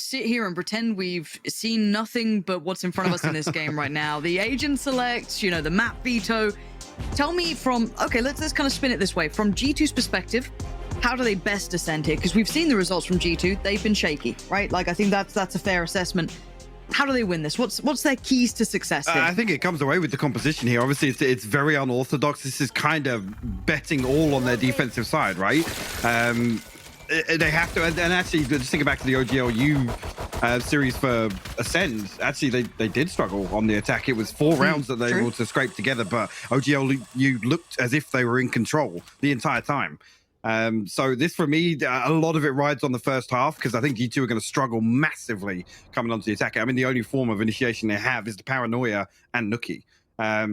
sit here and pretend we've seen nothing but what's in front of us in this game right now. The agent selects, you know, the map veto. Tell me from, okay, let's kind of spin it this way. From G2's perspective, how do they best Acend here? Because we've seen the results from G2. They've been shaky, right? Like, I think that's a fair assessment. How do they win this? What's their keys to success here? I think it comes away with the composition here. Obviously, it's very unorthodox. This is kind of betting all on their defensive side, right? They have to, and actually, just thinking back to the OGLU series for Acend, actually, they did struggle on the attack. It was 4 rounds that they were able to scrape together, but OGLU looked as if they were in control the entire time. So this, for me, a lot of it rides on the first half, because I think G2 are going to struggle massively coming onto the attack. I mean, the only form of initiation they have is the Paranoia and Nookie.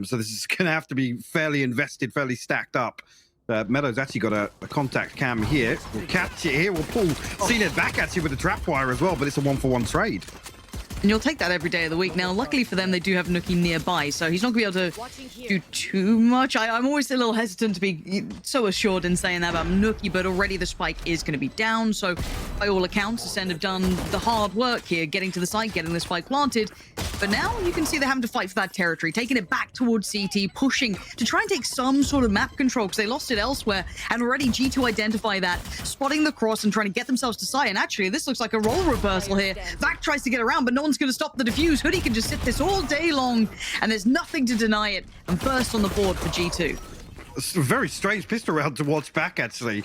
So this is going to have to be fairly invested, fairly stacked up. Meadows actually got a contact cam here. We'll catch it here. We'll pull Acend back at you with a trap wire as well, but it's a 1-for-1 trade. And you'll take that every day of the week. Now, luckily for them, they do have Nookie nearby, so he's not going to be able to do too much. I'm always a little hesitant to be so assured in saying that about Nookie, but already the spike is going to be down. So, by all accounts, Acend have done the hard work here, getting to the site, getting the spike planted. But now you can see they're having to fight for that territory, taking it back towards CT, pushing to try and take some sort of map control, because they lost it elsewhere. And already G2 identify that, spotting the cross and trying to get themselves to site. And actually, this looks like a role reversal here. Vac tries to get around, but no one's going to stop the defuse. Hoodie can just sit this all day long, and there's nothing to deny it. And first on the board for G2. It's a very strange pistol round to watch back, actually.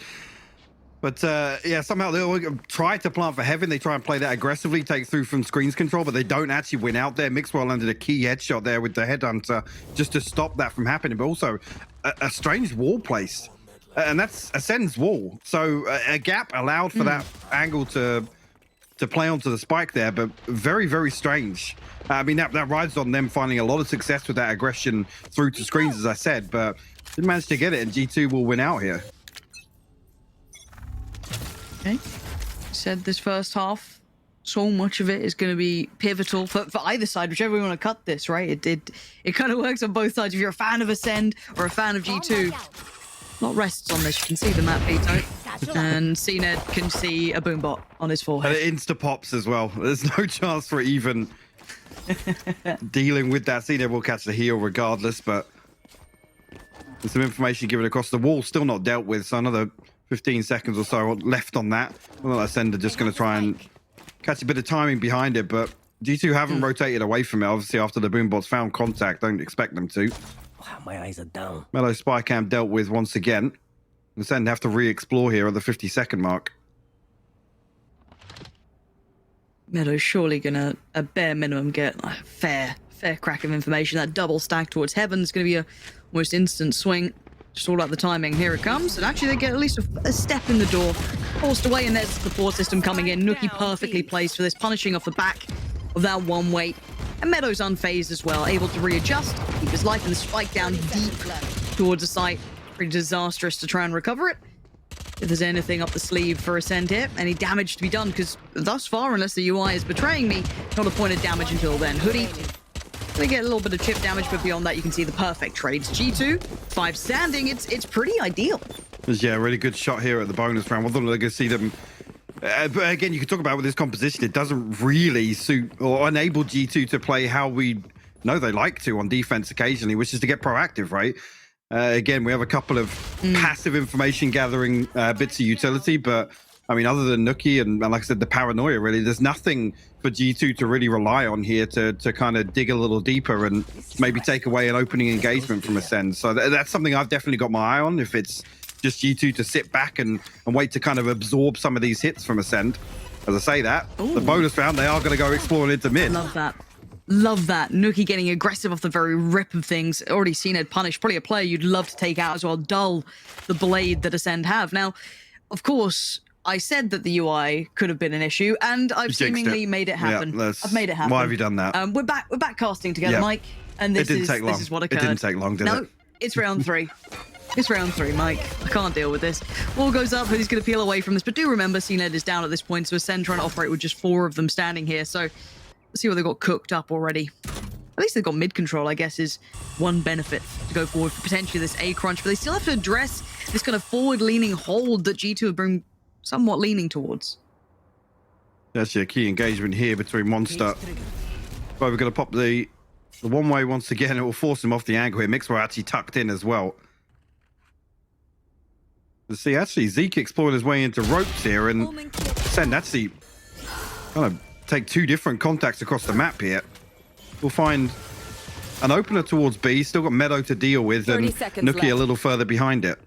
But yeah, somehow they try to plant for heaven. They try and play that aggressively, take through from screens control, but they don't actually win out there. Mixwell landed a key headshot there with the headhunter just to stop that from happening. But also a strange wall placed, and that's Acend's wall. So a gap allowed for that angle to play onto the spike there, but very, very strange. I mean, that rides on them finding a lot of success with that aggression through to screens, as I said, but didn't manage to get it, and G2 will win out here. Okay. Said this first half, so much of it is going to be pivotal for either side, whichever we want to cut this, right? It kind of works on both sides. If you're a fan of Acend or a fan of G2, a lot rests on this. You can see the map veto, and CNED can see a boombot on his forehead. And it insta-pops as well. There's no chance for even dealing with that. CNED will catch the heal regardless, but there's some information given across the wall, still not dealt with, so another 15 seconds or so left on that. Well, Acend are just going to try and catch a bit of timing behind it, but G2 haven't rotated away from it. Obviously, after the boombots found contact, don't expect them to. Wow, my eyes are down. Mellow spy cam dealt with once again. Acend have to re-explore here at the 50-second mark. Meadow's surely gonna, at bare minimum, get a fair crack of information. That double stack towards heaven is gonna be a almost instant swing. Just all about the timing. Here it comes, and actually they get at least a step in the door. Forced away, and there's the support system coming in. Nookie perfectly placed for this, punishing off the back of that one weight. And Meadows unfazed as well, able to readjust, keep his life, and spike down deep towards the site. Pretty disastrous to try and recover it. If there's anything up the sleeve for Acend here, any damage to be done, because thus far, unless the UI is betraying me, not a point of damage until then. Hoodie, they get a little bit of chip damage, but beyond that, you can see the perfect trades. G2, 5 standing, it's pretty ideal. Yeah, a really good shot here at the bonus round. We're going to see them. But again, you can talk about with this composition, it doesn't really suit or enable G2 to play how we know they like to on defense occasionally, which is to get proactive, right? Again, we have a couple of passive information gathering bits of utility, but I mean, other than Nookie and like I said, the Paranoia, really, there's nothing for G2 to really rely on here to kind of dig a little deeper and maybe take away an opening engagement from Acend. So that's something I've definitely got my eye on. If it's just G2 to sit back and wait to kind of absorb some of these hits from Acend. As I say that, the bonus round, they are going to go exploring into mid. Love that. Love that. Nookie getting aggressive off the very rip of things. Already seen it punished. Probably a player you'd love to take out as well. Dull the blade that Acend have. Now, of course, I said that the UI could have been an issue, and I've seemingly made it happen. Yeah, I've made it happen. Why have you done that? We're back casting together, Mike, and this is what occurred. It didn't take long, did it? No, it's round 3. It's round 3, Mike. I can't deal with this. Wall goes up, Hoodie's going to peel away from this, but do remember, CNED is down at this point, so Acend trying to operate with just 4 of them standing here, so let's see what they've got cooked up already. At least they've got mid control, I guess, is one benefit to go forward for potentially this A crunch, but they still have to address this kind of forward-leaning hold that G2 have been somewhat leaning towards. Actually, a key engagement here between Monster. But we're going to pop the one-way once again. It will force him off the angle here. Mixwell actually tucked in as well. You see, actually, Zeke exploring his way into ropes here, and Acend actually kind of take two different contacts across the map here. We'll find an opener towards B. Still got Meadow to deal with, and Nookie a little further behind it.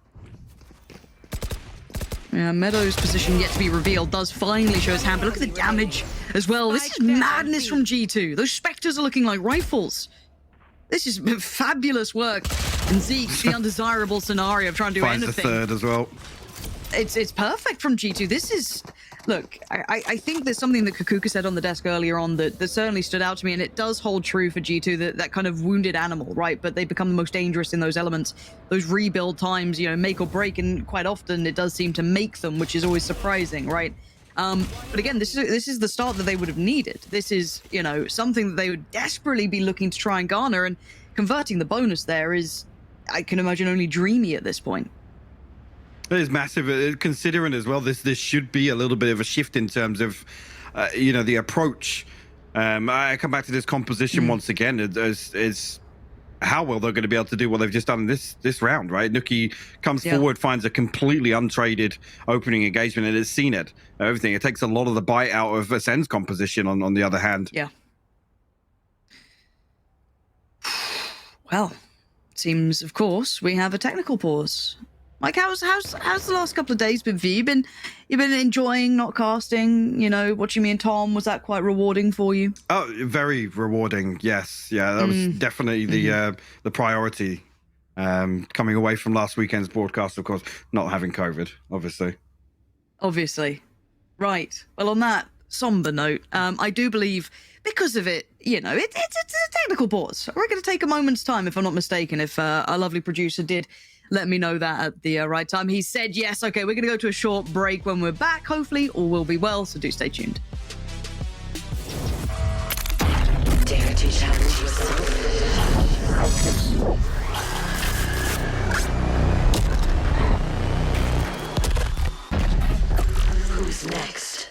Yeah, Meadow's position yet to be revealed does finally show his hand, but look at the damage as well. This is madness from G2. Those Spectres are looking like rifles. This is fabulous work. And Zeke, the undesirable scenario of trying to do Finds anything. the third as well. It's perfect from G2. This is... Look, I think there's something that Kakuka said on the desk earlier on that certainly stood out to me, and it does hold true for G2, that kind of wounded animal, right? But they become the most dangerous in those elements. Those rebuild times, you know, make or break, and quite often it does seem to make them, which is always surprising, right? But again, this is the start that they would have needed. This is, you know, something that they would desperately be looking to try and garner, and converting the bonus there is, I can imagine, only dreamy at this point. It is massive, considering as well this should be a little bit of a shift in terms of, you know, the approach. I come back to this composition once again. Is how well they're going to be able to do what they've just done in this round, right? Nookie comes forward, finds a completely untraded opening engagement, and has seen it. Everything. It takes a lot of the bite out of Ascend's composition. On the other hand, yeah. Well, it seems, of course, we have a technical pause. Like, how's the last couple of days been for you? You've been enjoying not casting, you know, watching me and Tom? Was that quite rewarding for you? Oh, very rewarding. Yes, yeah, that was definitely the priority. Coming away from last weekend's broadcast, of course, not having COVID, obviously. Obviously, right. Well, on that somber note, I do believe because of it, you know, it's a technical pause. We're going to take a moment's time, if I'm not mistaken. If our lovely producer did let me know that at the right time. He said yes. Okay, we're going to go to a short break. When we're back, hopefully all will be well, so do stay tuned. Dare to challenge yourself. Who's next?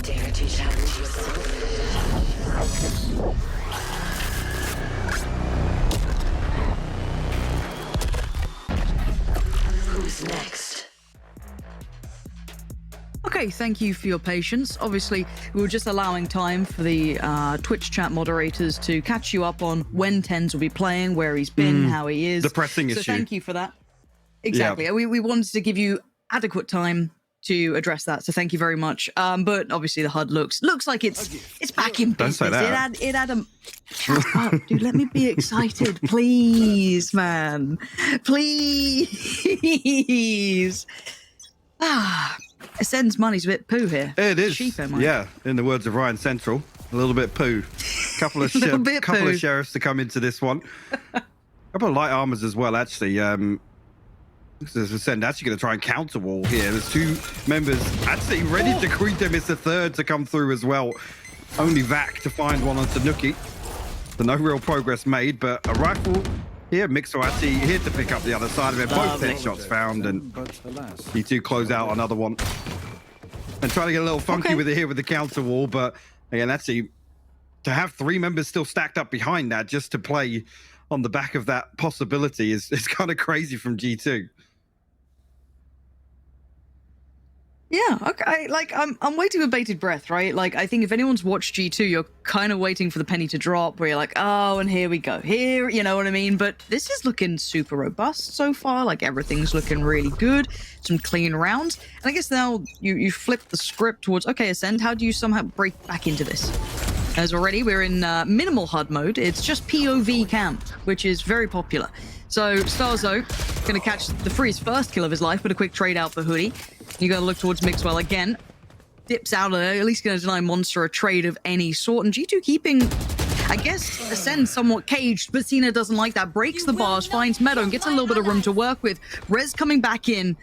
Dare to challenge yourself. Who's next? Okay, thank you for your patience. Obviously, we were just allowing time for the Twitch chat moderators to catch you up on when Tens will be playing, where he's been, how he is. The pressing issue. So thank you for that. Exactly. Yeah. We wanted to give you adequate time to address that. So thank you very much. But obviously the HUD looks like it's back in Don't say business. that. It had a shut up, dude. Let me be excited, please, man. Please. Ascend's money's a bit poo here. It is. Cheaper, mate. Yeah, in the words of Ryan Central, a little bit poo. Couple of Little bit couple poo. of sheriffs to come into this one. Couple of light armors as well, actually. Ascend actually going to try and counter wall here. There's two members actually ready to greet them. It's the third to come through as well. Only Vac to find one on Tanuki. So no real progress made, but a rifle here. Mixer actually here to pick up the other side of it. Both Lovely. headshots found, and G2 close out another one. And trying to get a little funky Okay. with it here with the counter wall, but again, actually to have three members still stacked up behind that just to play on the back of that possibility is kind of crazy from G2. Yeah, okay. Like I'm waiting with bated breath, right? Like I think if anyone's watched G2, you're kind of waiting for the penny to drop where you're like, oh, and here we go. Here, you know what I mean? But this is looking super robust so far. Like everything's looking really good. Some clean rounds. And I guess now you flip the script towards, okay, Ascend, how do you somehow break back into this? As already, we're in minimal HUD mode. It's just POV camp, which is very popular. So Starzo gonna catch the free's first kill of his life, but a quick trade out for Hoodie. You gotta look towards Mixwell again. Dips out of there, at least gonna deny Monster a trade of any sort. And G2 keeping, I guess, Ascend somewhat caged, but Cena doesn't like that. Breaks the bars, finds Meadow, and gets a little bit of room to work with. Rez coming back in.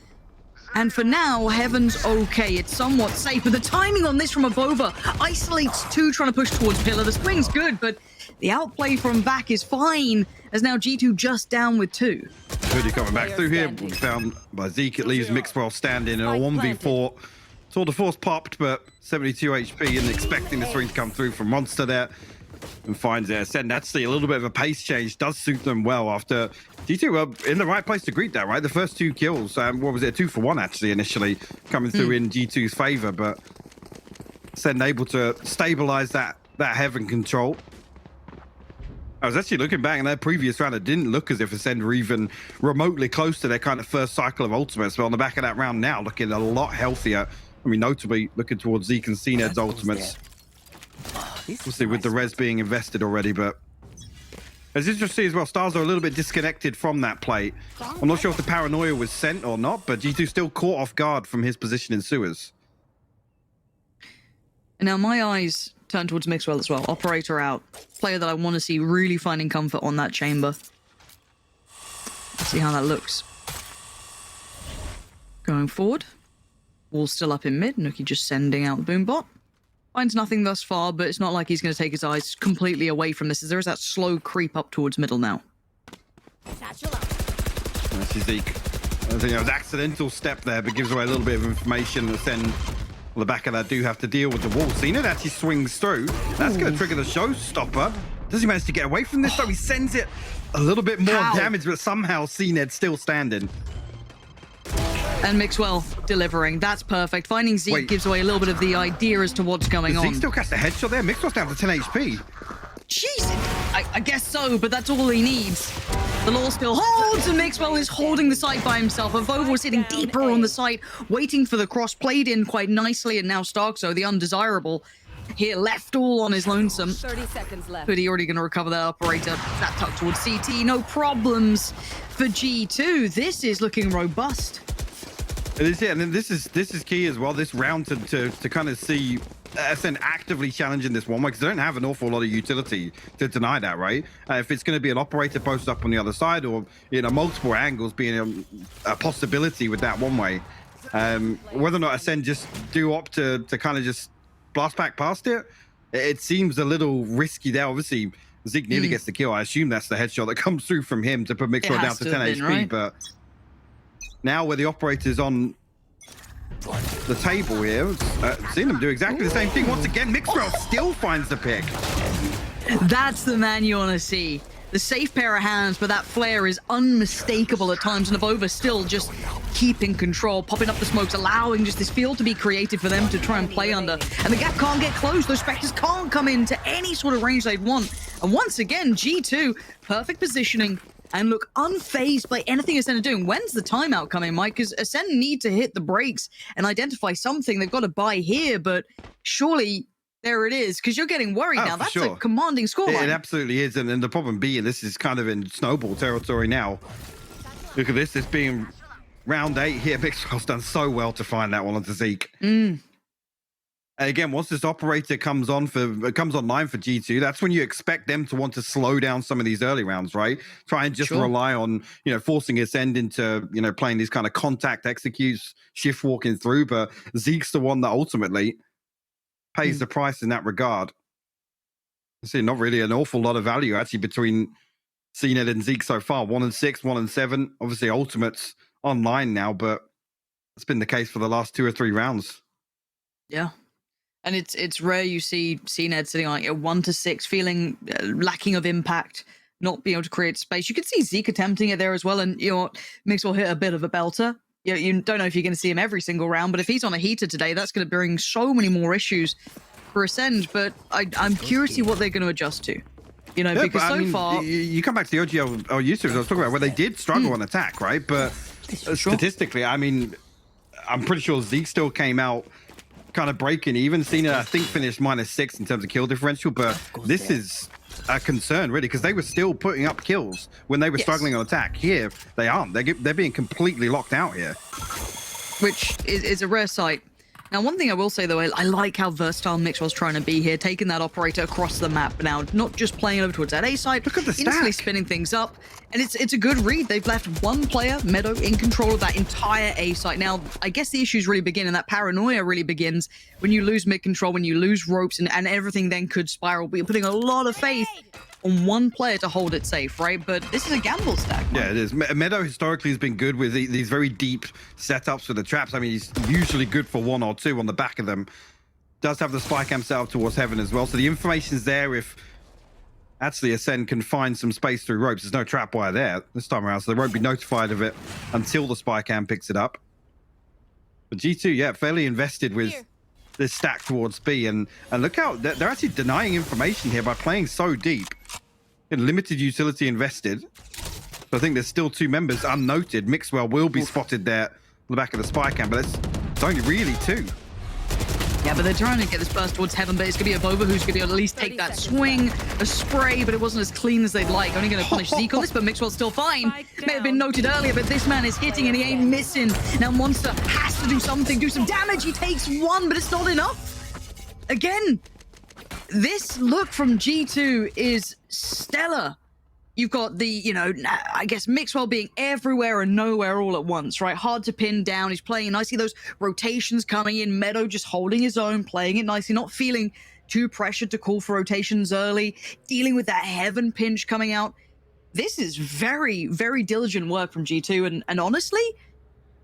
And for now, Heaven's okay. It's somewhat safe, but the timing on this from Abova isolates two trying to push towards Pillar. The swing's good, but the outplay from Vac is fine, as now G2 just down with two. Hoodie coming back through here, found by Zeke. It leaves Mixwell standing in a 1v4. Tour de Force popped, but 72 HP and expecting the swing to come through from Monster there. And finds it. Ascend actually a little bit of a pace change does suit them well after G2 were in the right place to greet that, right? The first two kills, what was it, 2 for 1 actually initially coming through in G2's favor, but Ascend able to stabilize that Heaven control. I was actually looking back in their previous round, it didn't look as if Ascend were even remotely close to their kind of first cycle of ultimates, but on the back of that round now, looking a lot healthier. I mean, notably looking towards Zeke and Cned's ultimates. Obviously with the res being invested already, but it's interesting as well, Stars are a little bit disconnected from that play. I'm not sure if the paranoia was sent or not, but G2 still caught off guard from his position in sewers. And now my eyes turn towards Mixwell as well. Operator out. Player that I want to see really finding comfort on that chamber. Let's see how that looks. Going forward. Wall still up in mid. Nookie just sending out the boombot. Finds nothing thus far, but it's not like he's going to take his eyes completely away from this, as there is that slow creep up towards middle now. That's Zeke. I think it was accidental step there, but gives away a little bit of information that then on the back of that do have to deal with the wall. Cena actually swings through. That's going to trigger the showstopper. Does he manage to get away from this though? He sends it a little bit more damage, but somehow Cned's still standing. And Mixwell delivering. That's perfect. Finding Zeke gives away a little bit of the idea as to what's going on. Zeke still cast a headshot there. Mixwell's down to 10 HP. Jeez, I guess so, but that's all he needs. The law still holds, and Mixwell is holding the site by himself. Avova was sitting deeper on the site, waiting for the cross, played in quite nicely, and now Starkso, the undesirable, here left all on his lonesome. 30 seconds left. Hoodie already going to recover that operator. That tucked towards CT. No problems for G2. This is looking robust. It is, yeah, and then this is key as well. This round to kind of see Ascend actively challenging this one way, because they don't have an awful lot of utility to deny that, right? If it's going to be an operator posted up on the other side, or multiple angles being a possibility with that one way, whether or not Ascend just do opt to kind of just blast back past it, it seems a little risky there. Obviously, Zeke nearly gets the kill. I assume that's the headshot that comes through from him to put Mixwell down to 10 HP, right? But now where the operator's on the table here, seen them do exactly the same thing. Once again, Mixwell still finds the pick. That's the man you want to see. The safe pair of hands, but that flare is unmistakable at times, and Avova still just keeping control, popping up the smokes, allowing just this field to be created for them to try and play under. And the gap can't get closed. Those Spectres can't come into any sort of range they'd want. And once again, G2, perfect positioning, and look unfazed by anything Acend are doing. When's the timeout coming, Mike? Because Acend need to hit the brakes and identify something. They've got to buy here, but surely there it is, because you're getting worried now. That's a commanding scoreline. It absolutely is, and the problem being this is kind of in snowball territory now. Look at this, it's being round 8 here. Mixwell's done so well to find that one onto Zeke. And again, once this operator comes online for G2, that's when you expect them to want to slow down some of these early rounds, right? Try and just rely on, forcing Acend into, playing these kind of contact executes, shift walking through. But Zeke's the one that ultimately pays the price in that regard. I see not really an awful lot of value actually between CNED and Zeke so far. 1 and 6, 1 and 7. Obviously, Ultimate's online now, but it's been the case for the last 2 or 3 rounds. Yeah. And it's rare you see CNED sitting on like a 1 to 6, feeling lacking of impact, not being able to create space. You can see Zeke attempting it there as well, and Mixwell hit a bit of a belter. You don't know if you're going to see him every single round, but if he's on a heater today, that's going to bring so many more issues for Acend. But I'm curious to see what they're going to adjust to. Because so far... You come back to the OGL users I was talking about, where they did struggle on attack, right? But statistically, I'm pretty sure Zeke still came out kind of breaking even. Cena, I think, finished -6 in terms of kill differential, but this is a concern, really, because they were still putting up kills when they were struggling on attack. Here, they aren't. They're being completely locked out here. Which is a rare sight. Now, one thing I will say, though, I like how versatile Mixwell's trying to be here, taking that operator across the map now, not just playing over towards that A side, look at the instantly stack. spinning things up. And it's a good read. They've left one player, Meadow, in control of that entire A site. Now, I guess the issues really begin, and that paranoia really begins when you lose mid control, when you lose ropes, and everything then could spiral. But you're putting a lot of faith on one player to hold it safe, right? But this is a gamble stack. Yeah, it is. Meadow historically has been good with these very deep setups for the traps. I mean, he's usually good for 1 or 2 on the back of them. Does have the spy cam set up towards heaven as well. So the information's there if actually Acend can find some space through ropes. There's no trap wire there this time around, so they won't be notified of it until the spy cam picks it up. But G2, yeah, fairly invested with this stack towards B, and look how they're actually denying information here by playing so deep. In limited utility invested. So I think there's still 2 members unnoted. Mixwell will be spotted there on the back of the spy cam, but it's only really 2. Yeah, but they're trying to get this burst towards heaven, but it's going to be Avova who's going to be able to at least take that swing, a spray, but it wasn't as clean as they'd like. Only going to punish Zeke on this, but Mixwell's still fine. May have been noted earlier, but this man is hitting and he ain't missing. Now Monster has to do something, do some damage. He takes 1, but it's not enough. Again, this look from G2 is stellar. You've got the, I guess Mixwell being everywhere and nowhere all at once, right? Hard to pin down. He's playing nicely. Those rotations coming in. Meadow just holding his own, playing it nicely, not feeling too pressured to call for rotations early, dealing with that heaven pinch coming out. This is very, very diligent work from G2. And honestly,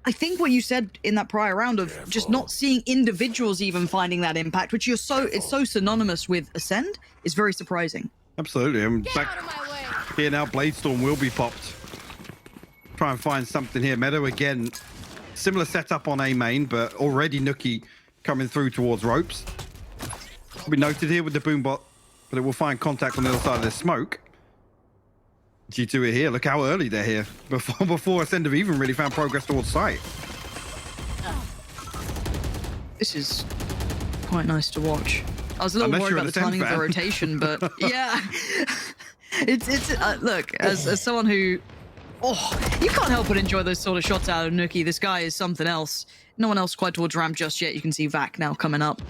I think what you said in that prior round of just not seeing individuals even finding that impact, which it's so synonymous with Acend, is very surprising. Absolutely. I'm back here now. Bladestorm will be popped. Try and find something here. Meadow again. Similar setup on A main, but already Nookie coming through towards ropes. Will be noted here with the boombot, but it will find contact on the other side of the smoke. G2 are here. Look how early they're here. Before Acend have even really found progress towards site. This is quite nice to watch. I was a little worried about the timing of the rotation, but yeah. It's look, as someone who, you can't help but enjoy those sort of shots out of Nookie. This guy is something else. No one else quite towards ramp just yet. You can see Vac now coming up.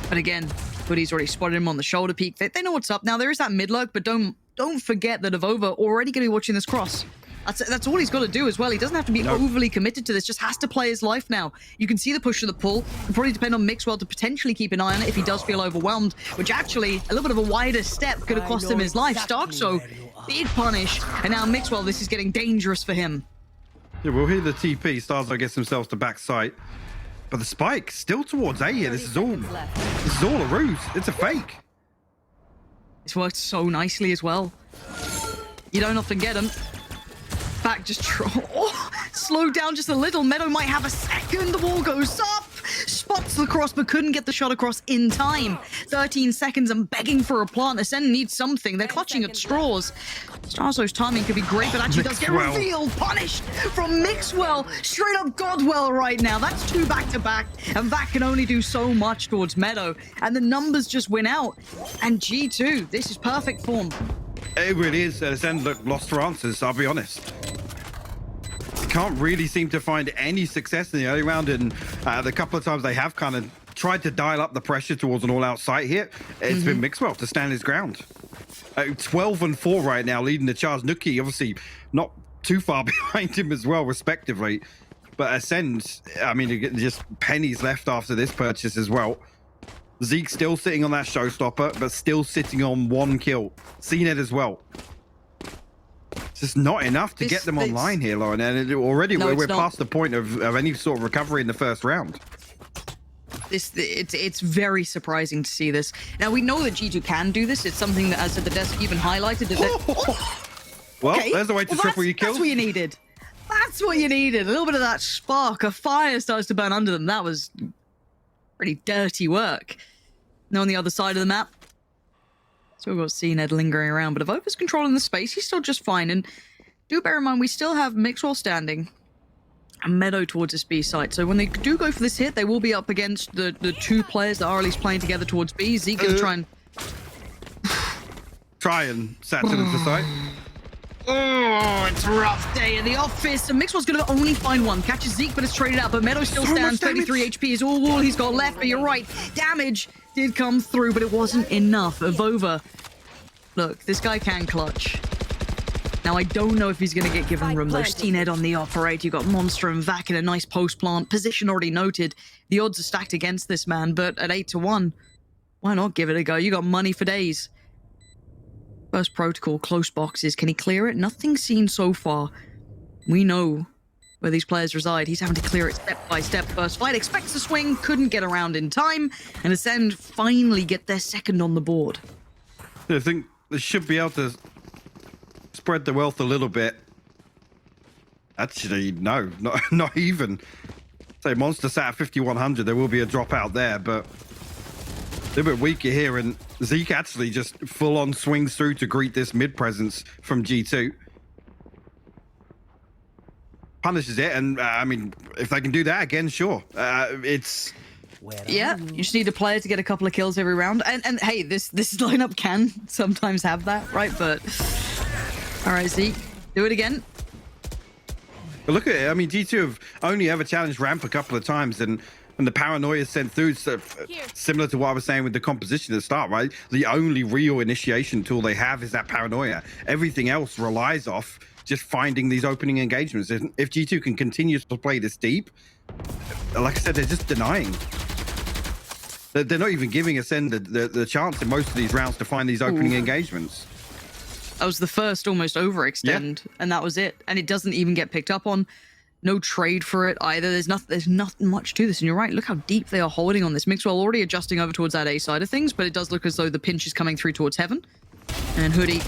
But again, Hoodie's already spotted him on the shoulder peak. They know what's up. Now, there is that mid lurk, but don't forget that Avova already going to be watching this cross. That's all he's got to do as well. He doesn't have to be overly committed to this, just has to play his life now. You can see the push to the pull. It'll probably depend on Mixwell to potentially keep an eye on it if he does feel overwhelmed, which actually, a little bit of a wider step could have cost him his life. Starkso, big punish, and now Mixwell, this is getting dangerous for him. Yeah, we'll hear the TP. Starzo gets themselves to back site. But the spike still towards A here. This is all a ruse. It's a fake. It's worked so nicely as well. You don't often get them. Back just slow down just a little. Meadow might have a second. The wall goes up. spots the cross but couldn't get the shot across in time. 13 seconds and begging for a plant. Ascend needs something. They're clutching at straws. Starzo's timing could be great, but actually does get Mixwell. revealed. Punished from Mixwell. Straight up Godwell right now. That's 2 back-to-back, and that can only do so much towards Meadow. And the numbers just win out. And G2, this is perfect form. It really is. Ascend look lost for answers, I'll be honest. Can't really seem to find any success in the early round, and the couple of times they have kind of tried to dial up the pressure towards an all-out site here, it's been Mixwell to stand his ground. 12-4 right now, leading the charge. Nuki obviously not too far behind him as well, respectively. But Ascend, I mean, just pennies left after this purchase as well. Zeke still sitting on that showstopper, but still sitting on 1 kill. CNED as well. It's just not enough to get them online here, Lauren. And already we're past the point of any sort of recovery in the first round. It's very surprising to see this. Now, we know that G2 can do this. It's something that, as at the desk even highlighted, Well, okay. there's a way to triple your kills. That's what you needed. That's what you needed. A little bit of that spark. A fire starts to burn under them. That was pretty dirty work. Now on the other side of the map, so we've got CNED lingering around, but if Over's controlling the space, he's still just fine. And do bear in mind, we still have Mixwell standing and Meadow towards this B site. So when they do go for this hit, they will be up against the 2 players that are at least playing together towards B. Zeke can try and sat to the side. Oh, it's a rough day in the office. And Mixwell's going to only find 1. Catches Zeke, but it's traded out. But Meadow still stands. 33 HP is all he's got left. But you're right. Damage did come through, but it wasn't enough. Vova. Look, this guy can clutch. Now, I don't know if he's going to get given room, though. CNED on the operate. You've got Monster and Vac in a nice post plant. Position already noted. The odds are stacked against this man, but at 8-1, why not give it a go? You got money for days. First protocol, close boxes. Can he clear it? Nothing seen so far. We know where these players reside. He's having to clear it step by step. First fight, expects a swing, couldn't get around in time, and Ascend finally get their second on the board. I think they should be able to spread the wealth a little bit. Actually, no, not even. Say Monster sat at 5,100. There will be a drop out there, but a little bit weaker here, and Zeke actually just full-on swings through to greet this mid-presence from G2. Punishes it, and I mean, if they can do that again, sure. It's... Yeah, you just need a player to get a couple of kills every round. And hey, this lineup can sometimes have that, right? But... all right, Zeke, do it again. But look at it. I mean, G2 have only ever challenged ramp a couple of times, and the paranoia sent through, so similar to what I was saying with the composition at the start, right? The only real initiation tool they have is that paranoia. Everything else relies off just finding these opening engagements. If G2 can continue to play this deep, like I said, they're just denying. They're not even giving Ascend the chance in most of these rounds to find these opening engagements. That was the first almost overextend, and that was it. And it doesn't even get picked up on. No trade for it either. There's nothing much to this. And you're right, look how deep they are holding on this. Mixwell already adjusting over towards that A side of things, but it does look as though the pinch is coming through towards Heaven. And Hoodie,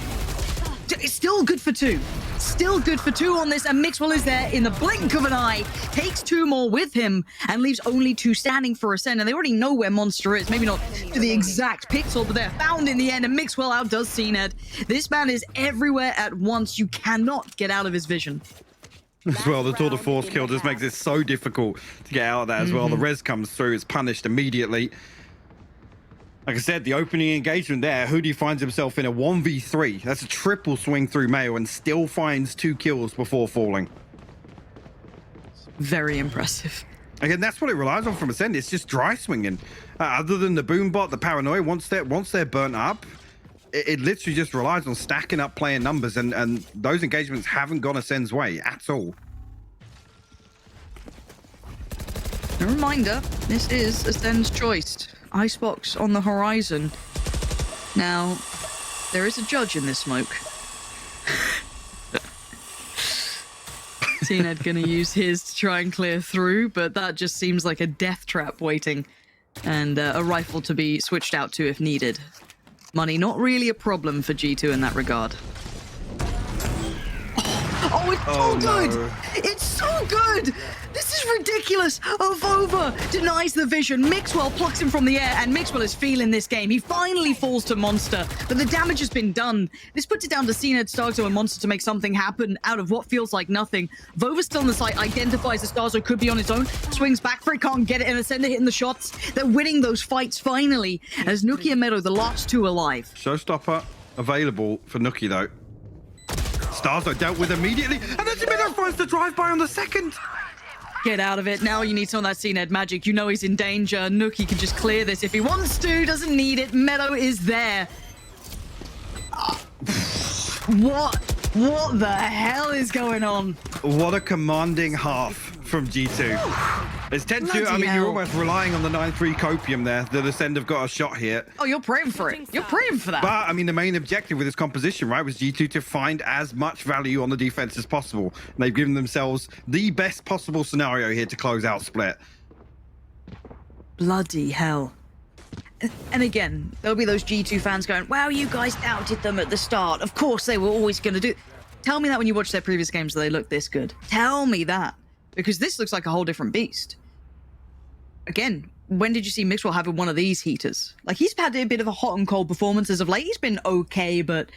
it's still good for 2. Still good for 2 on this, and Mixwell is there in the blink of an eye. Takes 2 more with him, and leaves only 2 standing for Ascend. And they already know where Monster is. Maybe not to the exact pixel, but they're found in the end, and Mixwell outdoes CNED. This man is everywhere at once. You cannot get out of his vision. As well, the Tour de Force kill just makes it so difficult to get out of that as well. The res comes through, it's punished immediately. Like I said, the opening engagement there, Hoodie finds himself in a 1v3. That's a triple swing through Mayo and still finds 2 kills before falling. Very impressive. Again, that's what it relies on from Ascend. It's just dry swinging. Other than the boom bot, the paranoia, once they're burnt up, it literally just relies on stacking up player numbers, and those engagements haven't gone Ascend's way at all. A reminder, this is Ascend's choice. Icebox on the horizon. Now, there is a judge in this smoke. CNED gonna use his to try and clear through, but that just seems like a death trap waiting, and a rifle to be switched out to if needed. Money not really a problem for G2 in that regard. Oh, it's Oh, so good. no. It's so good. This is ridiculous. Vova denies the vision. Mixwell plucks him from the air, and Mixwell is feeling this game. He finally falls to Monster, but the damage has been done. This puts it down to Acend, Starzo, and Monster to make something happen out of what feels like nothing. Vova's still in the site, identifies that Starzo could be on his own, swings back for it, can't get it, and Acend hitting the shots. They're winning those fights finally, as Nuki and Meadow, the last two alive. Showstopper available for Nuki, though. Starzo dealt with immediately, and then Meadow finds the drive-by on the second. Get out of it. Now you need some of that Acend magic. You know he's in danger. Nuki can just clear this if he wants to. Doesn't need it. Meadow is there. What the hell is going on? What a commanding half from G2. It's 10-2. I Bloody mean, hell. you're almost relying on the 9-3 copium there. The Acend have got a shot here. Oh, you're praying for it. You're praying for that. But, I mean, the main objective with this composition, right, was G2 to find as much value on the defense as possible. And they've given themselves the best possible scenario here to close out Split. Bloody hell. And again, there'll be those G2 fans going, wow, you guys doubted them at the start. Of course they were always going to do. Tell me that when you watch their previous games that they look this good. Tell me that. Because this looks like a whole different beast. Again, when did you see Mixwell having one of these heaters? Like, he's had a bit of a hot and cold performance as of late. He's been okay, but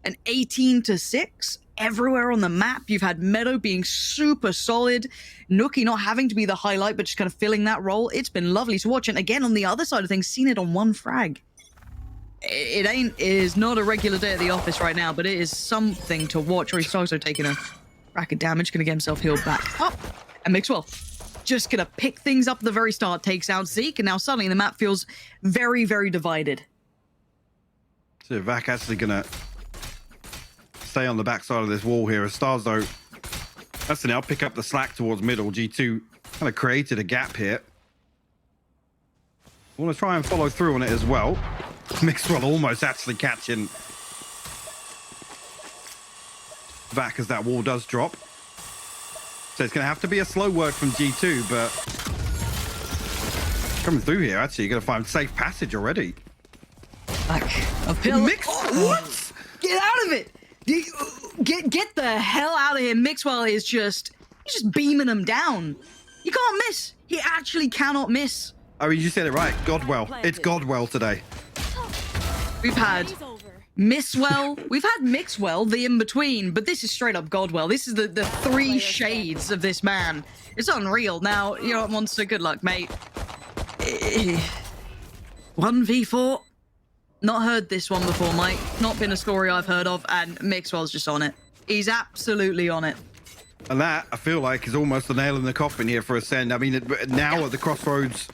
an 18-6 everywhere on the map. You've had Meadow being super solid. Nuki not having to be the highlight, but just kind of filling that role. It's been lovely to watch. And again, on the other side of things, seen it on one frag. It is not a regular day at the office right now, but it is something to watch. Or he's also taking a rack of damage, going to get himself healed back up. And Mixwell just going to pick things up at the very start, takes out Zeke, and now suddenly the map feels very, very divided. So Vac actually going to stay on the backside of this wall here. As Starzo, that's now pick up the slack towards middle. G2 kind of created a gap here. Want to try and follow through on it as well. Mixwell almost actually catching Vac as that wall does drop. So it's going to have to be a slow work from G2, but coming through here, actually, you're going to find safe passage already. Like a pill. Mix, what? Get out of it! Get the hell out of here. Mixwell is he's just beaming him down. You can't miss. He actually cannot miss. I mean, you said it right. Godwell. It's Godwell today. We've had Misswell, we've had Mixwell, the in-between, but this is straight up Godwell. This is the three shades of this man. It's unreal. Now, you know what, Monster? Good luck, mate. 1v4. Not heard this one before, Mike. Not been a story I've heard of, and Mixwell's just on it. He's absolutely on it. And that, I feel like, is almost the nail in the coffin here for Acend. I mean, now at the crossroads,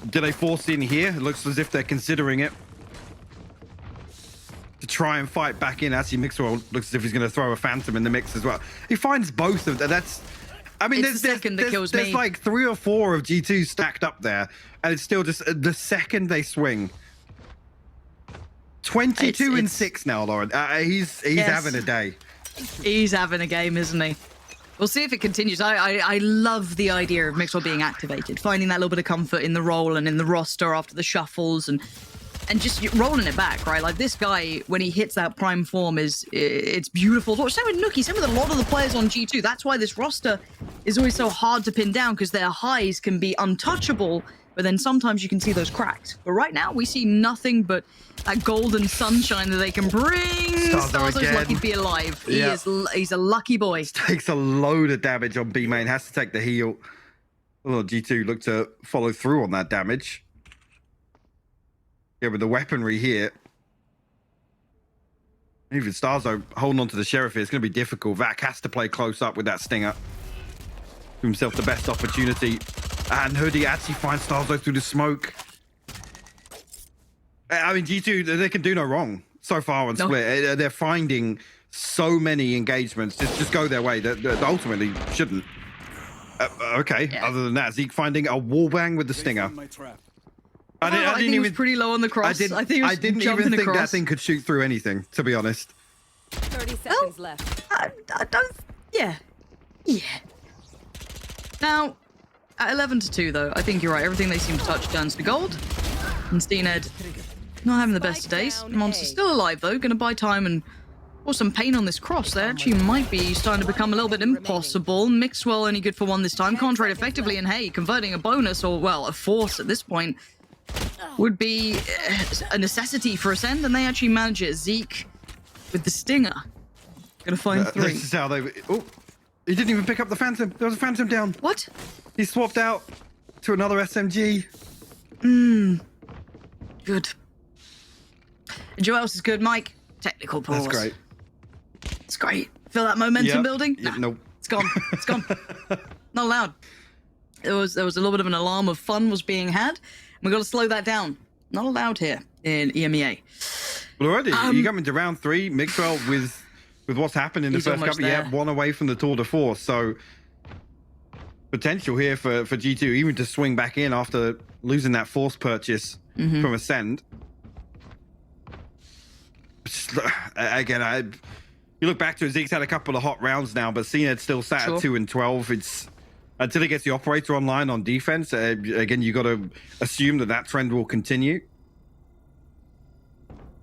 do they force in here? It looks as if they're considering it. To try and fight back in. Actually, Mixwell looks as if he's going to throw a Phantom in the mix as well. He finds both of them. That's... I mean, It's the second that kills me. There's like 3 or 4 of G2 stacked up there, and it's still just the second they swing. 22 and 6 now, Lauren. He's Yes. having a day. He's having a game, isn't he? We'll see if it continues. I love the idea of Mixwell being activated, finding that little bit of comfort in the role and in the roster after the shuffles and just rolling it back, right? Like, this guy, when he hits that prime form, it's beautiful to watch. Same with Nuki, same with a lot of the players on G2. That's why this roster is always so hard to pin down, because their highs can be untouchable, but then sometimes you can see those cracks. But right now, we see nothing but that golden sunshine that they can bring. Starzo's again. lucky to be alive. Yeah. He's a lucky boy. Takes a load of damage on B main. Has to take the heal. Well, G2 look to follow through on that damage. Yeah, with the weaponry here. Even Starzo holding on to the Sheriff here. It's going to be difficult. Vac has to play close up with that Stinger. Give himself the best opportunity. And Hoodie actually finds Starzo through the smoke. I mean, G2, they can do no wrong so far on Split. They're finding so many engagements. Just go their way. They ultimately shouldn't. Okay, Yeah. Other than that, Zeke finding a wallbang with the Stinger. I I think he was pretty low on the cross. I think he was I didn't jumping even think across. that thing could shoot through anything, to be honest. 30 seconds left. I don't... Yeah. Now, at 11-2, though, I think you're right. Everything they seem to touch turns to gold. And Steenhead not having the best of days. down Monster's A. still alive, though. Gonna buy time and Or some pain on this cross. They actually might be starting to become a little bit impossible. Mixwell only good for one this time. Can't trade effectively, and hey, converting a bonus, or well, a force at this point, would be a necessity for Acend, and they actually manage it. Zeke with the stinger. Gonna find 3. This is how they... Oh, he didn't even pick up the Phantom. There was a Phantom down. What? He swapped out to another SMG. Good. And what else is good, Mike? Technical pause. That's great. It's great. Feel that momentum building? Yep, Nah, nope. It's gone. It's gone. Not allowed. There was a little bit of an alarm of fun was being had. We got to slow that down. Not allowed here in Emea. Well, already you come into round 3. Mixwell with what's happened in the He's first almost couple. there. Yeah, 1 away from the Tour de Force. So potential here for G2 even to swing back in after losing that force purchase from Acend. Again, you look back to it, Zeke's had a couple of hot rounds now, but Acend's still sat at 2 and 12. It's until he gets the operator online on defense. Again, you got to assume that trend will continue.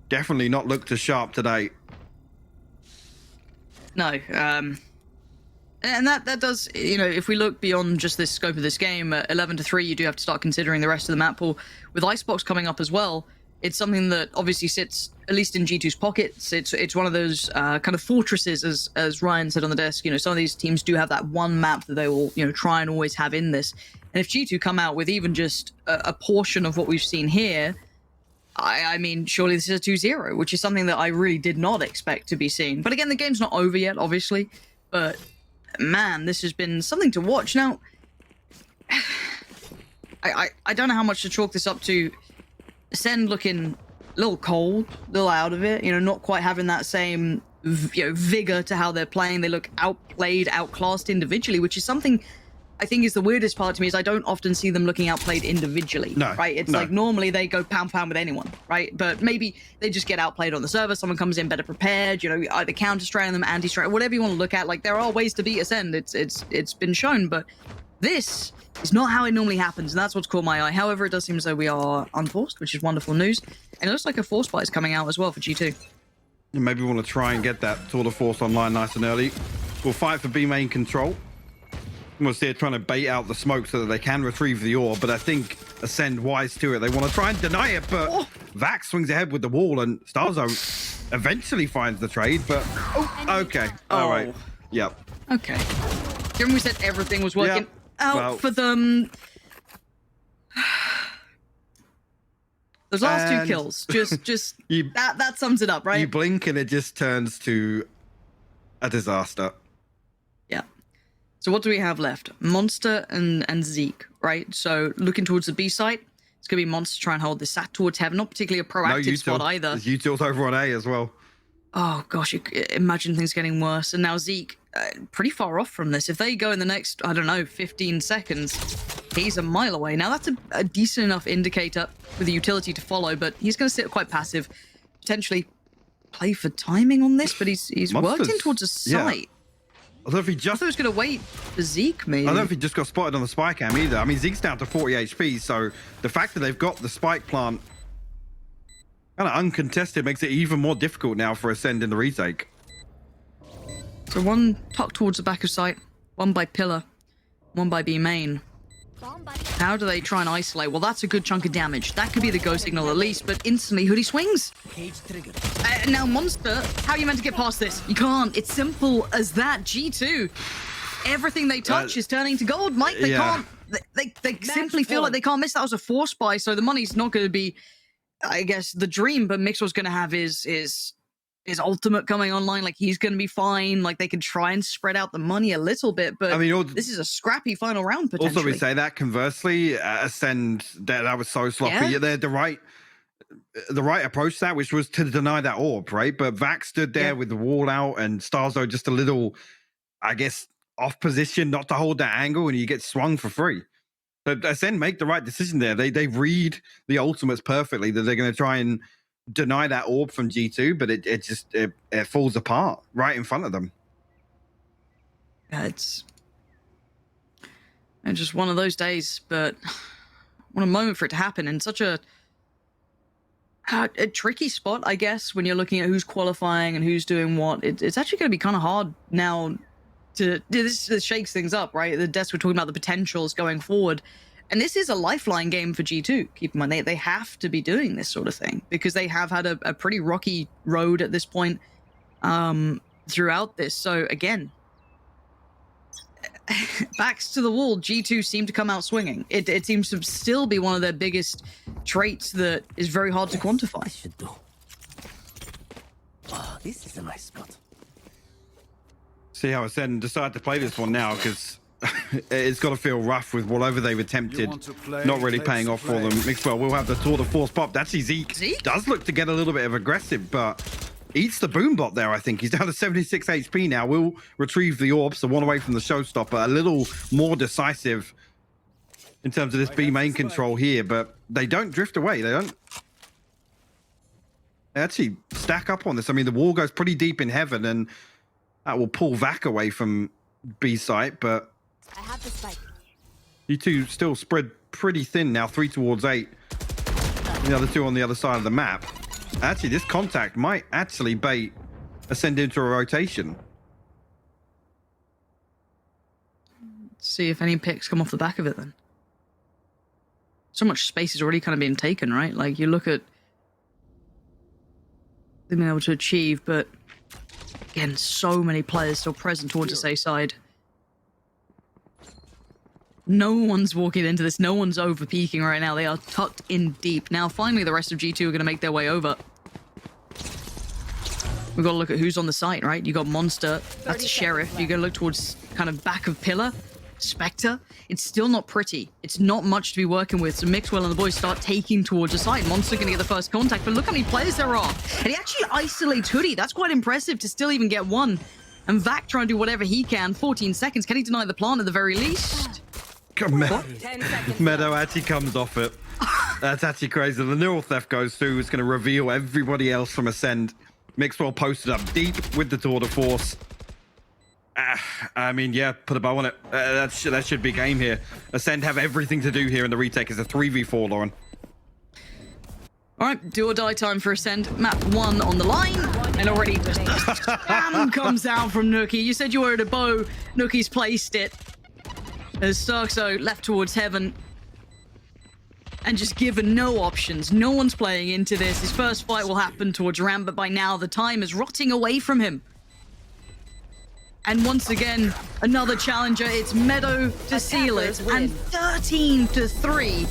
Definitely not looked as sharp today. No. And that does, if we look beyond just this scope of this game, 11-3, you do have to start considering the rest of the map pool. With Icebox coming up as well, it's something that obviously sits, at least in G2's pockets. It's one of those kind of fortresses, as Ryan said on the desk. Some of these teams do have that one map that they will, try and always have in this. And if G2 come out with even just a portion of what we've seen here, I mean, surely this is a 2-0, which is something that I really did not expect to be seen. But again, the game's not over yet, obviously. But man, this has been something to watch. Now, I don't know how much to chalk this up to. Acend looking a little cold, a little out of it, not quite having that same, vigor to how they're playing. They look outplayed, outclassed individually, which is something I think is the weirdest part to me, is I don't often see them looking outplayed individually. No, right? It's no. like normally they go pound with anyone, right? But maybe they just get outplayed on the server. Someone comes in better prepared, either counter-strike them, anti-strike, whatever you want to look at. Like, there are ways to beat Acend. It's been shown, but this is not how it normally happens, and that's what's caught my eye. However, it does seem as though we are unforced, which is wonderful news. And it looks like a force buy is coming out as well for G2. Maybe we want to try and get that Tour de Force online nice and early. We'll fight for B main control. We'll see it trying to bait out the smoke so that they can retrieve the ore, but I think Acend wise to it. They want to try and deny it, but Vax swings ahead with the wall, and Starzo eventually finds the trade, but okay. All right. Yep. Okay. Given we said everything was working out for them. Those last 2 kills, just that sums it up, right? You blink and it just turns to a disaster. Yeah. So what do we have left? Monster and Zeke, right? So looking towards the B site, it's going to be Monster try and hold this sat towards heaven. Not particularly a proactive spot either. There's Util's over on A as well. Oh, gosh, imagine things getting worse. And now Zeke, pretty far off from this. If they go in the next, I don't know, 15 seconds, he's a mile away. Now, that's a decent enough indicator with the utility to follow, but he's going to sit quite passive, potentially play for timing on this, but he's worked in towards a site. I don't know if he I just... thought he was going to wait for Zeke, maybe. I don't know if he just got spotted on the spy cam either. I mean, Zeke's down to 40 HP, so the fact that they've got the spike plant kind of uncontested makes it even more difficult now for Acend in the retake. So one tucked towards the back of site, one by pillar, one by B main. How do they try and isolate? Well, that's a good chunk of damage. That could be the go signal at least, but instantly Hoodie swings. Cage triggered. Now, Monster, how are you meant to get past this? You can't. It's simple as that. G2. Everything they touch is turning to gold, Mike. They can't. They simply feel like they can't miss. That was a force buy, so the money's not going to be, I guess, the dream, but Mixwell's going to have his ultimate coming online. Like, he's going to be fine. Like, they can try and spread out the money a little bit, but I mean, this is a scrappy final round, potentially. Also, we say that conversely, Acend, that was so sloppy. Yeah. They're the right approach to that, which was to deny that orb, right? But Vax stood there with the wall out, and Starzo just a little, I guess, off position, not to hold that angle, and you get swung for free. But Acend make the right decision there. They read the ultimates perfectly, that they're going to try and deny that orb from G2, but it falls apart right in front of them. Yeah, it's just one of those days, but what a moment for it to happen in such a a tricky spot, I guess, when you're looking at who's qualifying and who's doing what. It's actually going to be kind of hard now to... This shakes things up, right? The desk, we're talking about the potentials going forward. And this is a lifeline game for G2. Keep in mind, they have to be doing this sort of thing because they have had a pretty rocky road at this point throughout this. So, again, backs to the wall, G2 seem to come out swinging. It seems to still be one of their biggest traits that is very hard to quantify. This should do. Oh, this is a nice spot. See how Acend decided to play this one now, because it's got to feel rough with whatever they've attempted not really paying off for them. Mixwell will have the tour de force pop. Actually, Zeke does look to get a little bit of aggressive, but eats the boombot there, I think. He's down to 76 HP now. Will retrieve the orb, so one away from the showstopper. A little more decisive in terms of this B main control here, but they don't drift away. They actually stack up on this. I mean, the wall goes pretty deep in heaven, and that will pull Vac away from B site, but I have the spike. you two still spread pretty thin now, 3 towards 8. The other 2 on the other side of the map. Actually, this contact might actually bait Acend into a rotation. See if any picks come off the back of it then. So much space is already kind of being taken, right? Like, you look at them being able to achieve, but again, so many players still present towards the safe side. No one's walking into this. No one's over peaking right now. They are tucked in deep. Now, finally, the rest of G2 are going to make their way over. We've got to look at who's on the site, right? You got Monster. That's a Sheriff. You got to look towards kind of back of Pillar. Spectre. It's still not pretty. It's not much to be working with. So Mixwell and the boys start taking towards the site. Monster going to get the first contact, but look how many players there are. And he actually isolates Hoodie. That's quite impressive to still even get one. And Vac trying to do whatever he can. 14 seconds. Can he deny the plant at the very least? Meadow actually comes off it. That's actually crazy. The neural theft goes through. It's going to reveal everybody else from Acend. Mixwell posted up deep with the tour de force. I mean, yeah, put a bow on it. That should be game here. Acend have everything to do here in the retake. It's a 3v4, Lauren. All right, do or die time for Acend. Map 1 on the line. And already just spam comes out from Nookie. You said you were at a bow. Nookie's placed it. As Starkso left towards heaven. And just given no options. No one's playing into this. His first fight will happen towards Ram, but by now the time is rotting away from him. And once again, another challenger. It's Meadow to seal it. And 13-3.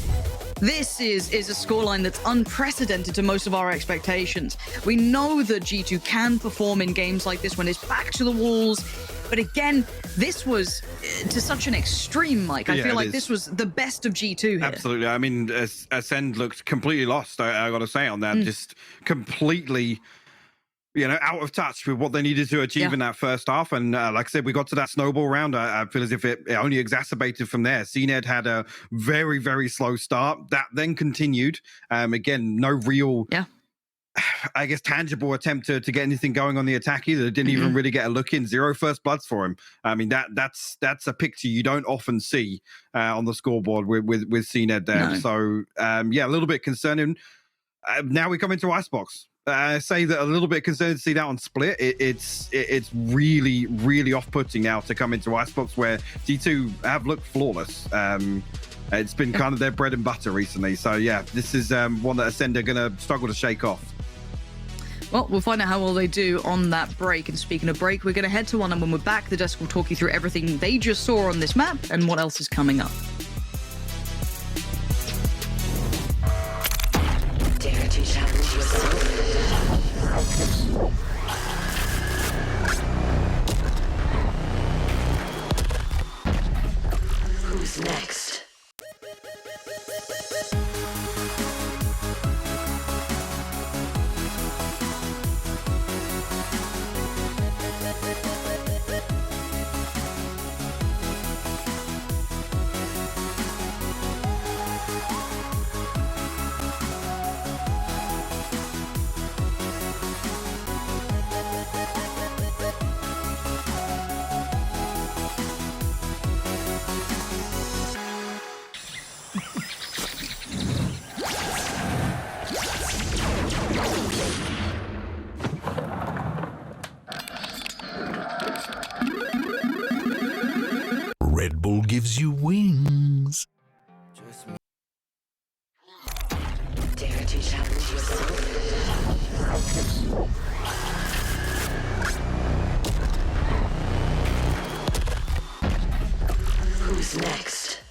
This is a scoreline that's unprecedented to most of our expectations. We know that G2 can perform in games like this when it's back to the walls. But again, this was to such an extreme, Mike. I feel like this was the best of G2 here. Absolutely. I mean, Acend looked completely lost, I got to say on that. Just completely, out of touch with what they needed to achieve in that first half. And like I said, we got to that snowball round. I feel as if it only exacerbated from there. CNED had a very, very slow start. That then continued. Again, no real... I guess tangible attempt to get anything going on the attack either. Didn't even really get a look in. 0 first bloods for him. I mean, that's a picture you don't often see on the scoreboard with CNED there. No. So a little bit concerning. Now we come into Icebox. I say that a little bit concerned to see that on Split. It's really, really off-putting now to come into Icebox where G2 have looked flawless. It's been kind of their bread and butter recently. So yeah, this is one that Acend are going to struggle to shake off. Well, we'll find out how well they do on that break. And speaking of break, we're going to head to one, and when we're back, the desk will talk you through everything they just saw on this map and what else is coming up. Dare to challenge yourself. Who's next? gives you wings. Dare to challenge yourself. Who's next?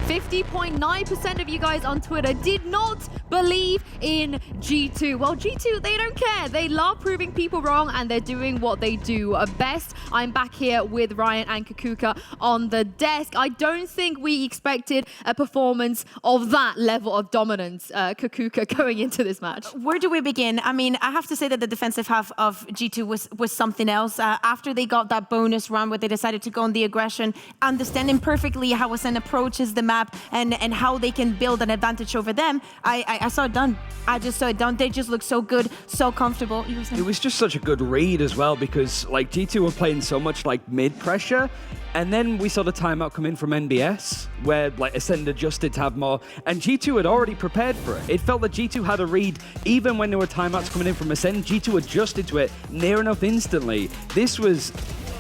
50.9% of you guys on Twitter did not believe in G2. Well, G2, they don't care. They love proving people wrong, and they're doing what they do best. I'm back here with Ryan and Kakuka on the desk. I don't think we expected a performance of that level of dominance, Kakuka, going into this match. Where do we begin? I mean, I have to say that the defensive half of G2 was something else. After they got that bonus run where they decided to go on the aggression, understanding perfectly how Acend approaches the map and how they can build an advantage over them, I saw it done. I just saw it done. They just look so good, so comfortable. It was just such a good read as well, because like G2 were playing so much like mid pressure, and then we saw the timeout come in from NBS where like Acend adjusted to have more, and G2 had already prepared for it. It felt that G2 had a read even when there were timeouts coming in from Acend. G2 adjusted to it near enough instantly. This was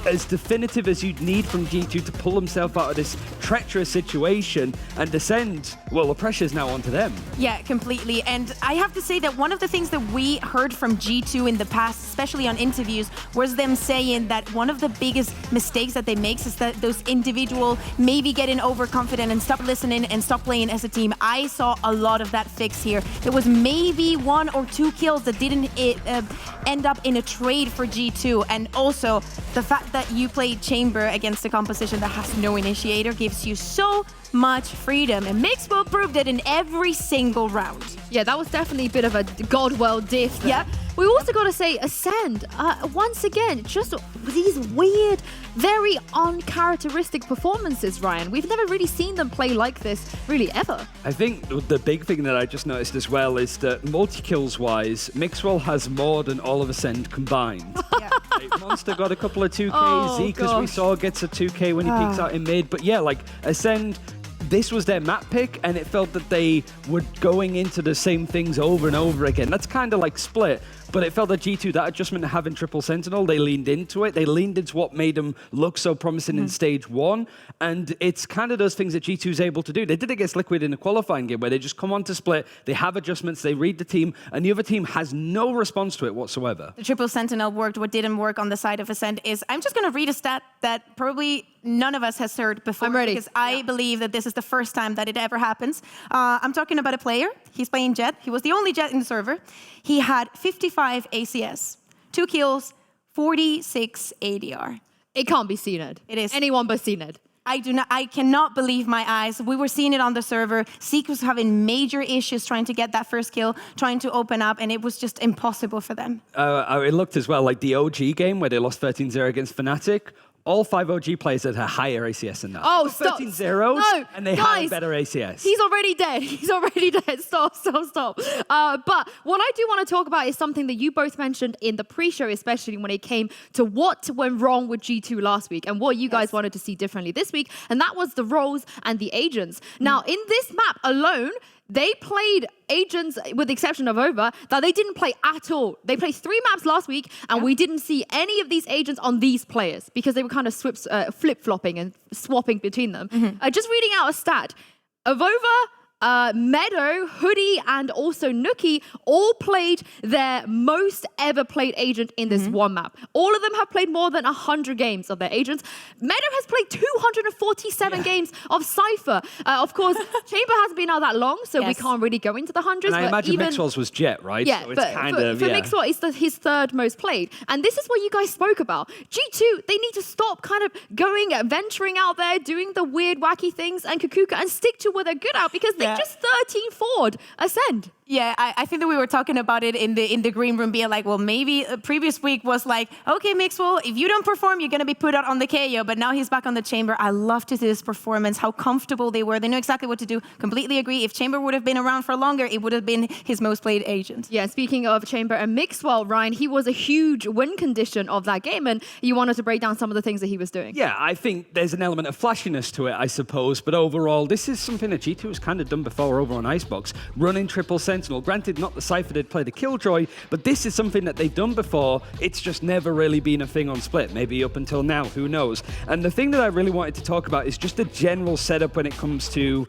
as definitive as you'd need from G2 to pull himself out of this treacherous situation, and Acend, well, the pressure's now onto them. Yeah, completely. And I have to say that one of the things that we heard from G2 in the past, especially on interviews, was them saying that one of the biggest mistakes that they make is that those individual maybe getting overconfident and stop listening and stop playing as a team. I saw a lot of that fix here. There was maybe 1 or 2 kills that didn't end up in a trade for G2, and also the fact that you played Chamber against a composition that has no initiator gives you so much freedom, and Mixwell proved it in every single round. Yeah, that was definitely a bit of a Godwell diff there. Yep. We also got to say, Acend, once again, just these weird, very uncharacteristic performances, Ryan. We've never really seen them play like this, really, ever. I think the big thing that I just noticed as well is that multi-kills wise, Mixwell has more than all of Acend combined. Yeah. Like, Monster got a couple of 2Ks, Oh, Zeke, as we gosh. saw, gets a 2K when he peeks out in mid. But yeah, like Acend, this was their map pick, and it felt that they were going into the same things over and over again. That's kind of like Split, but it felt that G2, that adjustment of having triple Sentinel, they leaned into it. They leaned into what made them look so promising in stage 1, and it's kind of those things that G2 is able to do. They did it against Liquid in the qualifying game, where they just come on to Split, they have adjustments, they read the team, and the other team has no response to it whatsoever. The triple Sentinel worked. What didn't work on the side of Acend is, I'm just going to read a stat that probably none of us has heard before. I'm ready. Because I believe that this is the first time that it ever happens. I'm talking about a player. He's playing Jett. He was the only Jett in the server. He had 55 ACS, 2 kills, 46 ADR. It can't be CNED. It is. Anyone but CNED. I cannot believe my eyes. We were seeing it on the server. Zeke was having major issues trying to get that first kill, trying to open up, and it was just impossible for them. It looked as well like the OG game where they lost 13-0 against Fnatic. All 5 OG players had a higher ACS than that. Oh, stop. 13-0s, No, and they guys, had better ACS. He's already dead. He's already dead. Stop. But what I do want to talk about is something that you both mentioned in the pre-show, especially when it came to what went wrong with G2 last week and what you guys wanted to see differently this week, and that was the roles and the agents. Now, in this map alone, they played agents, with the exception of Over, that they didn't play at all. They played 3 maps last week, and we didn't see any of these agents on these players because they were kind of flip-flopping and swapping between them. Just reading out a stat. Avova, Meadow, Hoodie, and also Nookie all played their most ever played agent in this one map. All of them have played more than 100 games of their agents. Meadow has played 247 games of Cypher. Of course, Chamber hasn't been out that long, so we can't really go into the hundreds. And I imagine Mixwell's was Jett, right? Yeah, so it's but kind for Mixwell, it's his 3rd most played. And this is what you guys spoke about. G2, they need to stop kind of venturing out there, doing the weird, wacky things, and Kakuka, and stick to what they're good at, because they just 13 forward Acend. Yeah, I think that we were talking about it in the green room, being like, well, maybe previous week was like, okay, Mixwell, if you don't perform, you're going to be put out on the KO. But now he's back on the Chamber. I love to see this performance, how comfortable they were. They knew exactly what to do. Completely agree. If Chamber would have been around for longer, it would have been his most played agent. Yeah, speaking of Chamber and Mixwell, Ryan, he was a huge win condition of that game, and you wanted to break down some of the things that he was doing. Yeah, I think there's an element of flashiness to it, I suppose. But overall, this is something that G2 has kind of done before over on Icebox. Running triple Sentinel Sentinel. Granted, not the Cypher did play the Killjoy, but this is something that they've done before. It's just never really been a thing on Split. Maybe up until now, who knows? And the thing that I really wanted to talk about is just the general setup when it comes to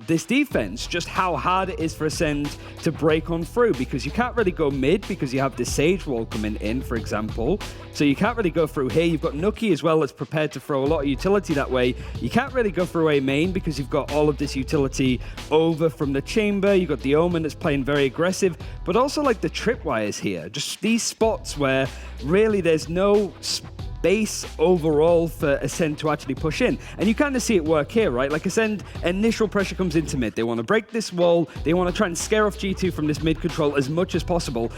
this defense, just how hard it is for Acend to break on through, because you can't really go mid because you have this Sage wall coming in, for example. So you can't really go through here. You've got Nuki as well that's prepared to throw a lot of utility that way. You can't really go through a main because you've got all of this utility over from the chamber. You've got the Omen that's playing very aggressive, but also like the tripwires here. Just these spots where really there's no base overall for Acend to actually push in. And you kind of see it work here, right? Like Acend, initial pressure comes into mid. They want to break this wall. They want to try and scare off G2 from this mid control as much as possible.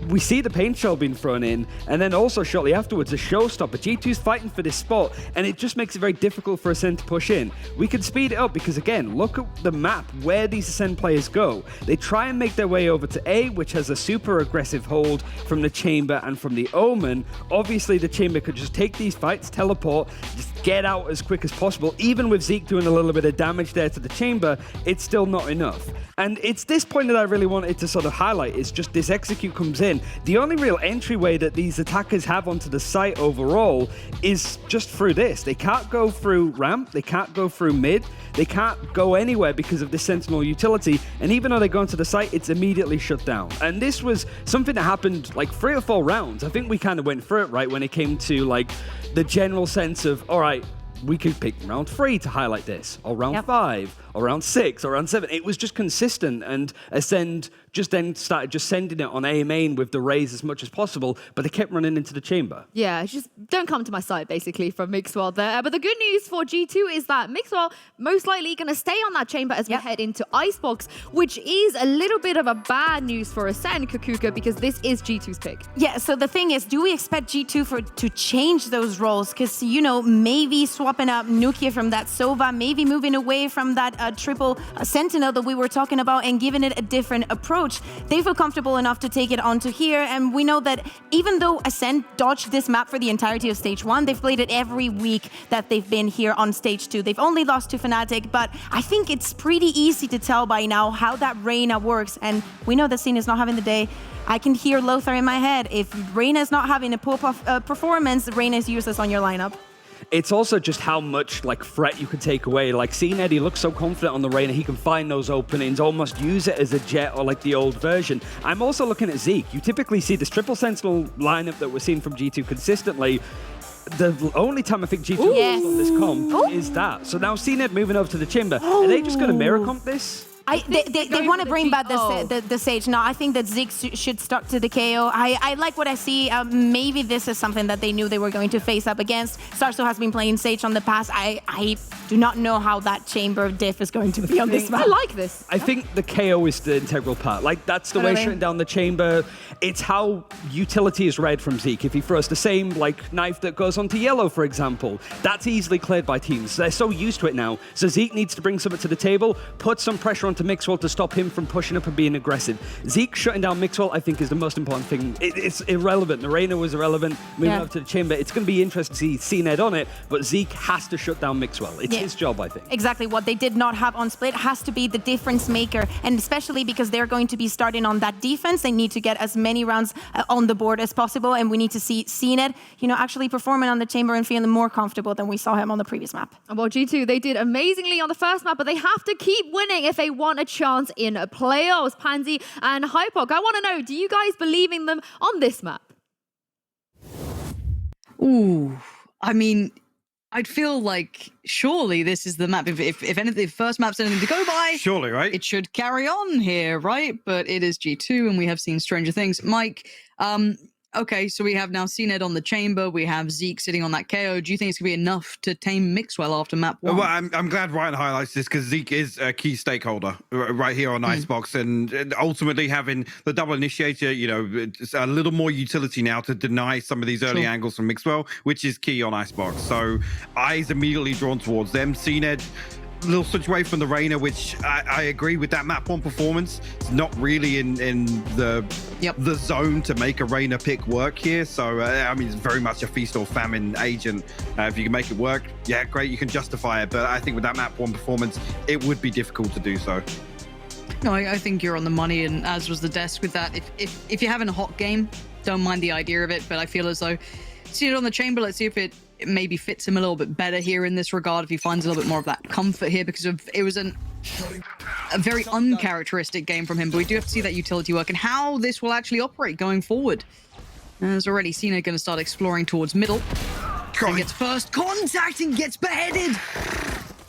We see the paint shell being thrown in, and then also shortly afterwards, a showstopper. G2's fighting for this spot, and it just makes it very difficult for Acend to push in. We could speed it up because, again, look at the map where these Acend players go. They try and make their way over to A, which has a super aggressive hold from the chamber and from the Omen. Obviously, the chamber could just take these fights, teleport, just get out as quick as possible. Even with Zeke doing a little bit of damage there to the chamber, it's still not enough. And it's this point that I really wanted to sort of highlight, is just this execute comes in. The only real entryway that these attackers have onto the site overall is just through this. They can't go through ramp, they can't go through mid, they can't go anywhere because of the Sentinel utility, and even though they go into the site, it's immediately shut down. And this was something that happened like 3 or 4 rounds. I think we kind of went through it, right, when it came to like the general sense of, all right, we could pick round 3 to highlight this, or round 5, or round 6, or round 7. It was just consistent, and Acend just then started just sending it on A main with the raise as much as possible, but they kept running into the chamber. Yeah, just don't come to my side, basically, from Mixwell there. But the good news for G2 is that Mixwell most likely going to stay on that chamber as we head into Icebox, which is a little bit of a bad news for Acend, Kukuka, because this is G2's pick. Yeah, so the thing is, do we expect G2 to change those roles? Because, you know, maybe swapping up Nuki from that Sova, maybe moving away from that triple Sentinel that we were talking about and giving it a different approach. They feel comfortable enough to take it onto here, and we know that even though Acend dodged this map for the entirety of Stage 1, they've played it every week that they've been here on Stage 2. They've only lost to Fnatic, but I think it's pretty easy to tell by now how that Reyna works, and we know that Scene is not having the day. I can hear Lothar in my head. If Reyna is not having a pop-off performance, Reyna is useless on your lineup. It's also just how much like threat you can take away. Like seeing Eddie look so confident on the Reyna, he can find those openings, almost use it as a jet or like the old version. I'm also looking at Zeke. You typically see this triple Sentinel lineup that we're seeing from G2 consistently. The only time I think G2 Yes. on this comp is that. So now CNED moving over to the chamber. Are they just going to mirror comp this? They want to bring back the Sage. No, I think that Zeke should stuck to the KO. I like what I see. Maybe this is something that they knew they were going to face up against. Sarso has been playing Sage on the past. I do not know how that chamber diff is going to be on this map. I like this. I think the KO is the integral part. Like, that's the way shutting down the chamber. It's how utility is read from Zeke. If he throws the same, like, knife that goes onto yellow, for example, that's easily cleared by teams. They're so used to it now. So Zeke needs to bring something to the table, put some pressure onto Mixwell to stop him from pushing up and being aggressive. Zeke shutting down Mixwell, I think, is the most important thing. It's irrelevant. The Reyna was irrelevant. Moving up to the chamber, it's going to be interesting to see CNED on it, but Zeke has to shut down Mixwell. It's his job, I think. Exactly. What they did not have on Split has to be the difference maker, and especially because they're going to be starting on that defense, they need to get as many rounds on the board as possible, and we need to see CNED, you know, actually performing on the chamber and feeling more comfortable than we saw him on the previous map. Well, G2, they did amazingly on the first map, but they have to keep winning if they want a chance in playoffs. Pansy and Hypok, I want to know, do you guys believe in them on this map? Ooh, I mean, I'd feel like surely this is the map. If anything, the first map's anything to go by, surely, right? It should carry on here, right? But it is G2, and we have seen stranger things. Mike, okay, so we have now CNED on the chamber. We have Zeke sitting on that KO. Do you think it's going to be enough to tame Mixwell after map 1? Well, I'm glad Ryan highlights this because Zeke is a key stakeholder right here on Icebox, and ultimately having the double initiator, you know, it's a little more utility now to deny some of these early angles from Mixwell, which is key on Icebox. So eyes immediately drawn towards them. CNED, little switch away from the Reyna, which I agree with that map 1 performance. It's not really in the zone to make a Reyna pick work here. So I mean, it's very much a feast or famine agent. If you can make it work, yeah, great, you can justify it. But I think with that map 1 performance, it would be difficult to do so. No, I think you're on the money, and as was the desk with that. If you're having a hot game, don't mind the idea of it, but I feel as though see it on the chamber. Let's see if it maybe fits him a little bit better here in this regard, if he finds a little bit more of that comfort here, because it was a very uncharacteristic game from him, but we do have to see that utility work and how this will actually operate going forward. There's already Cena going to start exploring towards middle. And gets first contact and gets beheaded.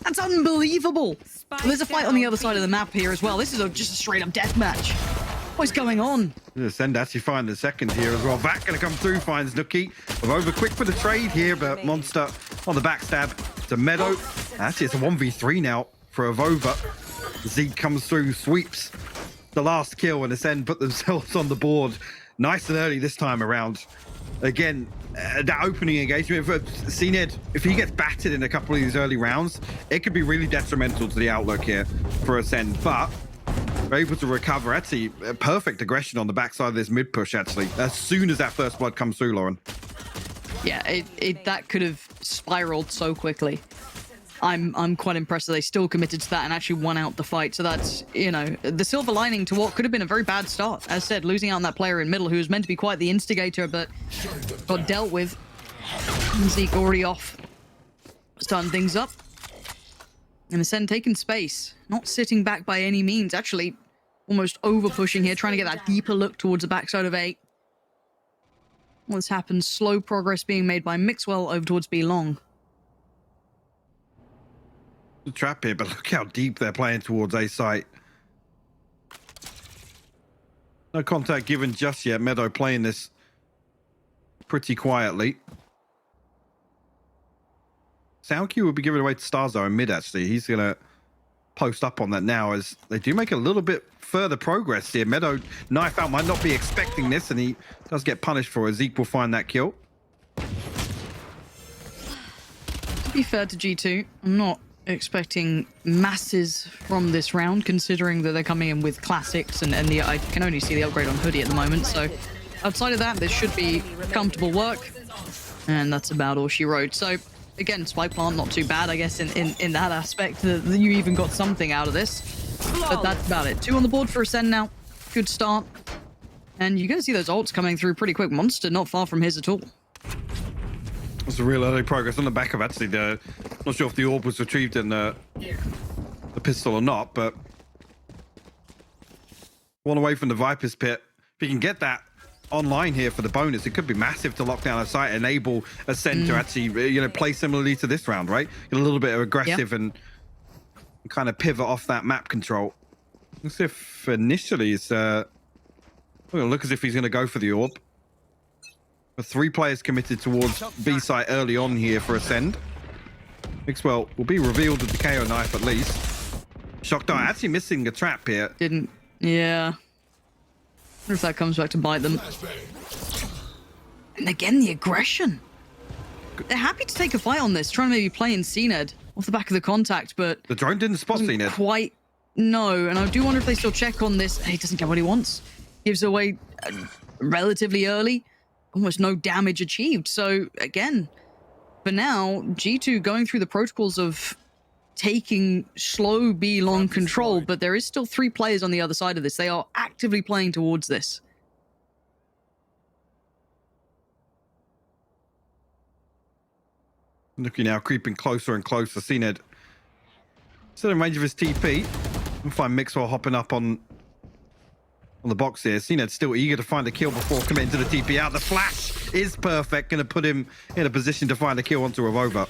That's unbelievable. Well, there's a fight on the other side of the map here as well. This is just a straight up death match. What's going on? Acend actually find the second here as well. Vac gonna come through, finds Nookie. Over quick for the trade here, but Monster on the backstab to Meadow. Actually, it's a 1v3 now for Avova. Zeke comes through, sweeps the last kill, and Acend put themselves on the board nice and early this time around. Again, that opening engagement for CNED, if he gets battered in a couple of these early rounds, it could be really detrimental to the outlook here for Acend. But they're able to recover. Actually, perfect aggression on the backside of this mid push, actually, as soon as that first blood comes through, Lauren. Yeah, that could have spiraled so quickly. I'm quite impressed that they still committed to that and actually won out the fight. So that's, you know, the silver lining to what could have been a very bad start. As said, losing out on that player in middle who was meant to be quite the instigator, but got dealt with. Zeke already off, starting things up. And Acend taking space, not sitting back by any means, actually almost over pushing here, trying to get that deeper look towards the backside of A. What's happened? Slow progress being made by Mixwell over towards B long. The trap here, but look how deep they're playing towards A site. No contact given just yet. Meadow playing this pretty quietly. Sound Q will be given away to Starzo in mid, actually. He's going to post up on that now as they do make a little bit further progress here. Meadow, knife out, might not be expecting this, and he does get punished for it. Zeke will find that kill. To be fair to G2, I'm not expecting masses from this round, considering that they're coming in with classics and I can only see the upgrade on Hoodie at the moment. So outside of that, this should be comfortable work, and that's about all she wrote. So again, Spike Plant not too bad, I guess, in that aspect, that you even got something out of this. But that's about it. 2 on the board for Acend now. Good start. And you're going to see those ults coming through pretty quick. Monster not far from his at all. That's a real early progress on the back of actually the... Not sure if the orb was retrieved in the pistol or not, but... One away from the Viper's Pit. If you can get that online here for the bonus, it could be massive to lock down a site, enable Acend to actually, you know, play similarly to this round, right? Get a little bit of aggressive and kind of pivot off that map control. Looks if initially it's look as if he's going to go for the orb. 3 players committed towards B site early on here for Acend. Mixwell will be revealed with the KO knife at least. Shock Dart actually missing a trap here. Didn't, yeah. Wonder if that comes back to bite them. And again, the aggression. They're happy to take a fight on this, trying to maybe play in CNED off the back of the contact, but The drone didn't spot CNED. quite. No, and I do wonder if they still check on this. He doesn't get what he wants. Gives away relatively early. Almost no damage achieved. So again, for now, G2 going through the protocols of taking slow B long control, but there is still 3 players on the other side of this. They are actively playing towards this. Looking now, creeping closer and closer. CNED still in range of his TP. We'll find Mixwell hopping up on the box here. CNED's still eager to find a kill before committing to the TP out. The flash is perfect. Going to put him in a position to find a kill onto Avova.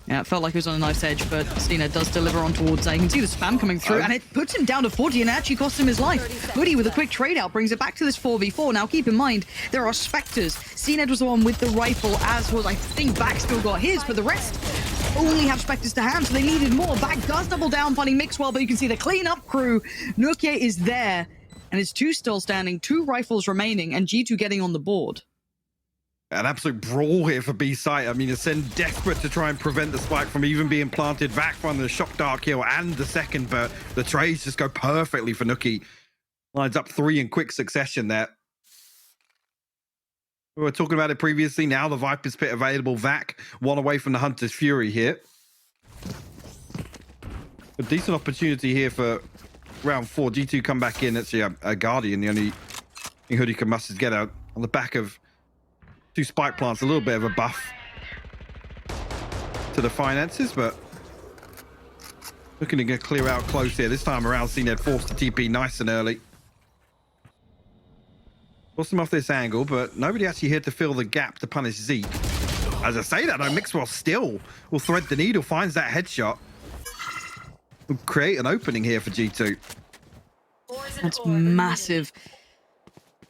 Yeah, it felt like he was on a nice edge, but Cena does deliver on towards A. You can see the spam coming through, and it puts him down to 40 and actually costs him his life. Hoodie with a quick trade out brings it back to this 4v4. Now, keep in mind, there are Spectres. Cena was the one with the rifle, as was, I think, Back still got his, but the rest only have Spectres to hand, so they needed more. Back does double down, finding Mixwell, but you can see the cleanup crew. Nuke is there, and it's 2 still standing, 2 rifles remaining, and G2 getting on the board. An absolute brawl here for B site. I mean, Acend desperate to try and prevent the spike from even being planted. Back from the shock dart kill and the second, but the trades just go perfectly for Nookie. Lines up 3 in quick succession there. We were talking about it previously. Now the Viper's Pit available. Vac, 1 away from the Hunter's Fury here. A decent opportunity here for round 4. G2 come back in. Actually, a Guardian. The only thing Hoodie can must is get out on the back of 2 spike plants. A little bit of a buff to the finances, but looking to get clear out close here. This time around, Acend forced to TP nice and early. Forced him off this angle, but nobody actually here to fill the gap to punish Zeke. As I say that, though, Mixwell still will thread the needle, finds that headshot. Will create an opening here for G2. That's massive.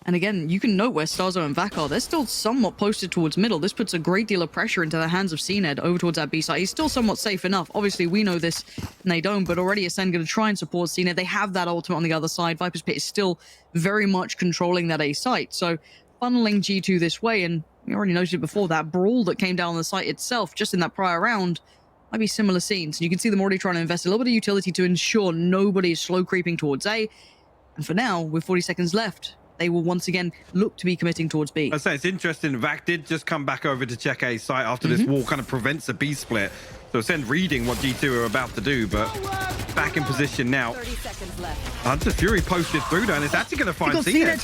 And again, you can note where Starzo and Vac are. They're still somewhat posted towards middle. This puts a great deal of pressure into the hands of Acend over towards that B side. He's still somewhat safe enough. Obviously, we know this and they don't, but already Acend going to try and support Acend. They have that ultimate on the other side. Viper's Pit is still very much controlling that A site. So funneling G2 this way, and we already noted before, that brawl that came down on the site itself just in that prior round might be similar scenes. And you can see them already trying to invest a little bit of utility to ensure nobody is slow creeping towards A. And for now, with 40 seconds left, they will once again look to be committing towards B. I say it's interesting. Vac did just come back over to check A site after this wall kind of prevents a B split. So Acend reading what G2 are about to do, but back in position now. 30 seconds left. Hunter Fury posted through there, and it's actually going to find Acend.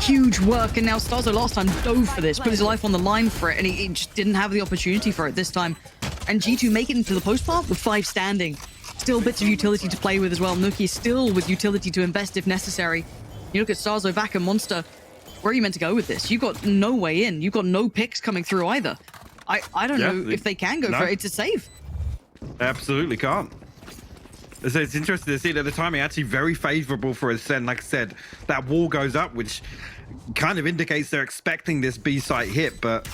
Huge work, and now Starzo last time dove for this, put his life on the line for it, and he just didn't have the opportunity for it this time. And G2 make it into the post part with 5 standing. Still bits of utility to play with as well. Nuki still with utility to invest if necessary. You look at Starzo, Vac, and Monster. Where are you meant to go with this? You've got no way in. You've got no picks coming through either. I don't know if they can go for it. It's a save. Absolutely can't. So it's interesting to see that the timing actually very favorable for Acend. Like I said, that wall goes up, which kind of indicates they're expecting this B site hit, but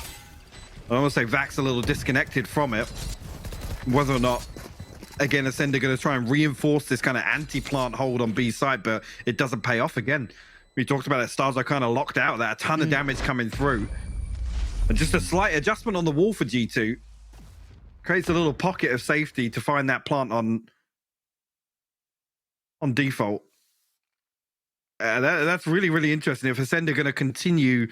I almost say Vac's a little disconnected from it. Whether or not, again, Acend are going to try and reinforce this kind of anti-plant hold on B site, but it doesn't pay off again. We talked about it, Stars are kind of locked out, that a ton of damage coming through. And just a slight adjustment on the wall for G2 creates a little pocket of safety to find that plant on default. That's really, really interesting. If Acend are going to continue,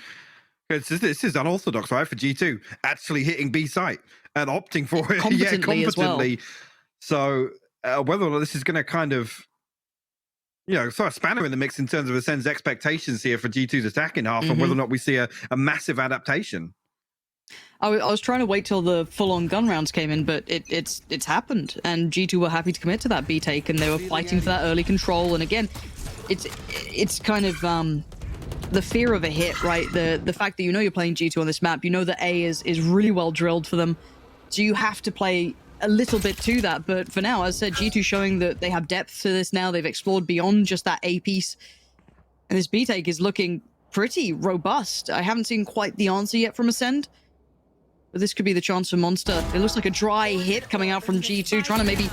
this is unorthodox, right, for G2, actually hitting B site and opting for it. Competently as well. So whether or not this is going to kind of, you know, throw a spanner in the mix in terms of Ascend's expectations here for G2's attacking half, and whether or not we see a massive adaptation. I was trying to wait till the full-on gun rounds came in, but it's happened, and G2 were happy to commit to that B take, and they were fighting for that early control. And again, it's kind of the fear of a hit, right? The fact that you know you're playing G2 on this map, you know that A is really well drilled for them, so you have to play a little bit to that. But for now, as I said, G2 showing that they have depth to this now. They've explored beyond just that A piece, and this B take is looking pretty robust. I haven't seen quite the answer yet from Acend, but this could be the chance for Monster. It looks like a dry hit coming out from G2, trying to maybe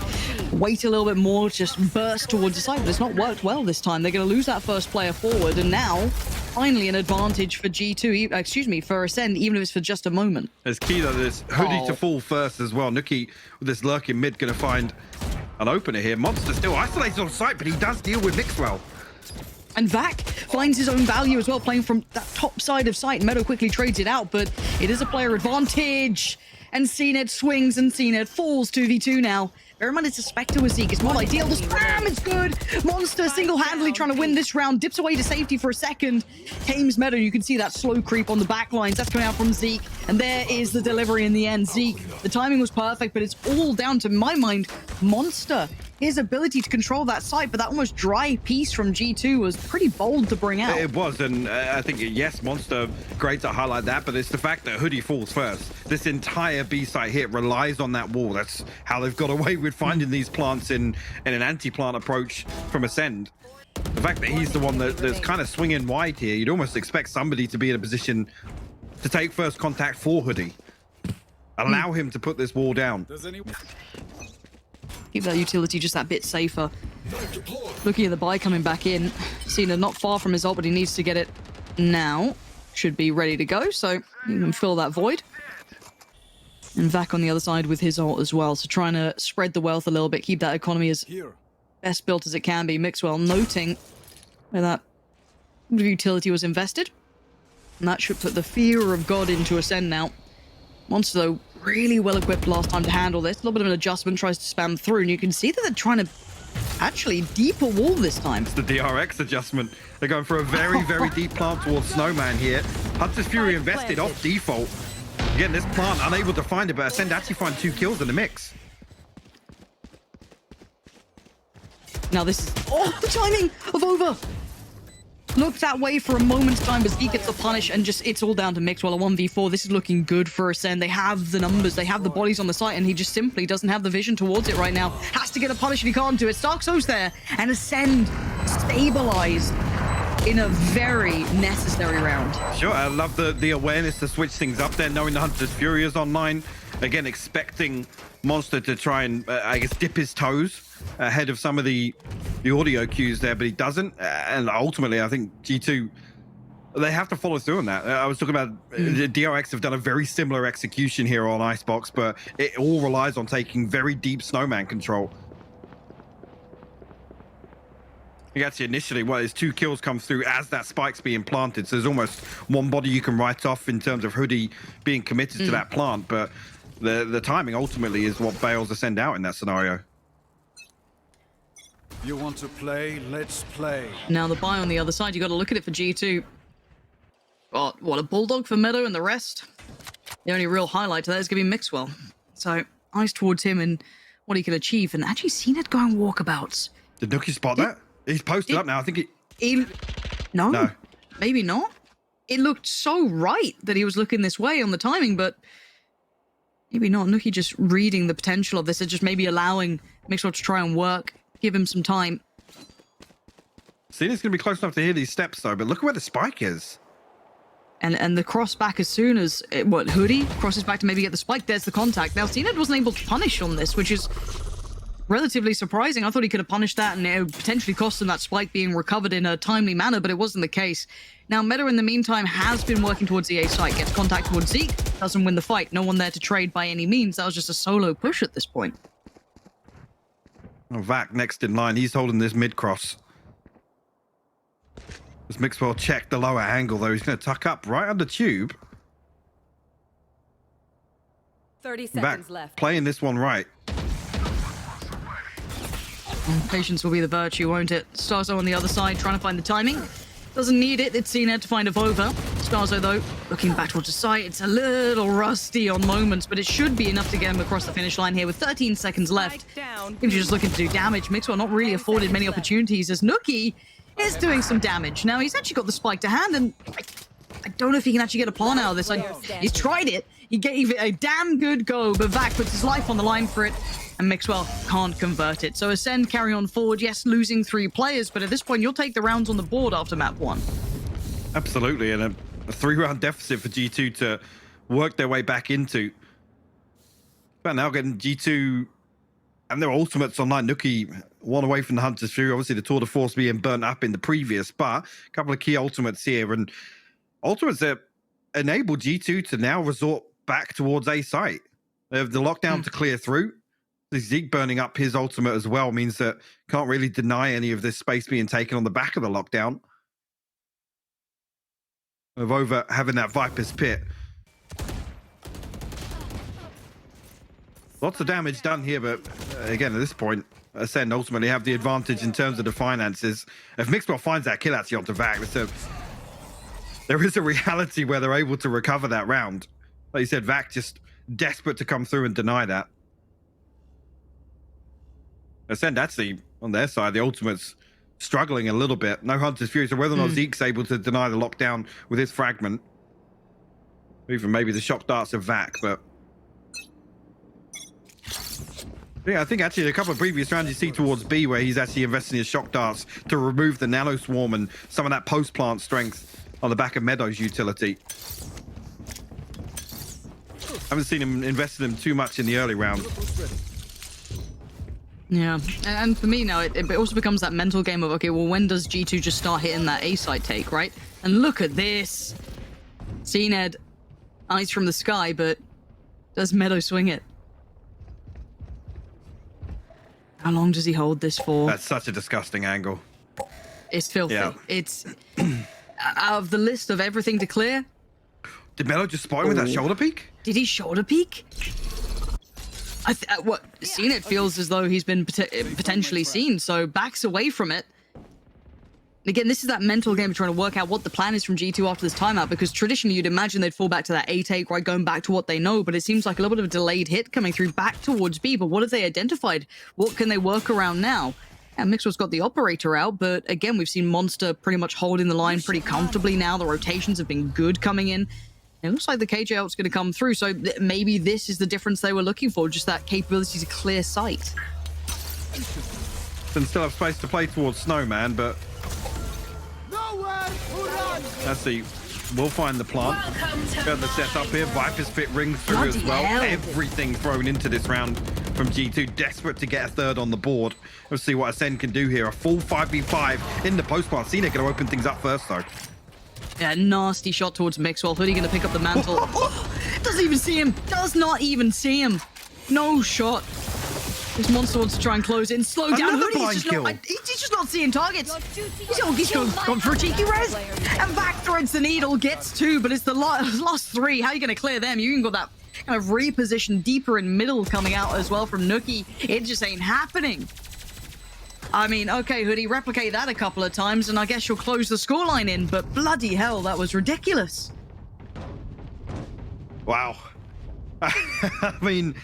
wait a little bit more, just burst towards the side, but it's not worked well this time. They're going to lose that first player forward, and now finally an advantage for G2, excuse me, for Acend, even if it's for just a moment. It's key that there's Hoodie to fall first as well. Nuki with this lurking mid going to find an opener here. Monster still isolated on site, but he does deal with Mixwell. And Vac finds his own value as well, playing from that top side of sight. Meadow quickly trades it out, but it is a player advantage. And Acend swings, and Acend falls 2v2 now. Bear in mind, it's a Spectre with Zeke. It's not ideal. The spam is good. Monster single-handedly trying to win this round. Dips away to safety for a second. Tames Meadow. You can see that slow creep on the back lines. That's coming out from Zeke. And there is the delivery in the end. Zeke, the timing was perfect, but it's all down to, my mind, Monster. His ability to control that site, but that almost dry piece from G2 was pretty bold to bring out. It was, and I think, yes, Monster, great to highlight that, but it's the fact that Hoodie falls first. This entire B site hit relies on that wall. That's how they've got away with finding these plants in an anti-plant approach from Acend. The fact that he's the one that's kind of swinging wide here, you'd almost expect somebody to be in a position to take first contact for Hoodie. Allow him to put this wall down. Keep that utility just that bit safer. Looking at the buy coming back in. Cena not far from his ult, but he needs to get it now. Should be ready to go, so you can fill that void. And Vac on the other side with his ult as well. So trying to spread the wealth a little bit, keep that economy as best built as it can be. Mixwell noting where that utility was invested. And that should put the fear of God into Acend now. Monster, though, really well equipped last time to handle this. A little bit of an adjustment, tries to spam through, and you can see that they're trying to actually deeper wall this time. The DRX adjustment. They're going for a very, very deep plant towards Snowman here. Hunter's Fury invested off default. Again, this plant unable to find it, but Acend actually find 2 kills in the mix. Now this is... Oh, the timing of over! Looked that way for a moment's time, but he gets the punish, and just it's all down to Mixwell. A 1v4. This is looking good for Acend. They have the numbers, they have the bodies on the site, and he just simply doesn't have the vision towards it right now. Has to get a punish, and he can't do it. Starkzo's there, and Acend stabilized in a very necessary round. Sure, I love the awareness to switch things up there, knowing the Hunter's Fury is online. Again, expecting Monster to try and, I guess, dip his toes ahead of some of the audio cues there, but he doesn't. And ultimately, I think G2, they have to follow through on that. I was talking about the DRX have done a very similar execution here on Icebox, but it all relies on taking very deep Snowman control. I think actually initially, well, his 2 kills come through as that spike's being planted, so there's almost one body you can write off in terms of Hoodie being committed to that plant, but the timing ultimately is what bails Acend out in that scenario. You want to play? Let's play. Now the buy on the other side, you got to look at it for G2. What a Bulldog for Meadow and the rest. The only real highlight to that is going to be Mixwell. So eyes towards him and what he can achieve, and actually seen it going walkabouts. Did Nookie spot that? He's posted up now. I think No, maybe not. It looked so right that he was looking this way on the timing, but maybe not. Nookie just reading the potential of this and just maybe allowing Mixwell to try and work, give him some time. Cena's going to be close enough to hear these steps, though, but look at where the spike is. And the cross back as soon as, Hoodie crosses back to maybe get the spike, there's the contact. Now, Cena wasn't able to punish on this, which is relatively surprising. I thought he could have punished that and it would potentially cost him that spike being recovered in a timely manner, but it wasn't the case. Now, Meta in the meantime has been working towards the A site, gets contact towards Zeke, doesn't win the fight. No one there to trade by any means. That was just a solo push at this point. Oh, Vac next in line. He's holding this mid-cross. As Mixwell checked the lower angle, though, he's going to tuck up right under tube. 30 Vac seconds left. playing this one right. Patience will be the virtue, won't it? Starzo on the other side, trying to find the timing. Doesn't need it. It's Cena to find a Vova. Starzo, though, looking back towards the site. It's a little rusty on moments, but it should be enough to get him across the finish line here with 13 seconds left. If you're just looking to do damage, Mixwell not really afforded many opportunities as Nookie is doing some damage. Now, he's actually got the spike to hand, and I don't know if he can actually get a plant out of this. He's tried it. He gave it a damn good go, but Vac puts his life on the line for it, and Mixwell can't convert it. So Acend carry on forward. Yes, losing 3 players, but at this point, you'll take the rounds on the board after map 1. Absolutely, and a 3-round deficit for G2 to work their way back into. But now getting G2 and their ultimates online. Nookie one away from the Hunter's Fury. Obviously, the Tour de Force being burnt up in the previous, but a couple of key ultimates here, and ultimates that enable G2 to now resort back towards A site. They have the lockdown to clear through. The Zeke burning up his ultimate as well means that can't really deny any of this space being taken on the back of the lockdown. Of over having that Viper's Pit. Lots of damage done here, but again, at this point, Acend ultimately have the advantage in terms of the finances. If Mixwell finds that kill actually onto Vac, there is a reality where they're able to recover that round. Like you said, Vac just desperate to come through and deny that. Acend actually, on their side, the ultimate's struggling a little bit. No Hunter's Fury, so whether or not Zeke's able to deny the lockdown with his fragment, even maybe the shock darts of Vac, but yeah, I think actually a couple of previous rounds you see towards B where he's actually investing his shock darts to remove the nano swarm and some of that post-plant strength on the back of Meadow's utility. Haven't seen him invest in them too much in the early round. Yeah, and for me now, it also becomes that mental game of, okay, well, when does G2 just start hitting that A-side take, right? And look at this. CNED, eyes from the sky, but does Meadow swing it? How long does he hold this for? That's such a disgusting angle. It's filthy. Yeah. It's out of the list of everything to clear. Did Meadow just spot him with that shoulder peek? Did he shoulder peek? What seen it feels as though he's been potentially seen, so backs away from it. Again, this is that mental game of trying to work out what the plan is from G2 after this timeout, because traditionally you'd imagine they'd fall back to that A take, right, going back to what they know, but it seems like a little bit of a delayed hit coming through back towards B. But what have they identified? What can they work around now? And Mixwell's got the operator out, but again, we've seen Monster pretty much holding the line pretty comfortably now. The rotations have been good coming in. It looks like the KJ out's going to come through, so maybe this is the difference they were looking for, just that capability to clear sight. And still have space to play towards Snowman, but let's see. We'll find the plant. Got the setup here. Viper's Fit rings through Bloody as well. hell. Everything thrown into this round from G2. Desperate to get a third on the board. Let's see what Acend can do here. A full 5v5 in the post plant. Cena going to open things up first, though. Yeah, nasty shot towards Mixwell. Hoodie going to pick up the mantle. Doesn't even see him. Does not even see him. No shot. This Monster wants to try and close in. Slow down. Another Hoodie. blind He's kill. just not seeing targets. He's gone for a cheeky res. And back threads the needle. Gets two, but it's the last three. How are you going to clear them? You even got that kind of reposition deeper in middle coming out as well from Nookie. It just ain't happening. I mean, okay, Hoodie, replicate that a couple of times, and I guess you'll close the scoreline in, but bloody hell, that was ridiculous. Wow. I mean,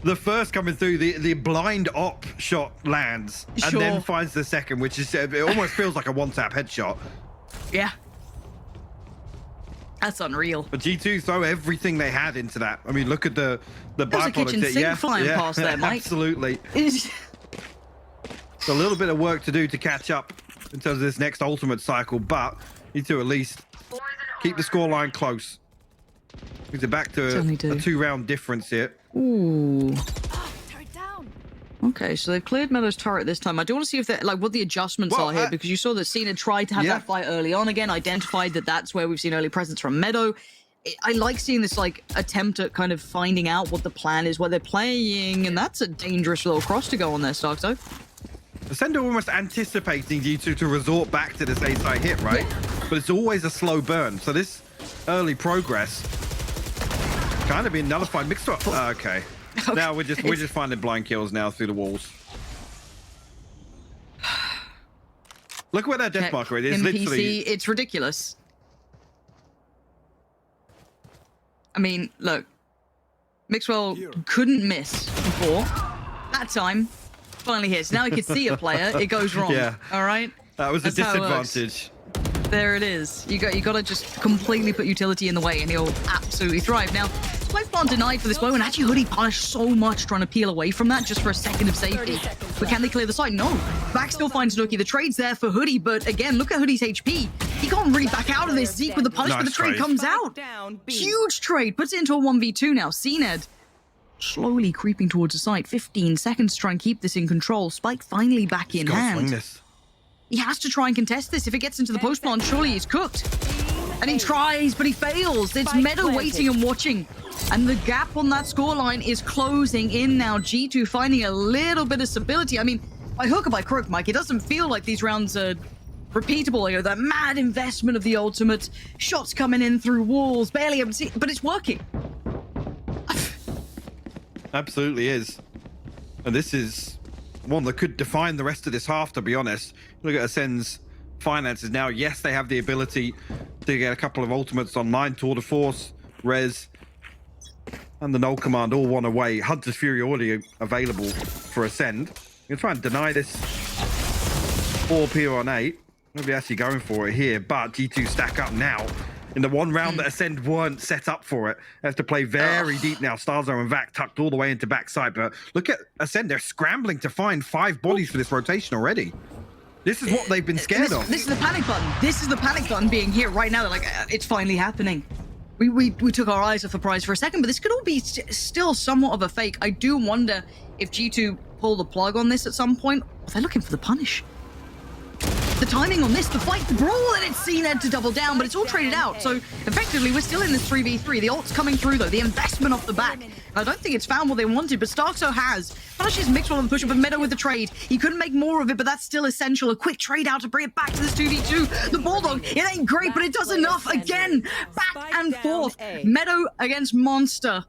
the first coming through, the blind op shot lands, and then finds the second, which is, it almost feels like a one-tap headshot. Yeah. That's unreal. But G2 throw everything they had into that. I mean, look at the There's a byproduct. kitchen sink flying past there, Mike. Absolutely. It's a little bit of work to do to catch up in terms of this next ultimate cycle, but need to at least keep the scoreline close. Brings it back to a 2-round difference here. Ooh. Okay, so they've cleared Meadow's turret this time. I do want to see if they're like what the adjustments are here, because you saw that Cena tried to have that fight early on again, identified that that's where we've seen early presence from Meadow. I like seeing this like attempt at kind of finding out what the plan is, where they're playing, and that's a dangerous little cross to go on there, Starkzo. Acend are almost anticipating G2 to resort back to this A-side hit, right? But it's always a slow burn. So this early progress kind of being nullified. Mixed up. Okay. Now we're just finding blind kills now through the walls. Look where that death marker is. NPC, Literally. it's ridiculous. I mean, look, Mixwell couldn't miss before. That time, finally hits. Now he can see a player. It goes wrong. Yeah. All right. That was a That's how it works. disadvantage. There it is. You got to just completely put utility in the way, and he'll absolutely thrive. Now, life plant denied for this blow, and actually Hoodie punished so much trying to peel away from that just for a second of safety. But can they clear the site? No. Back still finds Nookie. The trade's there for Hoodie, but again, look at Hoodie's HP. He can't really back out of this. Zeke with the punish, but the trade comes out. Huge trade. Puts it into a 1v2 now. CNED slowly creeping towards the site. 15 seconds to try and keep this in control. Spike finally back in hand. He has to try and contest this. If it gets into the post plant, surely he's cooked. And he tries, but he fails. It's Meadow waiting and watching. And the gap on that scoreline is closing in now. G2 finding a little bit of stability. I mean, by hook or by crook, Mike, it doesn't feel like these rounds are repeatable. You know, that mad investment of the ultimate. Shots coming in through walls, barely able to see, but it's working. Absolutely is. And this is one that could define the rest of this half, to be honest. Look at Ascend's finances now. Yes, they have the ability to get a couple of ultimates online. Tour de Force, Res, and the Null Command all one away. Hunter's Fury already available for Acend. Gonna try and deny this 4P on 8. Nobody actually going for it here, but G2 stack up now. In the one round that Acend weren't set up for it. They have to play very deep now. Starzo and Vac tucked all the way into backside. But look at Acend. They're scrambling to find 5 bodies for this rotation already. This is what they've been scared of. This is the panic button. This is the panic button being here right now. They're like, it's finally happening. We took our eyes off the prize for a second, but this could all be still somewhat of a fake. I do wonder if G2 pull the plug on this at some point. They're looking for the punish. The timing on this, the fight, the brawl, and it's CNED to double down, but it's all traded out. So effectively, we're still in this 3v3. The ult's coming through, though. The investment off the back. I don't think it's found what they wanted, but Starkzo has. Punishes Mixwell on the push-up, but Meadow with the trade. He couldn't make more of it, but that's still essential. A quick trade out to bring it back to this 2v2. The Bulldog, it ain't great, but it does enough. Again, back and forth. Meadow against Monster.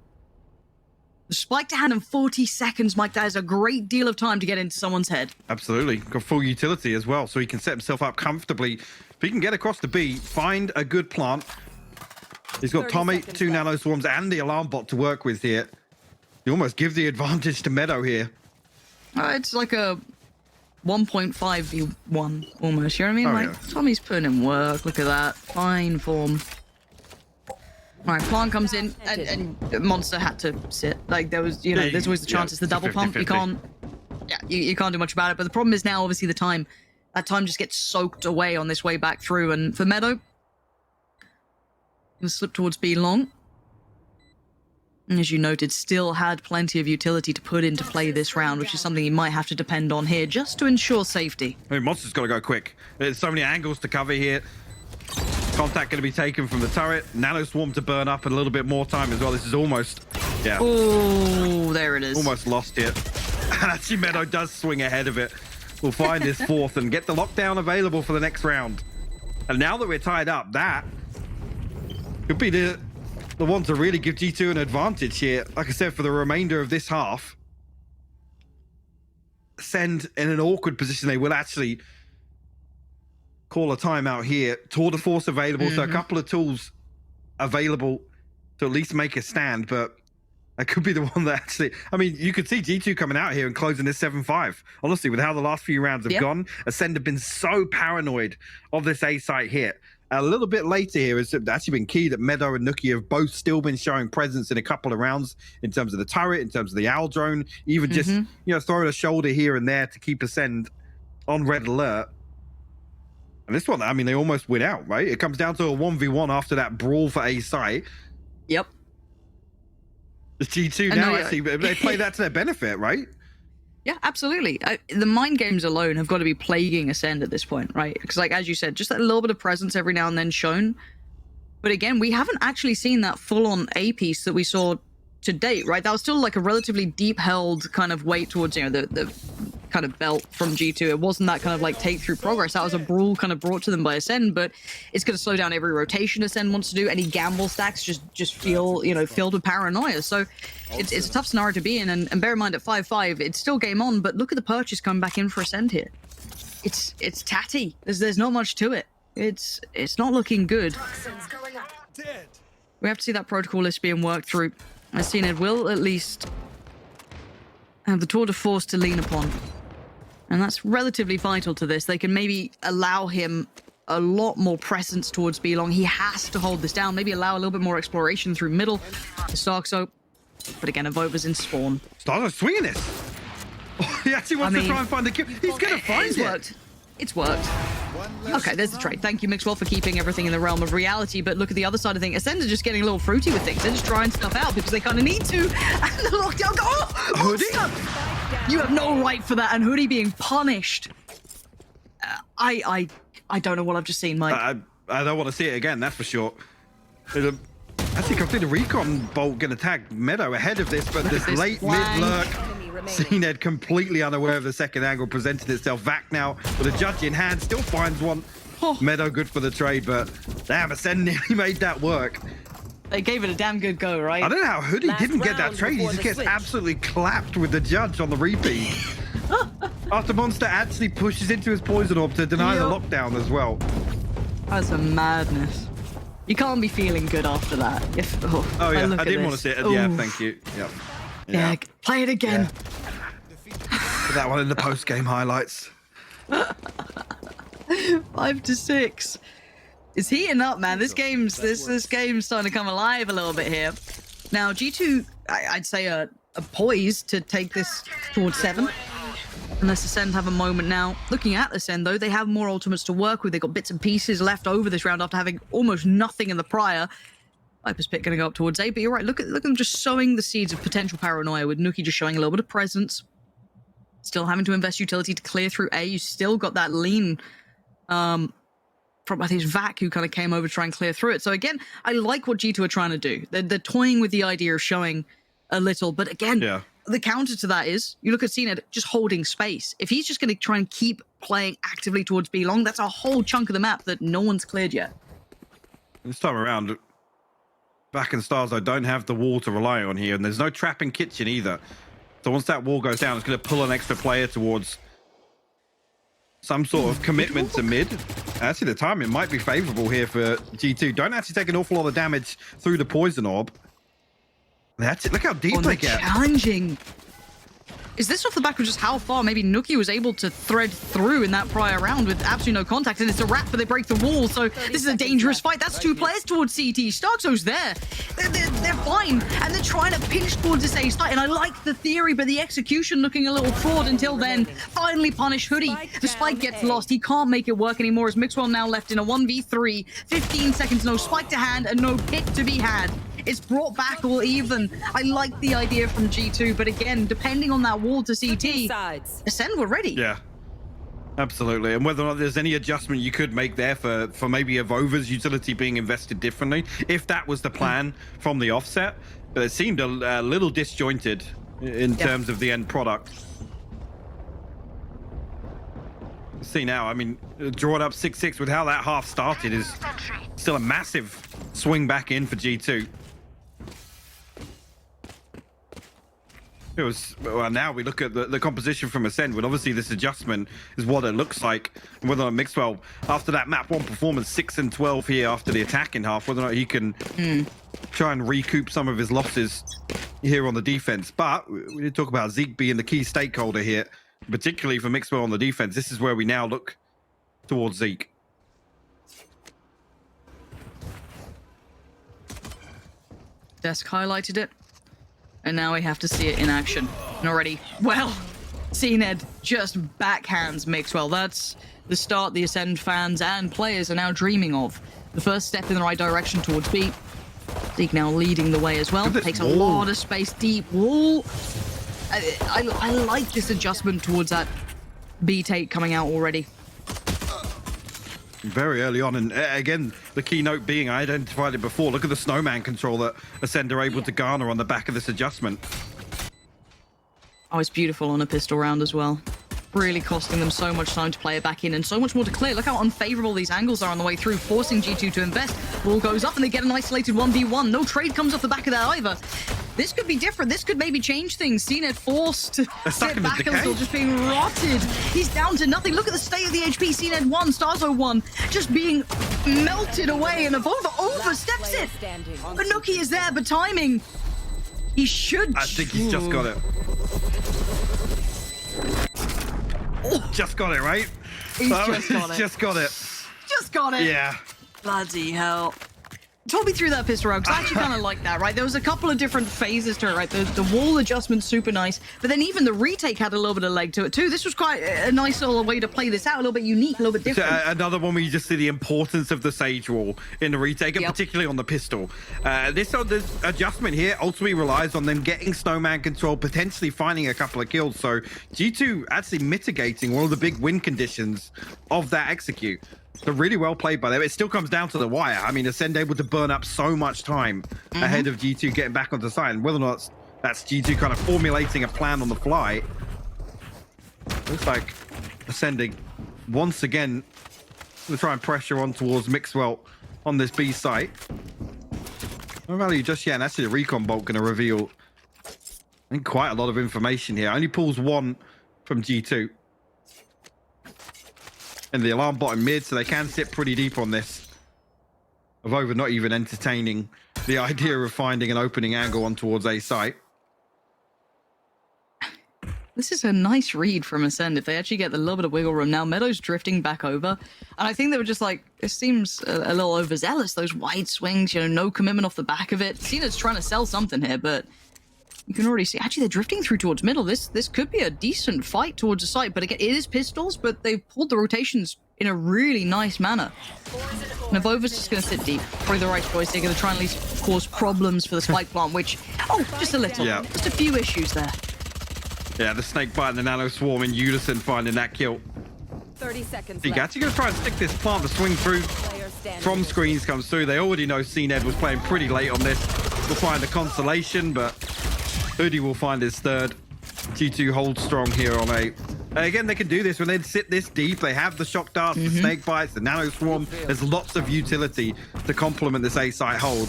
Spike to hand in 40 seconds, Mike. That is a great deal of time to get into someone's head. Absolutely. Got full utility as well, so he can set himself up comfortably. If he can get across the B, find a good plant. He's got 30 Tommy, seconds 2 left. nano swarms, and the alarm bot to work with here. You almost give the advantage to Meadow here. It's like a 1.5v1 almost, you know what I mean? Oh, like, yeah. Tommy's putting in work. Look at that. Fine form. All right, plant comes in, and Monster had to sit. Like, there was, you know, there's always the chance it's the double pump. You 50-50. can't, you can't do much about it. But the problem is now, obviously, the time. That time just gets soaked away on this way back through. And for Meadow, gonna slip towards B long. And as you noted, still had plenty of utility to put into play this round, which is something you might have to depend on here just to ensure safety. I mean, Monster's got to go quick. There's so many angles to cover here. Contact going to be taken from the turret. Nano swarm to burn up, and a little bit more time as well. This is almost, Oh, there it is. almost lost here. And actually, Meadow does swing ahead of it. We'll find his fourth and get the lockdown available for the next round. And now that we're tied up, that could be the one to really give G2 an advantage here. Like I said, for the remainder of this half, Acend in an awkward position. They will actually call a timeout here. Tour de force available, so a couple of tools available to at least make a stand, but that could be the one that actually, I mean, you could see G2 coming out here and closing this 7-5. Honestly, with how the last few rounds have gone, Acend have been so paranoid of this A site hit. A little bit later here, it's actually been key that Meadow and Nuki have both still been showing presence in a couple of rounds in terms of the turret, in terms of the owl drone, even just, you know, throwing a shoulder here and there to keep Acend on red alert. And this one, I mean, they almost win out, right? It comes down to a 1v1 after that brawl for A site. Yep. The G2 now, actually, they play that to their benefit, right? Yeah, absolutely. The mind games alone have got to be plaguing Acend at this point, right? Because, like, as you said, just that little bit of presence every now and then shown. But again, we haven't actually seen that full-on A piece that we saw to date, right? That was still like a relatively deep-held kind of weight towards, you know, the kind of belt from G2. It wasn't that kind of like take-through progress. That was a brawl kind of brought to them by Acend, but it's going to slow down every rotation Acend wants to do. Any gamble stacks just feel, you know, filled with paranoia. So it's a tough scenario to be in. And bear in mind, at 5-5, it's still game on, but look at the purchase coming back in for Acend here. It's tatty. There's not much to it. It's not looking good. Dead. We have to see that protocol list being worked through. As seen, it will at least have the tour de force to lean upon. And that's relatively vital to this. They can maybe allow him a lot more presence towards B long. He has to hold this down. Maybe allow a little bit more exploration through middle to Starkso. But again, Evova's in spawn. Starkso swinging this. Oh, he actually wants to try and find the kill. He's going to find It's it. worked. It's worked. Okay, there's the trade. Thank you, Mixwell, for keeping everything in the realm of reality. But look at the other side of things. Acend are just getting a little fruity with things. They're just trying stuff out because they kind of need to. And the lockdown. Oh, Hoodie! You have no right for that. And Hoodie being punished. I don't know what I've just seen, Mike. I don't want to see it again, that's for sure. Actually, complete the recon bolt going to tag Meadow ahead of this, but this late flank. mid-lurk. CNED completely unaware of the second angle presented itself. Vac now with a judge in hand, still finds one. Meadow good for the trade, but damn, Acend nearly made that work. They gave it a damn good go, right? I don't know how Hoodie Last didn't get that round trade. He before just the gets switch. absolutely clapped with the judge on the repeat. After Monster actually pushes into his poison orb to deny the lockdown as well. That's a madness. You can't be feeling good after that. Oh yeah, look I at didn't want to this. see it. Yeah, Ooh. thank you. Yep. Yeah, play it again. Put that one in the post-game highlights. 5-6. It's heating up, man. This game's starting to come alive a little bit here. Now, G2, I'd say are poised to take this towards 7. Unless Acend have a moment now. Looking at Acend, though, they have more ultimates to work with. They've got bits and pieces left over this round after having almost nothing in the prior. Viper's Pit going to go up towards A, but you're right. Look at them just sowing the seeds of potential paranoia with Nuki just showing a little bit of presence. Still having to invest utility to clear through A. You still got that lean from, I think it's Vac who kind of came over to try and clear through it. So again, I like what G2 are trying to do. They're toying with the idea of showing a little, but again, the counter to that is, you look at CNED just holding space. If he's just going to try and keep playing actively towards B long, that's a whole chunk of the map that no one's cleared yet. This time around, Back and Stars, though, don't have the wall to rely on here, and there's no trap in kitchen either. So once that wall goes down, it's going to pull an extra player towards some sort of commitment to mid. Actually, the timing might be favorable here for G2. Don't actually take an awful lot of damage through the poison orb. That's it. Look how deep they get. Challenging. Is this off the back of just how far maybe Nuki was able to thread through in that prior round with absolutely no contact? And it's a wrap, but they break the wall. So this is a dangerous fight. That's two players towards CT. Starkzo's there. They're fine. And they're trying to pinch towards this A site. And I like the theory, but the execution looking a little fraud until then. Finally punish Hoodie. The spike gets lost. He can't make it work anymore as Mixwell now left in a 1v3. 15 seconds, no spike to hand and no pick to be had. It's brought back all even. I like the idea from G2, but again, depending on that wall to CT, Acend were ready. Yeah, absolutely. And whether or not there's any adjustment you could make there for maybe Evova's utility being invested differently, if that was the plan from the offset, but it seemed a little disjointed in terms of the end product. See now, I mean, drawn up 6-6 with how that half started is still a massive swing back in for G2. It was, well, now we look at the composition from Acend, when obviously this adjustment is what it looks like. And whether or not Mixwell, after that map 1 performance, 6 and 12 here after the attack in half, whether or not he can try and recoup some of his losses here on the defense. But we did talk about Zeke being the key stakeholder here, particularly for Mixwell on the defense. This is where we now look towards Zeke. Desk highlighted it. And now we have to see it in action. And already, well, Acend just backhands Mixwell. That's the start the Acend fans and players are now dreaming of. The first step in the right direction towards B. Zeke now leading the way as well. Takes a lot of space, deep wall. I like this adjustment towards that B take coming out already. Very early on, and again, the keynote being, I identified it before, look at the snowman control that Acend are able to garner on the back of this adjustment. Oh, it's beautiful on a pistol round as well. Really costing them so much time to play it back in and so much more to clear. Look how unfavorable these angles are on the way through, forcing G2 to invest. Ball goes up and they get an isolated 1v1. No trade comes off the back of that either. This could be different. This could maybe change things. Acend forced to sit back until just being rotted. He's down to nothing. Look at the state of the HP. Acend 1, Starzo 1, just being melted away, and Evolva oversteps it. But Nuki is there, but timing. He should. I think he's just got it. Just got it, right? He's just got it. Just got it. Just got it. Yeah. Bloody hell. Talk me through that pistol round, because I actually kind of like that, right? There was a couple of different phases to it, right? The wall adjustment, super nice, but then even the retake had a little bit of leg to it too. This was quite a nice little way to play this out, a little bit unique, a little bit different. So, another one where you just see the importance of the Sage wall in the retake, and particularly on the pistol. This adjustment here ultimately relies on them getting snowman control, potentially finding a couple of kills. So G2 actually mitigating one of the big win conditions of that execute. So really well played by them. It still comes down to the wire. I mean, Acend able to burn up so much time ahead of G2 getting back onto site. And whether or not that's G2 kind of formulating a plan on the fly. Looks like Acend once again to try and pressure on towards Mixwell on this B site. No value just yet. And actually, the recon bolt going to reveal, I think, quite a lot of information here. Only pulls one from G2. And the alarm bot in mid, so they can sit pretty deep on this. Evolva not even entertaining the idea of finding an opening angle on towards A site. This is a nice read from Acend if they actually get a little bit of wiggle room. Now Meadow's drifting back over, and I think they were just like, this seems a little overzealous, those wide swings, you know, no commitment off the back of it. Cena's trying to sell something here, but you can already see, actually, they're drifting through towards middle. This could be a decent fight towards the site, but again, it is pistols, but they've pulled the rotations in a really nice manner. And Evova's just going to sit deep. Probably the right choice. They're going to try and at least cause problems for the spike plant, which, just a little. Yeah. Just a few issues there. Yeah, the snake bite and the nano swarm in unison finding that kill. 30 seconds He's actually going to try and stick this plant. The swing through from screens comes through. They already know Acend was playing pretty late on this. We'll find the consolation, but Hoodie will find his third. G2 holds strong here on A. Again, they can do this when they sit this deep. They have the shock darts, the snake bites, the nano swarm. There's lots of utility to complement this A site hold.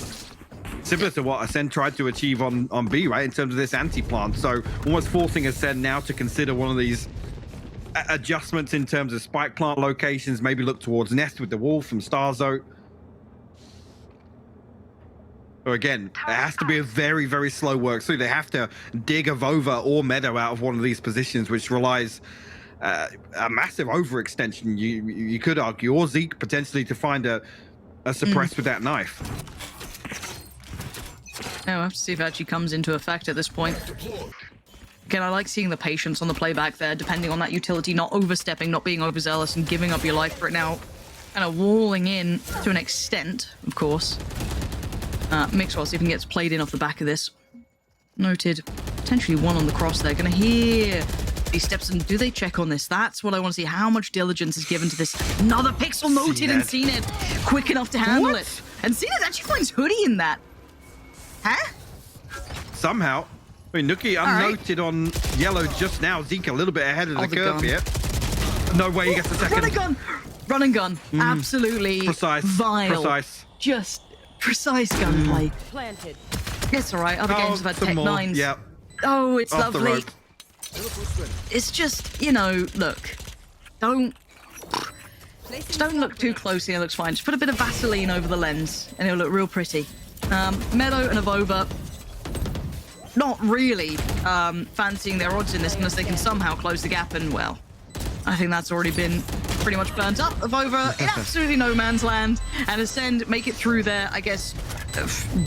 Similar to what Acend tried to achieve on B, right, in terms of this anti-plant. So almost forcing Acend now to consider one of these adjustments in terms of spike plant locations, maybe look towards Nest with the wall from Starzo. So again, it has to be a very, very slow work through. They have to dig a Vova or Meadow out of one of these positions, which relies a massive overextension, you could argue, or Zeke potentially to find a suppress with that knife. Yeah, we'll have to see if it actually comes into effect at this point. Again, I like seeing the patience on the playback there, depending on that utility, not overstepping, not being overzealous, and giving up your life for it now. Kind of walling in to an extent, of course. Mixwell, see if he gets played in off the back of this. Noted. Potentially one on the cross there. Gonna hear these steps, and do they check on this? That's what I want to see. How much diligence is given to this? Another pixel noted, and Acend quick enough to handle it. And Acend actually finds Hoodie in that. Huh? Somehow. I mean, Nuki unnoted on yellow just now. Zeke a little bit ahead of the curve here. No way he gets a second. Run and gun. Run and gun. Absolutely precise. Vile. Precise. Just precise gunplay. Planted. It's all right. Other games have had Tech 9s. Yeah. Oh, it's Off the lovely. rope. It's just, you know, look. Don't look too closely. It looks fine. Just put a bit of Vaseline over the lens, and it'll look real pretty. Meadow and Avova, not really fancying their odds in this unless they can somehow close the gap, and well, I think that's already been pretty much burnt up. Avova in absolutely no man's land, and Acend make it through there, I guess,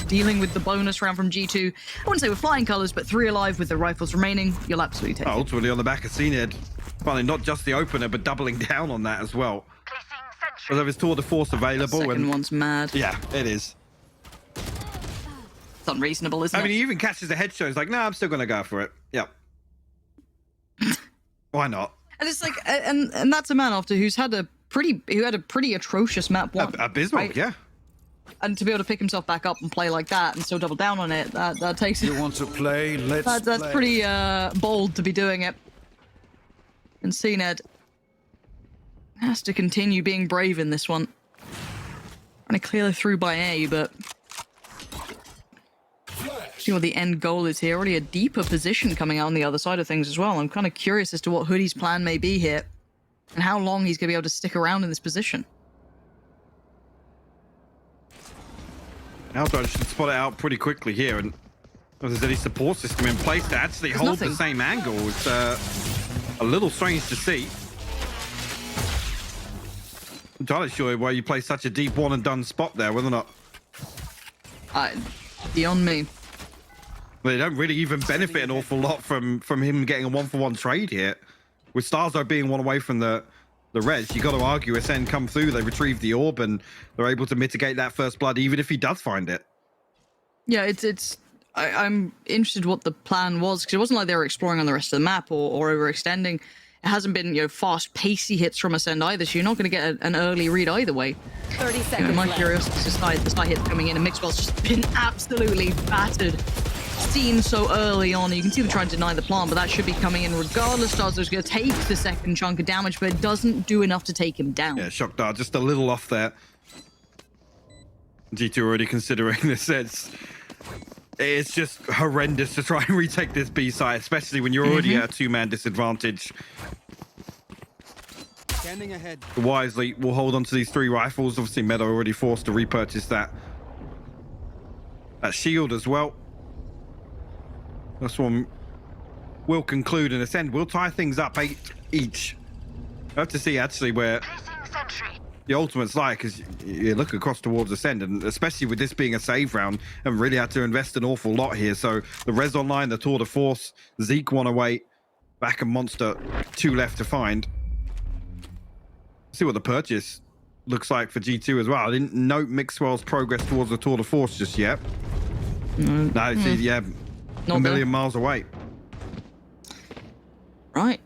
dealing with the bonus round from G2. I wouldn't say with flying colors, but 3 alive with the rifles remaining. You'll absolutely take it. Ultimately on the back of Acend, finally not just the opener, but doubling down on that as well. Because of his tour de force available. Second one's mad. Yeah, it is. It's unreasonable, isn't it? I mean, he even catches a headshot. He's like, no, I'm still going to go for it. Yep. Why not? And it's like, and that's a man after who had a pretty atrocious map one. Abysmal, right? yeah. And to be able to pick himself back up and play like that and still double down on it, that takes it. You want to play? Let's That's play. pretty bold to be doing it. And Acend has to continue being brave in this one. Trying to clear through by A, but see what the end goal is here. Already a deeper position coming out on the other side of things as well. I'm kind of curious as to what Hoodie's plan may be here and how long he's going to be able to stick around in this position. Alto should spot it out pretty quickly here, and if there's any support system in place to actually hold nothing. the same angle, it's a little strange to see. I'm entirely sure why you play such a deep one and done spot there, whether or not Beyond me. they don't really even benefit an awful lot from him getting a 1-for-1 trade here. With Starzo being one away from the res, you got to argue Acend come through, they retrieve the orb, and they're able to mitigate that first blood, even if he does find it. Yeah, I'm interested what the plan was, because it wasn't like they were exploring on the rest of the map or overextending. It hasn't been, fast, pacey hits from Acend either, so you're not going to get an early read either way. 30 seconds My left. curiosity is the side hits coming in, and Mixwell's just been absolutely battered. Seen so early on, you can see them trying to deny the plant, but that should be coming in regardless. Starzo's going to take the second chunk of damage, but it doesn't do enough to take him down. Yeah, Shock Dart just a little off there. G2 already considering this. It's just horrendous to try and retake this B side, especially when you're already at a 2-man disadvantage. Standing ahead. Wisely will hold on to these 3 rifles. Obviously, Meadow already forced to repurchase that shield as well. This one will conclude, and Acend will tie things up 8 each. I have to see actually where the ultimates lie, because you look across towards Acend, and especially with this being a save round, and really had to invest an awful lot here. So the res online, the tour de force, Zeke 1 away, back and Monster 2 left to find. See what the purchase looks like for G2 as well. I didn't note Mixwell's progress towards the tour de force just yet. No, see, yeah, Not a million there. miles away. Right.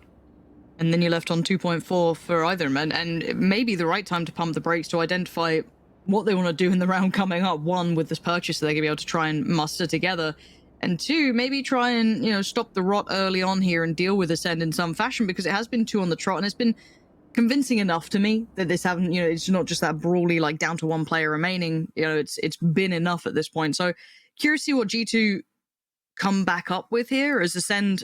And then you're left on 2.4 for either of them, and it may be the right time to pump the brakes to identify what they want to do in the round coming up. 1, with this purchase, so they're going to be able to try and muster together. And 2, maybe try and, stop the rot early on here and deal with Acend in some fashion, because it has been 2 on the trot, and it's been convincing enough to me that this haven't, it's not just that brawly, like, down to 1 player remaining. It's been enough at this point. So curious to see what G2 come back up with here as Acend.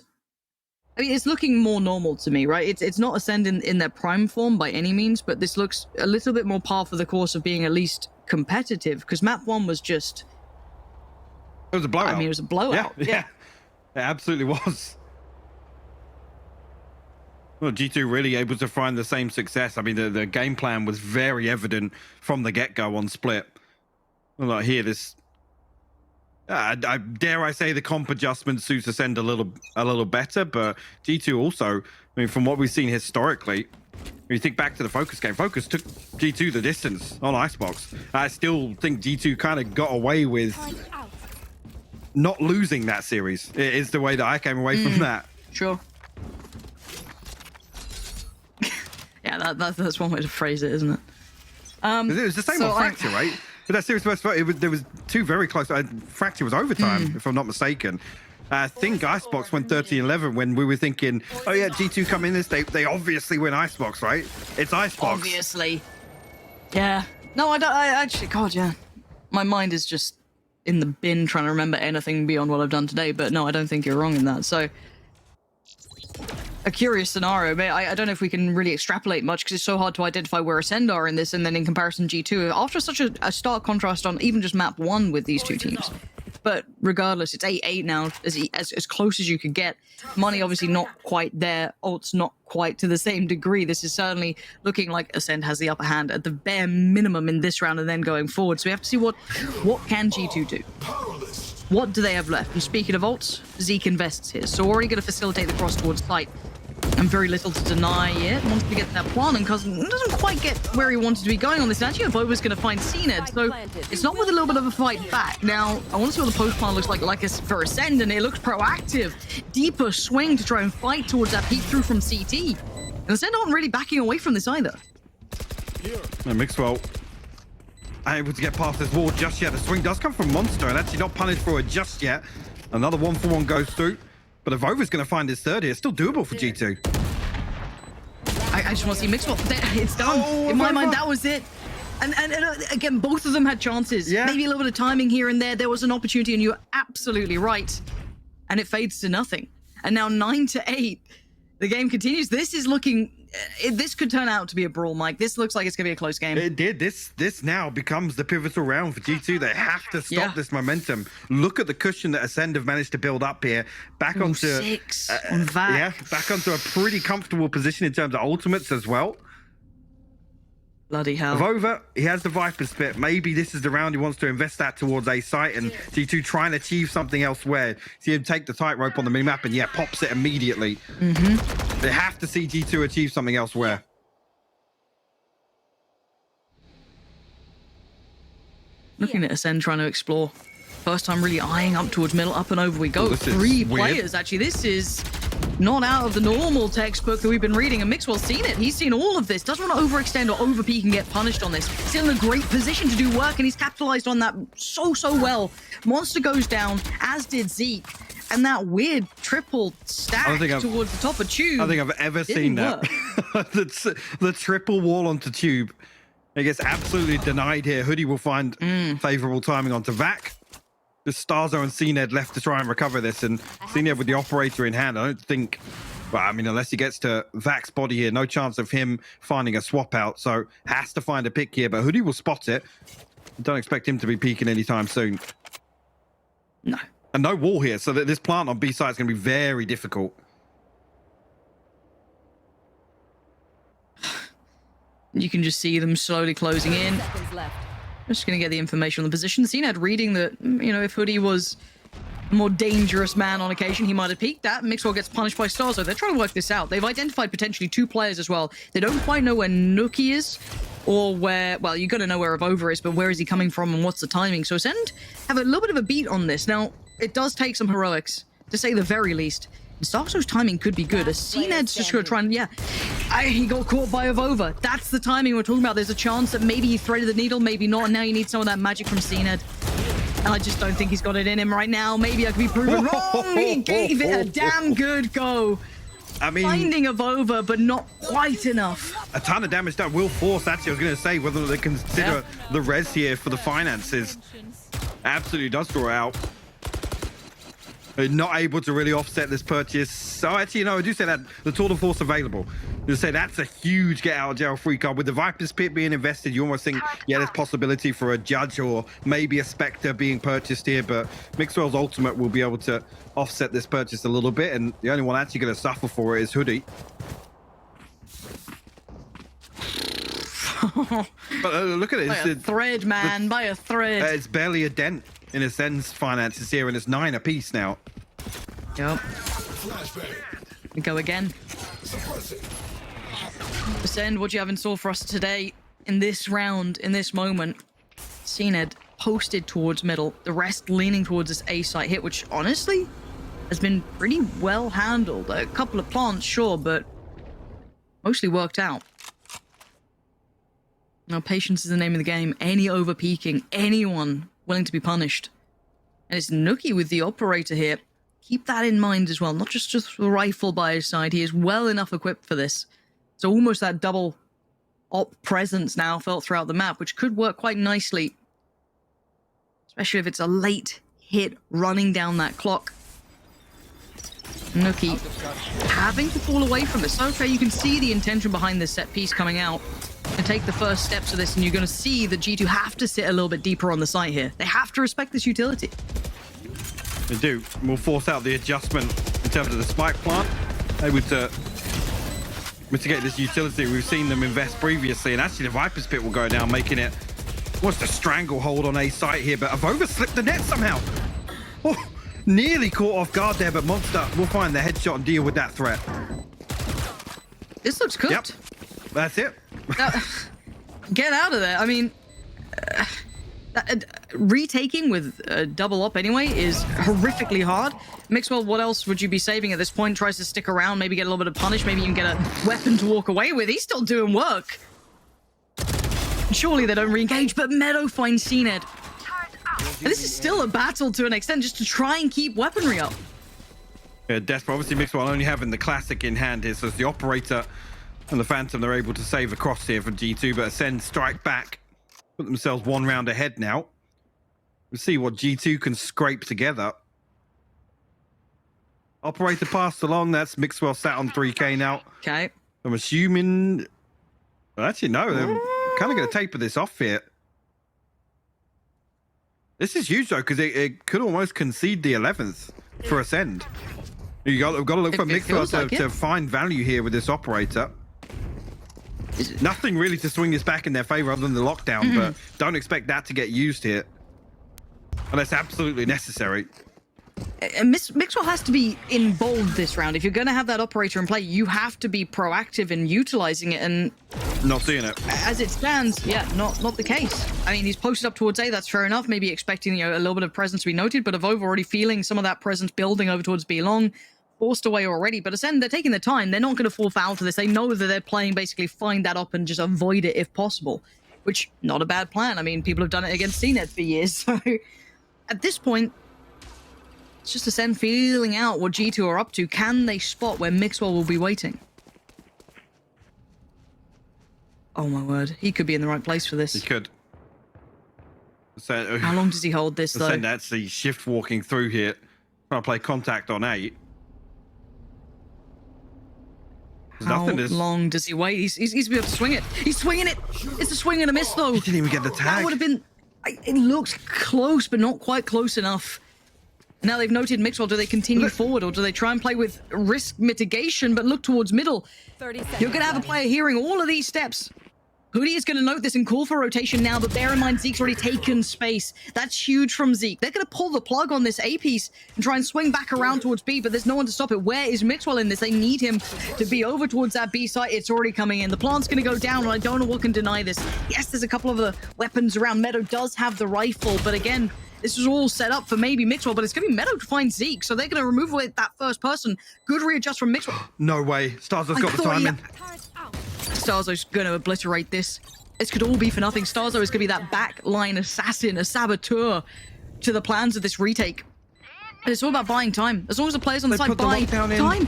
I mean, it's looking more normal to me, right? It's not Acend in their prime form by any means, but this looks a little bit more par for the course of being at least competitive, because map 1 was just... It was a blowout. I mean, it was a blowout. Yeah. It absolutely was. Well, G2 really able to find the same success. I mean, the game plan was very evident from the get-go on Split. Well, like here, this... I dare I say the comp adjustment suits Acend a little better, but G2 also, I mean, from what we've seen historically, when you think back to the Focus game, Focus took G2 the distance on Icebox. I still think G2 kind of got away with not losing that series. It is the way that I came away from that. Sure. Yeah, that's one way to phrase it, isn't it? It was the same on Fracture, right? But that series there was two very close. Fracture was overtime, if I'm not mistaken. I think Icebox went 13-11 when we were thinking, oh yeah, G2 come in this, they obviously win Icebox, right? It's Icebox. Obviously. Yeah. No, I actually, God, yeah. My mind is just in the bin trying to remember anything beyond what I've done today, but no, I don't think you're wrong in that. So, a curious scenario, but I don't know if we can really extrapolate much because it's so hard to identify where Acend are in this, and then in comparison G2, after such a stark contrast on even just map 1 with these two teams. But regardless, it's 8-8 now, as close as you could get. Money obviously not quite there, ult's not quite to the same degree. This is certainly looking like Acend has the upper hand at the bare minimum in this round and then going forward. So we have to see what can G2 do. What do they have left? And speaking of ults, Zeke invests here. So already going to facilitate the cross towards site. And very little to deny yet. Wants to get that plant, and Cousin doesn't quite get where he wanted to be going on this. Actually, Boba's going to find CNED, so it's not with a little bit of a fight back. Now, I want to see what the post plant looks like for Acend, and it looks proactive. Deeper swing to try and fight towards that peek through from CT. And Acend aren't really backing away from this either. And Mixwell able to get past this wall just yet. The swing does come from Monster, and actually not punished for it just yet. Another 1-for-1 goes through. But if Over's going to find his third here, it's still doable for G2. I just want to see Mixwell. It's done. In my mind, that was it. And again, both of them had chances. Yeah. Maybe a little bit of timing here and there. There was an opportunity, and you're absolutely right. And it fades to nothing. And now 9-8. The game continues. This is looking... this could turn out to be a brawl, Mike. This looks like it's going to be a close game. It did. This now becomes the pivotal round for G2. They have to stop this momentum. Look at the cushion that Acend have managed to build up here. Back onto 6 on that. Yeah, back onto a pretty comfortable position in terms of ultimates as well. Bloody hell. Vova, he has the Viper spit. Maybe this is the round he wants to invest that towards a site, and G2 try and achieve something elsewhere. See him take the tightrope on the minimap and yeah, pops it immediately. They have to see G2 achieve something elsewhere. Looking at Acend trying to explore. First time really eyeing up towards middle, up and over we go. Oh, this is 3 weird. players, actually. This is not out of the normal textbook that we've been reading, and Mixwell's seen it. He's seen all of this. Doesn't want to overextend or overpeak and get punished on this. He's in a great position to do work, and he's capitalized on that so well. Monster goes down, as did Zeke. And that weird triple stack towards the top of Tube. I don't think I've ever seen that. the triple wall onto Tube. It gets absolutely denied here. Hoodie will find favorable timing onto Vac. Just Starzo and CNED left to try and recover this, and CNED with the operator in hand. I don't think, well, I mean, unless he gets to Vac's body here, no chance of him finding a swap out. So has to find a pick here, but Hoodie will spot it. Don't expect him to be peeking anytime soon. No. And no wall here, so that this plant on B side is going to be very difficult. You can just see them slowly closing in. Seconds left. I'm just going to get the information on the position. CNED reading that, you know, if Hoodie was a more dangerous man on occasion, he might have peeked that. Mixwell gets punished by Starzo. They're trying to work this out. They've identified potentially 2 players as well. They don't quite know where Nookie is or where, well, you got to know where Avova is, but where is he coming from and what's the timing? So Acend have a little bit of a beat on this. Now, it does take some heroics, to say the very least. Starzo's timing could be good. As CNED's just going to try and, he got caught by Avova. That's the timing we're talking about. There's a chance that maybe he threaded the needle, maybe not. And now you need some of that magic from CNED. And I just don't think he's got it in him right now. Maybe I could be proven wrong. He gave it a damn good go. I mean, finding Avova, but not quite enough. A ton of damage that will force, actually, I was going to say, whether they consider the res here for the finances. absolutely does draw out. They're not able to really offset this purchase. So actually, I do say that the Tour de Force available. You say that's a huge get out of jail free card. With the Viper's Pit being invested, you almost think, yeah, there's possibility for a Judge or maybe a Spectre being purchased here, but Mixwell's Ultimate will be able to offset this purchase a little bit, and the only one actually going to suffer for it is Hoodie. But look at it. By a thread, man. By a thread. It's barely a dent in Ascend's finances here, and it's 9 apiece now. Yep. We go again. Ascend, what do you have in store for us today? In this round, in this moment, Acend posted towards middle, the rest leaning towards this A site hit, which honestly has been pretty well handled. A couple of plants, sure, but mostly worked out. Now, patience is the name of the game. Any over-peaking, anyone willing to be punished. And it's Nookie with the operator here. Keep that in mind as well. Not just the rifle by his side. He is well enough equipped for this. So almost that double op presence now felt throughout the map, which could work quite nicely. Especially if it's a late hit running down that clock. Nookie having to fall away from this. Okay, you can see the intention behind this set piece coming out. And take the first steps of this, and you're going to see the G2 have to sit a little bit deeper on the site here. They have to respect this utility. They do. We'll force out the adjustment in terms of the spike plant. Able to mitigate this utility. We've seen them invest previously, and actually the Viper's Pit will go down, making it almost a stranglehold on a site here, but Avova slipped the net somehow. Oh, nearly caught off guard there, but Monster will find the headshot and deal with that threat. This looks cooked. Yep, that's it. Get out of there. I mean, retaking with a double up anyway is horrifically hard. Mixwell, what else would you be saving at this point? Tries to stick around, maybe get a little bit of punish, maybe even get a weapon to walk away with. He's still doing work. Surely they don't re-engage, but Meadow finds Acend. And this is still a battle to an extent, just to try and keep weaponry up. Yeah, desperate. Obviously, Mixwell only having the classic in hand here, so as the operator and the Phantom, they're able to save across here for G2, but Ascend strike back, put themselves one round ahead now. We'll see what G2 can scrape together. Operator passed along. That's Mixwell sat on 3K now. Okay. I'm assuming... Well, actually, no. They're kind of going to taper this off here. This is huge, though, because it could almost concede the 11th for Ascend. We've got to look for Mixwell to find value here with this operator. Nothing really to swing this back in their favor other than the lockdown, but don't expect that to get used here unless absolutely necessary. And Mixwell has to be involved this round. If you're going to have that operator in play, you have to be proactive in utilizing it, and not seeing it. As it stands, yeah, not the case. I mean, he's posted up towards A, that's fair enough. Maybe expecting, a little bit of presence to be noted, but Avova already feeling some of that presence building over towards B long. Forced away already, but Ascend, they're taking their time. They're not going to fall foul to this. They know that they're playing basically find that up and just avoid it if possible, which not a bad plan. I mean, people have done it against CNET for years. So at this point, it's just Ascend feeling out what G2 are up to. Can they spot where Mixwell will be waiting? Oh my word, he could be in the right place for this. He could. How long does he hold this though? Ascend actually shift walking through here. Trying to play contact on 8. How long does he wait? He's been able to swing it. He's swinging it. It's a swing and a miss, though. He didn't even get the tag. That would have been... It looks close, but not quite close enough. Now they've noted Mixwell. Do they continue forward, or do they try and play with risk mitigation, but look towards middle? 30 seconds. You're going to have a player hearing all of these steps. Hoodie is going to note this and call for rotation now, but bear in mind Zeke's already taken space. That's huge from Zeke. They're going to pull the plug on this A piece and try and swing back around towards B, but there's no one to stop it. Where is Mixwell in this? They need him to be over towards that B site. It's already coming in. The plant's going to go down, and I don't know what can deny this. Yes, there's a couple of the weapons around. Meadow does have the rifle, but again, this was all set up for maybe Mixwell, but it's going to be Meadow to find Zeke, so they're going to remove away that first person. Good readjust from Mixwell. No way. Starzo's got the timing. Starzo's going to obliterate this. This could all be for nothing. Starzo is going to be that backline assassin, a saboteur to the plans of this retake. And it's all about buying time. As long as the players on the side buy time.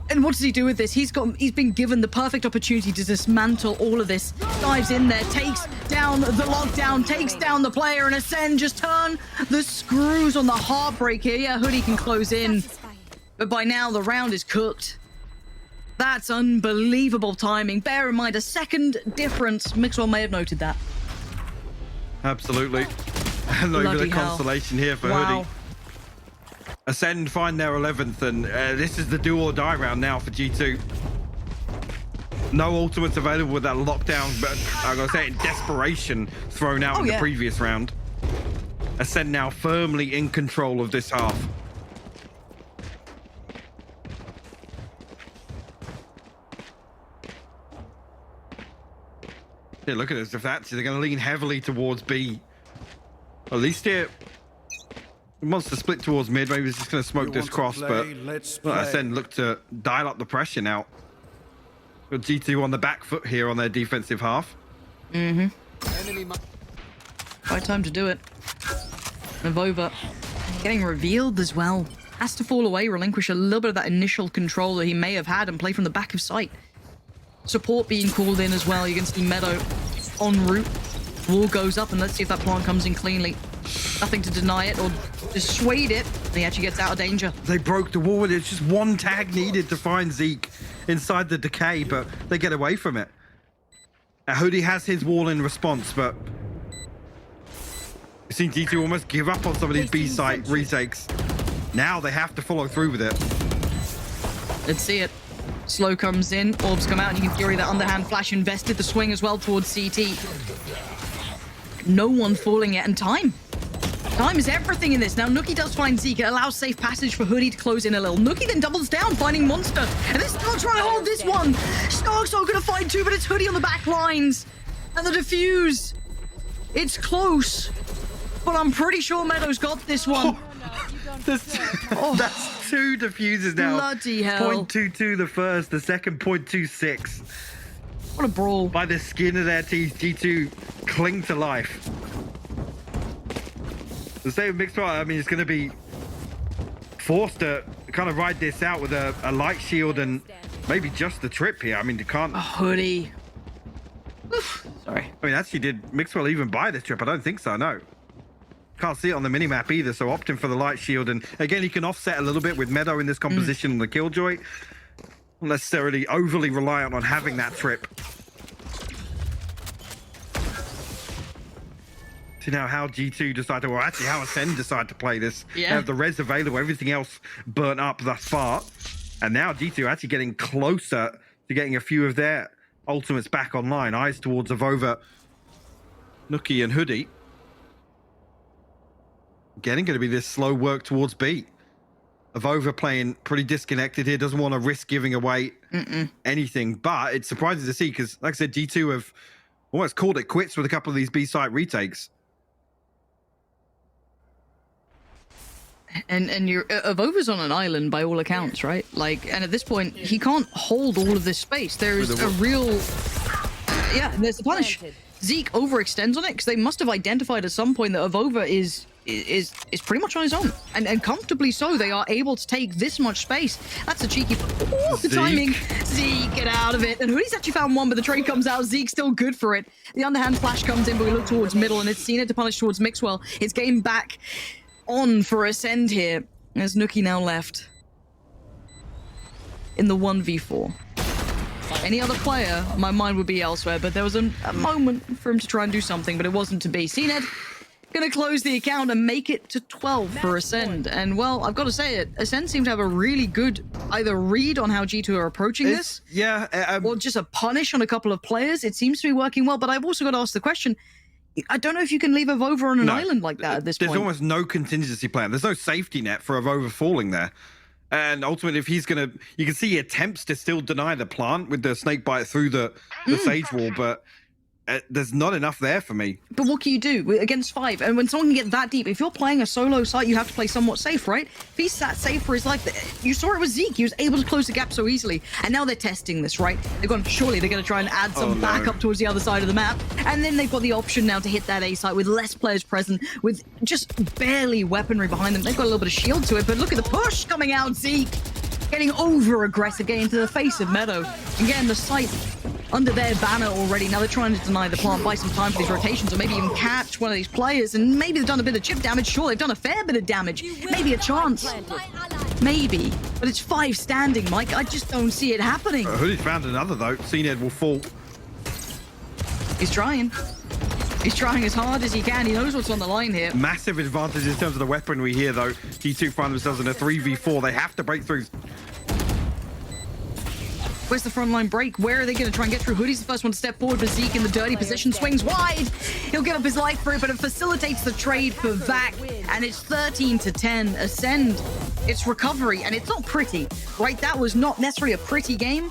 And what does he do with this? He's been given the perfect opportunity to dismantle all of this. Dives in there, takes down the lockdown, takes down the player, and Acend just turn the screws on the heartbreak here. Yeah, Hoodie can close in, but by now the round is cooked. That's unbelievable timing. Bear in mind, a second difference. Mixwell may have noted that. Absolutely. And not even Bloody a hell. consolation here for Wow. Hoodie. Acend find their 11th, and this is the do or die round now for G2. No ultimates available with that lockdown, but I'm going to say in desperation thrown out in the previous round. Acend now firmly in control of this half. Yeah, look at this. If that's, they're going to lean heavily towards B. At least here, wants to split towards mid. Maybe he's just going to smoke this cross, but Acend look to dial up the pressure now. Got G2 on the back foot here on their defensive half. Right time to do it. Avova getting revealed as well. Has to fall away, relinquish a little bit of that initial control that he may have had and play from the back of sight. Support being called in as well. You can see Meadow en route. Wall goes up, and let's see if that plant comes in cleanly. Nothing to deny it or dissuade it. And he actually gets out of danger. They broke the wall. It's just one tag needed to find Zeke inside the decay, but they get away from it. Hoodie has his wall in response, but you've seen G2 almost give up on some of these B-site retakes. Now they have to follow through with it. Let's see it. Slow comes in, orbs come out, and you can Fury that underhand flash invested the swing as well towards CT. No one falling yet, and time. Time is everything in this. Now, Nookie does find Zeke. It allows safe passage for Hoodie to close in a little. Nookie then doubles down, finding Monster. And they're still trying to hold this one. Stark's not going to find two, but it's Hoodie on the back lines. And the defuse. It's close. But I'm pretty sure Meadow's got this one. That's two diffuses now. Bloody hell. 0.22 the first, the second 0.26. What a brawl. By the skin of their teeth, G2 cling to life. The same mixed I mean, it's going to be forced to kind of ride this out with a light shield and maybe just the trip here. I mean, you can't... A Hoodie. Oof. Sorry. I mean, actually, did Mixwell even buy this trip? I don't think so, no. Can't see it on the minimap either, so opting for the light shield. And again, he can offset a little bit with Meadow in this composition on the Killjoy. Not necessarily overly reliant on having that trip. See now how G2 decided, well, actually how Acend decided to play this. Yeah. They have the res available, everything else burnt up thus far. And now G2 actually getting closer to getting a few of their ultimates back online. Eyes towards Avova, Nookie, and Hoodie. Again, going to be this slow work towards B. Avova playing pretty disconnected here, doesn't want to risk giving away anything, but it's surprising to see because, like I said, G2 have almost called it quits with a couple of these B-site retakes. And you're Avova's on an island by all accounts, right? Like, and at this point, he can't hold all of this space. There's a real, there's the punish. Zeke overextends on it because they must have identified at some point that Avova is pretty much on his own, and comfortably so. They are able to take this much space. That's a cheeky. Ooh, the timing. Zeke, get out of it. And Hoodie's actually found one, but the trade comes out. Zeke's still good for it. The underhand flash comes in, but we look towards middle, and it's seen it to punish towards Mixwell. It's game back on for Acend here. There's Nookie now left in the 1v4. Any other player, my mind would be elsewhere, but there was a moment for him to try and do something, but it wasn't to be. CNED gonna close the account and make it to 12 for Acend. And well, I've got to say it, Acend seemed to have a really good either read on how G2 are approaching this, or just a punish on a couple of players. It seems to be working well, but I've also got to ask the question, I don't know if you can leave Avova on an island like that at this point. There's almost no contingency plan. There's no safety net for Avova falling there. And ultimately, if he's going to... You can see he attempts to still deny the plant with the snake bite through the Sage Wall, but there's not enough there for me. But what can you do against 5? And when someone can get that deep, if you're playing a solo site, you have to play somewhat safe, right? If he's sat safe for his life, you saw it with Zeke. He was able to close the gap so easily. And now they're testing this, right? They've gone, surely they're going to try and add some back up towards the other side of the map. And then they've got the option now to hit that A site with less players present, with just barely weaponry behind them. They've got a little bit of shield to it, but look at the push coming out, Zeke. getting over aggressive, getting into the face of Meadow, and getting the site under their banner already. Now they're trying to deny the plant, buy some time for these rotations, or maybe even catch one of these players, and maybe they've done a bit of chip damage. Sure, they've done a fair bit of damage. Maybe a chance. Maybe. But it's 5 standing, Mike. I just don't see it happening. Hoodie's found another, though. Acend will fall. He's trying. He's trying as hard as he can. He knows what's on the line here. Massive advantage in terms of the weaponry here, though. G2 find themselves in a 3v4. They have to break through. Where's the front line break? Where are they going to try and get through? Hoodie's the first one to step forward, but Zeke in the dirty position swings wide. He'll give up his life for it, but it facilitates the trade for Vac, and it's 13-10. Acend, it's recovery, and it's not pretty, right? That was not necessarily a pretty game,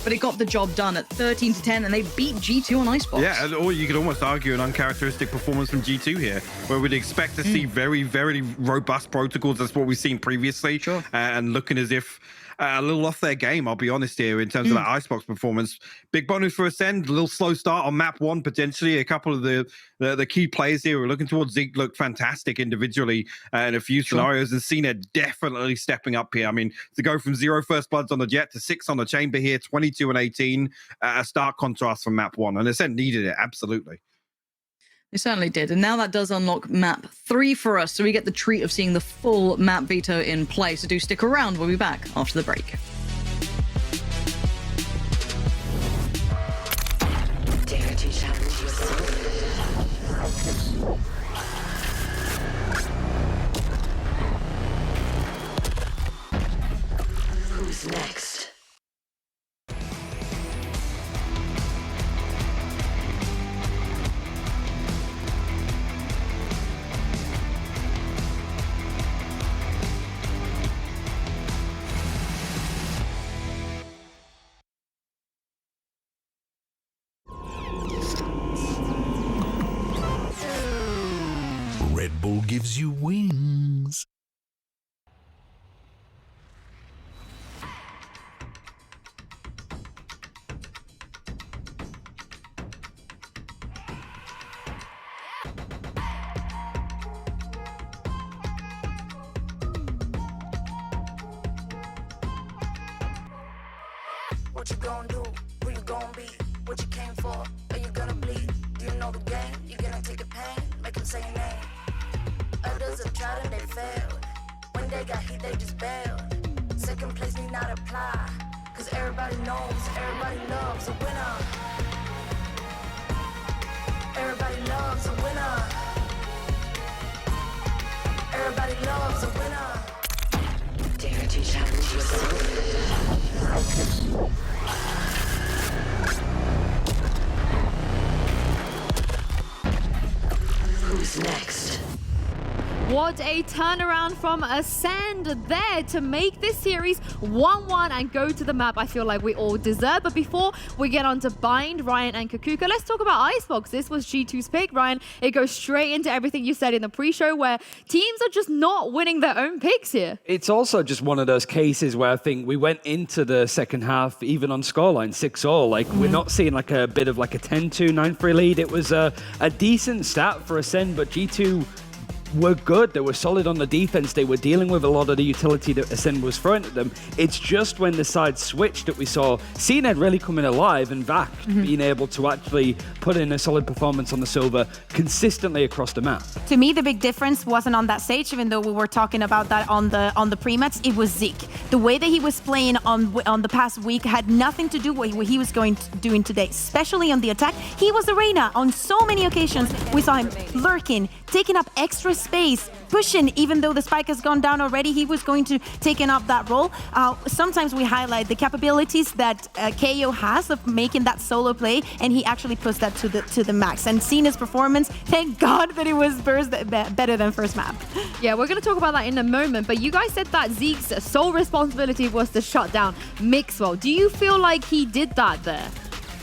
but it got the job done at 13-10, and they beat G2 on Icebox. Yeah, or you could almost argue an uncharacteristic performance from G2 here, where we'd expect to see very, very robust protocols. That's what we've seen previously, Sure. And looking as if a little off their game, I'll be honest here, in terms of that Icebox performance. Big bonus for Acend, a little slow start on map 1, potentially. A couple of the key players here we're looking towards. Zeke looked fantastic individually in a few scenarios, and Cena definitely stepping up here. I mean, to go from 0 first bloods on the Jet to 6 on the Chamber here, 22 and 18, a stark contrast from map 1. And Acend needed it, absolutely. They certainly did. And now that does unlock map 3 for us. So we get the treat of seeing the full map veto in play. So do stick around. We'll be back after the break. Dare to challenge yourself. Who's next? Red Bull gives you wings. What you gonna do? Who you gonna be? What you came for? Are you gonna bleed? Do you know the game? You gonna take the pain? Make them say your name. Others have tried and they failed. When they got heat, they just bailed. Second place need not apply. Cause everybody knows, everybody loves a winner. Everybody loves a winner. Everybody loves a winner. Dare to challenge yourself. Who's next? What a turnaround from Acend there to make this series 1-1 and go to the map I feel like we all deserve. But before we get on to Bind, Ryan and Kakuka, let's talk about Icebox. This was G2's pick. Ryan, it goes straight into everything you said in the pre-show where teams are just not winning their own picks here. It's also just one of those cases where I think we went into the second half, even on scoreline 6-0. Like, we're not seeing like a bit of like a 10-2, 9-3 lead. It was a decent stat for Acend, but G2 were good. They were solid on the defense. They were dealing with a lot of the utility that Acend was throwing at them. It's just when the side switched that we saw CNED really coming alive and Vac being able to actually put in a solid performance on the silver consistently across the map. To me, the big difference wasn't on that stage, even though we were talking about that on the pre-mats. It was Zeke. The way that he was playing on the past week had nothing to do with what he was doing today, especially on the attack. He was Arena on so many occasions. We saw him lurking, taking up extra space, pushing. Even though the spike has gone down already, he was going to taking up that role. Sometimes we highlight the capabilities that KO has of making that solo play, and he actually puts that to the max. And seeing his performance, thank God that it was better than first map. Yeah, we're going to talk about that in a moment, but you guys said that Zeke's sole responsibility was to shut down Mixwell. Do you feel like he did that there?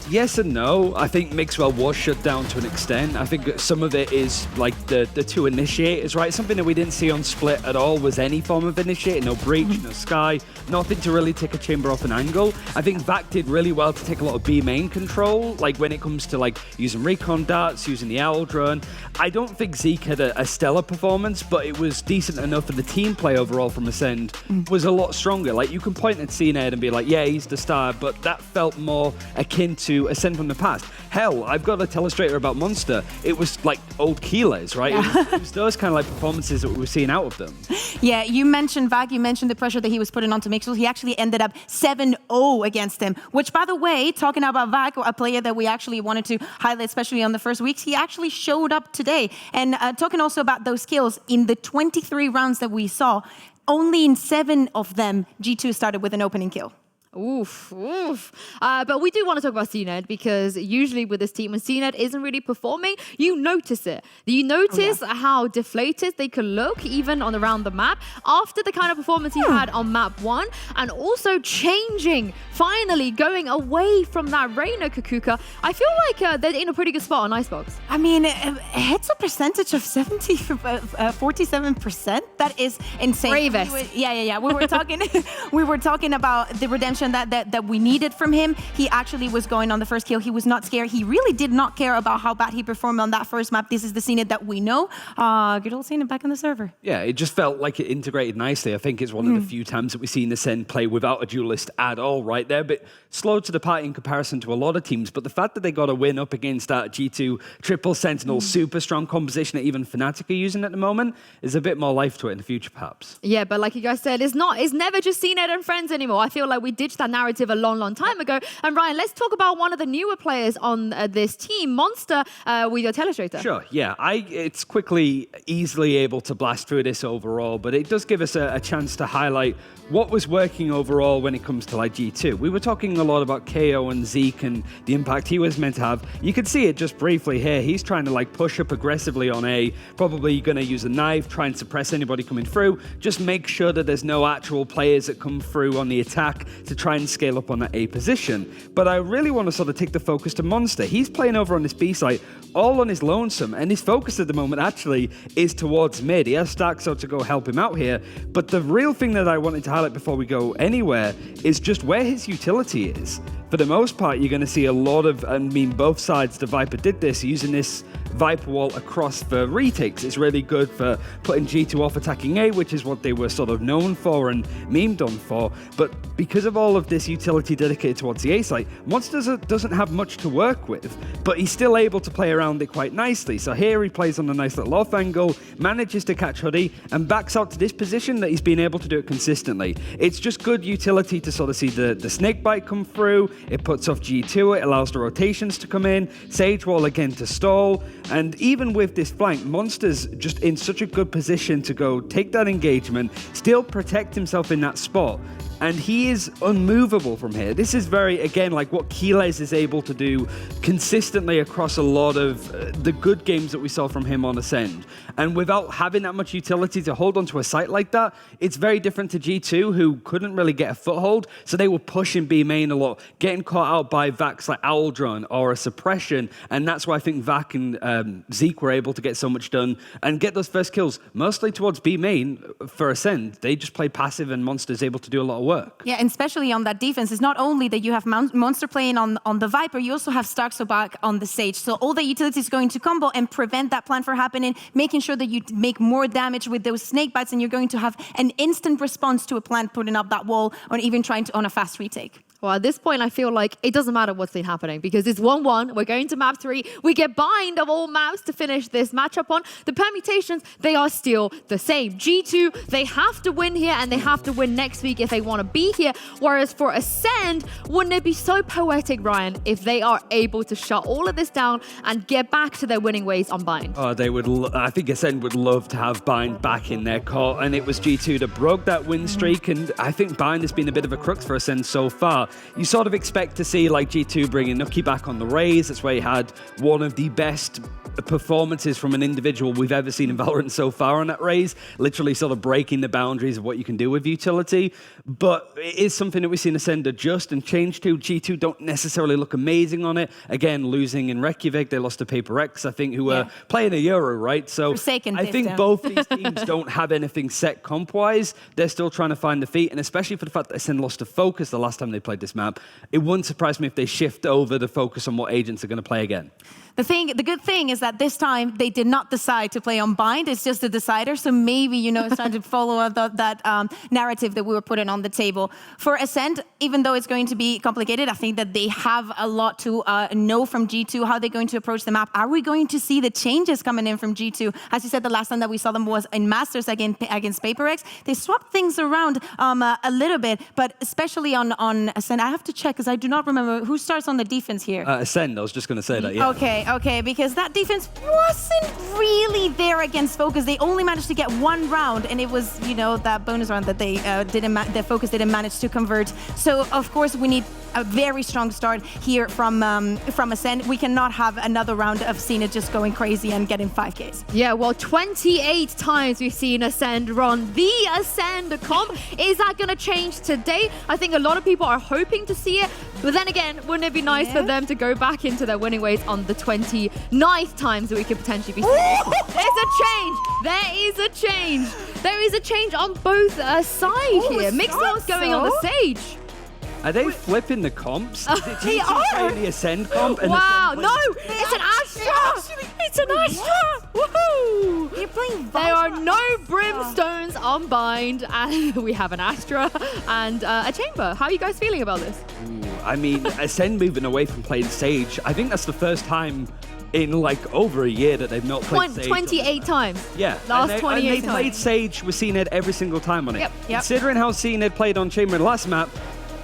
Yes and no. I think Mixwell was shut down to an extent. I think some of it is like the two initiators, right? Something that we didn't see on Split at all was any form of initiator. No Breach, no Sky, nothing to really take a chamber off an angle. I think Vac did really well to take a lot of B main control, like when it comes to like using recon darts, using the owl drone. I don't think Zeke had a stellar performance, but it was decent enough, and the team play overall from Acend was a lot stronger. Like you can point at CNED and be like, yeah, he's the star, but that felt more akin to Acend from the past. Hell, I've got a telestrator about Monster. It was like old Keylers, right? Yeah. It was those kind of like performances that we were seeing out of them. Yeah, you mentioned Vag, you mentioned the pressure that he was putting onto Mixwell. He actually ended up 7-0 against him, which, by the way, talking about Vag, a player that we actually wanted to highlight, especially on the first weeks, he actually showed up today. And talking also about those kills, in the 23 rounds that we saw, only in 7 of them, G2 started with an opening kill. Oof, oof. But we do want to talk about CNED because usually with this team, when CNED isn't really performing, you notice it. You notice how deflated they can look even on around the map after the kind of performance he had on map 1, and also changing, finally going away from that Reyna Kukuka. I feel like they're in a pretty good spot on Icebox. I mean, heads-up percentage of 47%. That is insane. Bravest. Yeah. We were talking about the redemption that we needed from him. He actually was going on the first kill. He was not scared. He really did not care about how bad he performed on that first map. This is the CNED that we know. Good old CNED back on the server. Yeah, it just felt like it integrated nicely. I think it's one of the few times that we've seen Acend play without a duelist at all right there, but slow to the party in comparison to a lot of teams. But the fact that they got a win up against that G2 triple Sentinel, super strong composition that even Fnatic are using at the moment, is a bit more life to it in the future, perhaps. Yeah, but like you guys said, it's never just CNED and friends anymore. I feel like we ditched that narrative a long time ago. And Ryan, let's talk about one of the newer players on this team, Monster, with your telestrator. Sure, yeah. It's quickly, easily able to blast through this overall, but it does give us a chance to highlight what was working overall when it comes to like G2. We were talking a lot about KO and Zeke and the impact he was meant to have. You could see it just briefly here. He's trying to like push up aggressively on A, probably going to use a knife, try and suppress anybody coming through, just make sure that there's no actual players that come through on the attack to try and scale up on that A position. But I really want to sort of take the focus to Monster. He's playing over on this B site all on his lonesome, and his focus at the moment actually is towards mid. He has Stacks out to go help him out here, but the real thing that I wanted to highlight before we go anywhere is just where his utility is. For the most part, you're going to see a lot of, both sides, the Viper did this, using this Viper wall across for retakes. It's really good for putting G2 off attacking A, which is what they were sort of known for and memed on for. But because of all of this utility dedicated towards the A site, Monster doesn't have much to work with, but he's still able to play around it quite nicely. So here he plays on a nice little off angle, manages to catch Hoodie, and backs out to this position that he's been able to do it consistently. It's just good utility to sort of see the snake bite come through. It puts off G2, it allows the rotations to come in, Sage Wall again to stall, and even with this flank, Monster's just in such a good position to go take that engagement, still protect himself in that spot, and he is unmovable from here. This is very, again, like what Keyless is able to do consistently across a lot of the good games that we saw from him on Acend. And without having that much utility to hold onto a site like that, it's very different to G2, who couldn't really get a foothold, so they were pushing B main a lot, getting caught out by Vacs like Owl Drone or a suppression, and that's why I think Vac and Zeke were able to get so much done and get those first kills, mostly towards B main for Acend. They just played passive, and Monster's able to do a lot of work. Yeah, and especially on that defense, it's not only that you have Monster playing on the Viper, you also have Starkso back on the Sage. So all the utility is going to combo and prevent that plan from happening, making sure that you make more damage with those snake bites, and you're going to have an instant response to a plant putting up that wall or even trying to on a fast retake. Well, at this point, I feel like it doesn't matter what's been happening because it's 1-1. We're going to map 3. We get bind of all maps to finish this matchup on. The permutations, they are still the same. G2, they have to win here and they have to win next week if they want to be here. Whereas for Acend, wouldn't it be so poetic, Ryan, if they are able to shut all of this down and get back to their winning ways on bind? Oh, they would. I think Acend would love to have bind back in their court, and it was G2 that broke that win streak, and I think bind has been a bit of a crux for Acend so far. far. You sort of expect to see like G2 bringing Nuki back on the Raze. That's where he had one of the best performances from an individual we've ever seen in Valorant so far on that Raze, literally sort of breaking the boundaries of what you can do with utility. But it is something that we've seen Acend adjust and change to. G2 don't necessarily look amazing on it. Again, losing in Reykjavik, they lost to Paper X, I think, who were playing a Euro, right? So I think both these teams don't have anything set comp-wise. They're still trying to find the feet, and especially for the fact that Acend lost to Focus the last time they played this map, it wouldn't surprise me if they shift over the focus on what agents are going to play again. The good thing is that this time they did not decide to play on bind. It's just a decider. So maybe, you know, it's trying to follow that narrative that we were putting on the table. For Acend, even though it's going to be complicated, I think that they have a lot to know from G2, how they're going to approach the map. Are we going to see the changes coming in from G2? As you said, the last time that we saw them was in Masters against Paper X. They swapped things around a little bit, but especially on Acend, I have to check because I do not remember who starts on the defense here. Acend, I was just going to say that, yeah. Okay, because that defense wasn't really there against Focus. They only managed to get one round, and it was, you know, that bonus round that they their Focus didn't manage to convert. So of course we need a very strong start here from Acend. We cannot have another round of seeing it just going crazy and getting 5Ks. Yeah, well, 28 times we've seen Acend run the Acend comp. Is that going to change today? I think a lot of people are hoping to see it, but then again, wouldn't it be nice for them to go back into their winning ways on the 29th times that we could potentially be seeing? There's a change. There is a change. There is a change on both sides here. Mixwell's going on the Sage. Are they flipping the comps? They are. Playing the Acend comp? And Wow, no, it's an Astra. It's an Astra. Woohoo! You're playing There are no brimstones on bind, and we have an Astra and a chamber. How are you guys feeling about this? I mean, Acend moving away from playing Sage, I think that's the first time in like over a year that they've not played Sage. 28 times. Yeah. Last 28 and they times. played Sage with CNED every single time on it. Yep. Considering how CNED played on Chamber in the last map,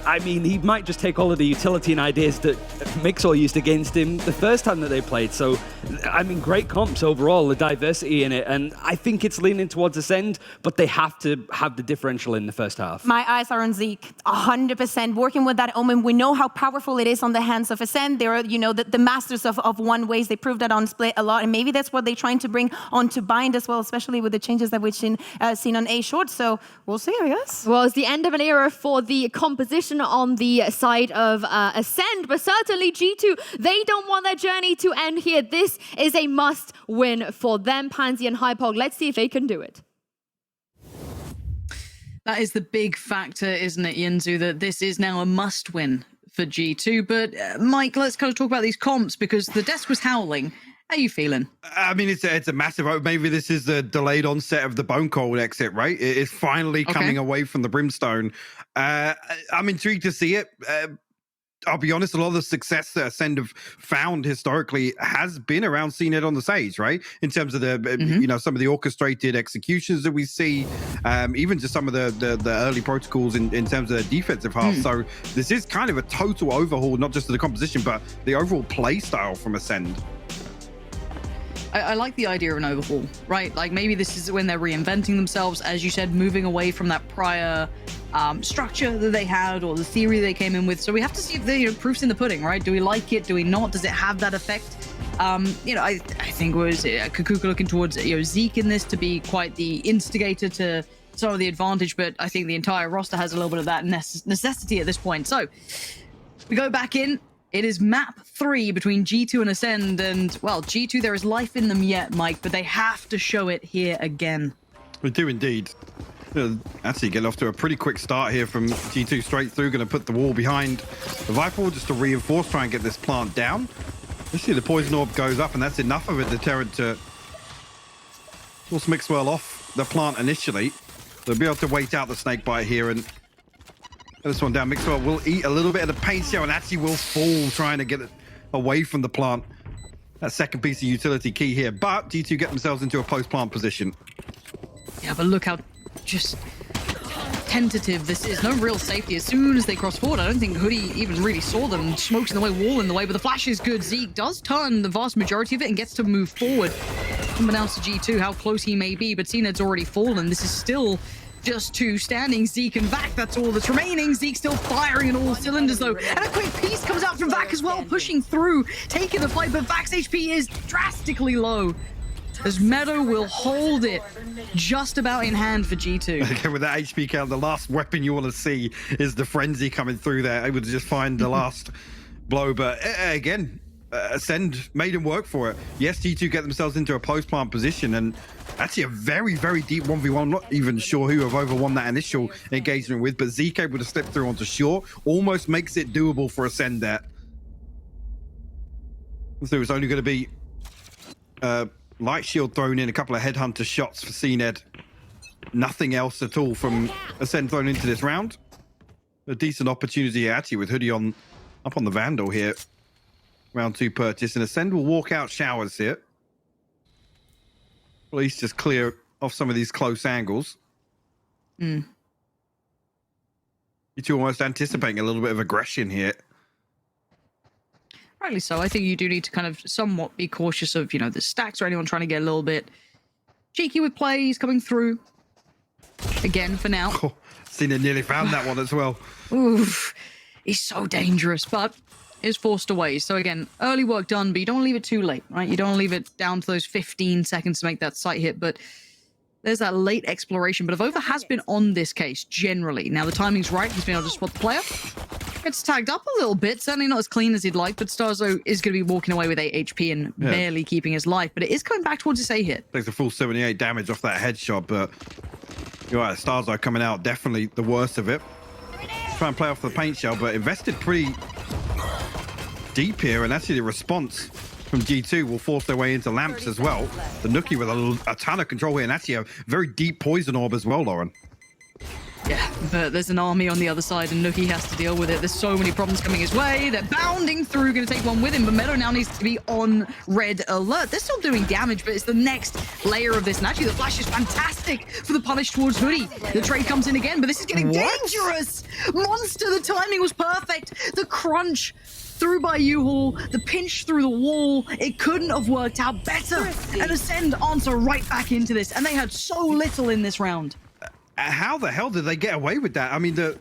I mean, he might just take all of the utility and ideas that Mixwell used against him the first time that they played. So, I mean, great comps overall, the diversity in it. And I think it's leaning towards Acend, but they have to have the differential in the first half. My eyes are on Zeke, 100%. Working with that Omen, we know how powerful it is on the hands of Acend. They're, you know, the masters of one ways. They proved that on Split a lot. And maybe that's what they're trying to bring onto Bind as well, especially with the changes that we've seen on A short. So we'll see, I guess. Well, it's the end of an era for the composition on the side of Acend, but certainly G2, they don't want their journey to end here. This is a must win for them. Pansy and Hypog, let's see if they can do it. That is the big factor, isn't it, Yinzu, that this is now a must win for G2. But Mike, let's kind of talk about these comps because the desk was howling. How are you feeling? I mean, it's a massive. Maybe this is the delayed onset of the Bone Cold exit, right? It's finally coming away from the Brimstone. I'm intrigued to see it. I'll be honest, a lot of the success that Acend have found historically has been around CNED on the Sage, right? In terms of the, you know, some of the orchestrated executions that we see, even just some of the early protocols in terms of the defensive half. So this is kind of a total overhaul, not just of the composition, but the overall play style from Acend. I like the idea of an overhaul, right? Like maybe this is when they're reinventing themselves, as you said, moving away from that prior structure that they had or the theory they came in with. So we have to see if the proof's in the pudding, right? Do we like it? Do we not? Does it have that effect? You know, I think was Kukuka looking towards Zeke in this to be quite the instigator to some of the advantage, but I think the entire roster has a little bit of that necessity at this point. So we go back in. It is map 3 between G2 and Acend, and, well, G2, there is life in them yet, Mike, but they have to show it here again. We do indeed. Actually, get off to a pretty quick start here from G2 straight through, going to put the wall behind the Viper just to reinforce, try and get this plant down. Let's see, the Poison Orb goes up, and that's enough of a deterrent to force Mixwell off the plant initially. They'll be able to wait out the Snakebite here and this one down. Mixwell will eat a little bit of the paint shell and actually will fall trying to get it away from the plant. That second piece of utility key here, but G2 get themselves into a post-plant position. Yeah, but look how just tentative this is. No real safety. As soon as they cross forward, I don't think Hoodie even really saw them. Smokes in the way, wall in the way, but the flash is good. Zeke does turn the vast majority of it and gets to move forward. Unbeknownst to G2 how close he may be, but CNED's already fallen. This is still Just two standing, Zeke and Vac. That's all that's remaining. Zeke still firing on all cylinders, though. And a quick piece comes out from Vac as well, pushing through, taking the fight, but Vac's HP is drastically low. As Meadow will hold it just about in hand for G2. Again, with that HP count, the last weapon you want to see is the Frenzy coming through there, able to just find the last blow. But again, Acend made him work for it. Yes, G2 get themselves into a post-plant position, and actually a very, very deep 1v1. I'm not even sure who have over won that initial engagement with, but Zeke able to slip through onto shore almost makes it doable for Acend there. So it's only going to be light shield thrown in, a couple of headhunter shots for CNED. Nothing else at all from Acend thrown into this round. A decent opportunity actually with Hoodie up on the Vandal here. Round 2 purchase, and Acend will walk out showers here. At least just clear off some of these close angles. You two almost anticipating a little bit of aggression here. Rightly so. I think you do need to kind of somewhat be cautious of, the stacks or anyone trying to get a little bit cheeky with plays coming through. Again, for now. Oh, Cena nearly found that one as well. Oof. He's so dangerous, but is forced away. So again, early work done, but you don't want to leave it too late, right? You don't want to leave it down to those 15 seconds to make that sight hit, but there's that late exploration. But Avova has been on this case, generally. Now, the timing's right. He's been able to spot the player. Gets tagged up a little bit. Certainly not as clean as he'd like, but Starzo is going to be walking away with 8 HP and barely keeping his life. But it is coming back towards his A hit. Takes a full 78 damage off that headshot, but you're right, Starzo coming out, definitely the worst of it. Try and play off the paint shell, but invested pretty deep here, and actually the response from G2 will force their way into lamps as well. The Nookie with a ton of control here, and actually a very deep poison orb as well, Lauren. Yeah, but there's an army on the other side, and Nookie has to deal with it. There's so many problems coming his way. They're bounding through, going to take one with him, but Meadow now needs to be on red alert. They're still doing damage, but it's the next layer of this, and actually the flash is fantastic for the punish towards Hoodie. The trade comes in again, but this is getting dangerous. Monster, the timing was perfect. The crunch through by U-Haul, the pinch through the wall, it couldn't have worked out better. And Acend answer right back into this, and they had so little in this round. How the hell did they get away with that? I mean, the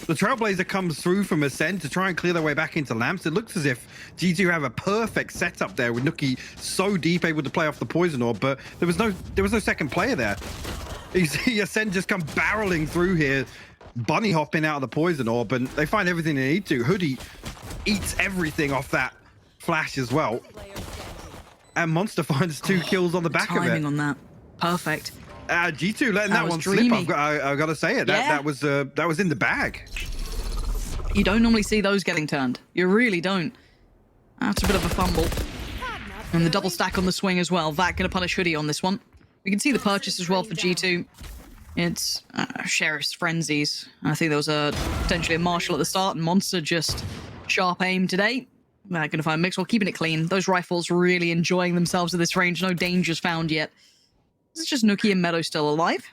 Trailblazer comes through from Acend to try and clear their way back into lamps. It looks as if G2 have a perfect setup there with Nookie so deep, able to play off the poison orb, but there was no second player there. You see Acend just come barreling through here, bunny hopping out of the poison orb, and they find everything they need to. Hoodie eats everything off that flash as well, and Monster finds 2 kills on the back of it. Timing on that, perfect. G2 letting that one slip. I've got to say it. That was in the bag. You don't normally see those getting turned. You really don't. That's a bit of a fumble. And the double stack on the swing as well. Vac going to punish Hoodie on this one. We can see the purchase as well for G2. It's Sheriff's Frenzies. I think there was potentially a Marshal at the start, and Monster just sharp aim today. They're going to find Mixwell, keeping it clean. Those rifles really enjoying themselves at this range. No dangers found yet. It's just Nookie and Meadow still alive.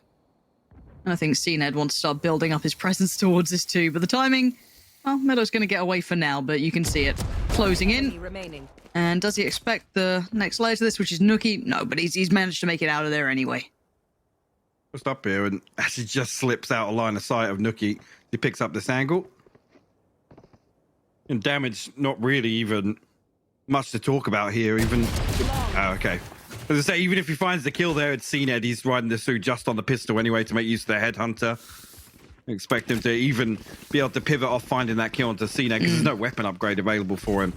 And I think CNED wants to start building up his presence towards this too. But the timing, well, Meadow's going to get away for now, but you can see it closing in. And does he expect the next layer to this, which is Nookie? No, but he's managed to make it out of there anyway. Just up here, and actually just slips out of line of sight of Nookie. He picks up this angle. And damage, not really even much to talk about here. Even, okay. As I say, even if he finds the kill there, it's CNED. He's riding this through just on the pistol anyway to make use of the headhunter. Expect him to even be able to pivot off finding that kill onto CNED because there's no weapon upgrade available for him.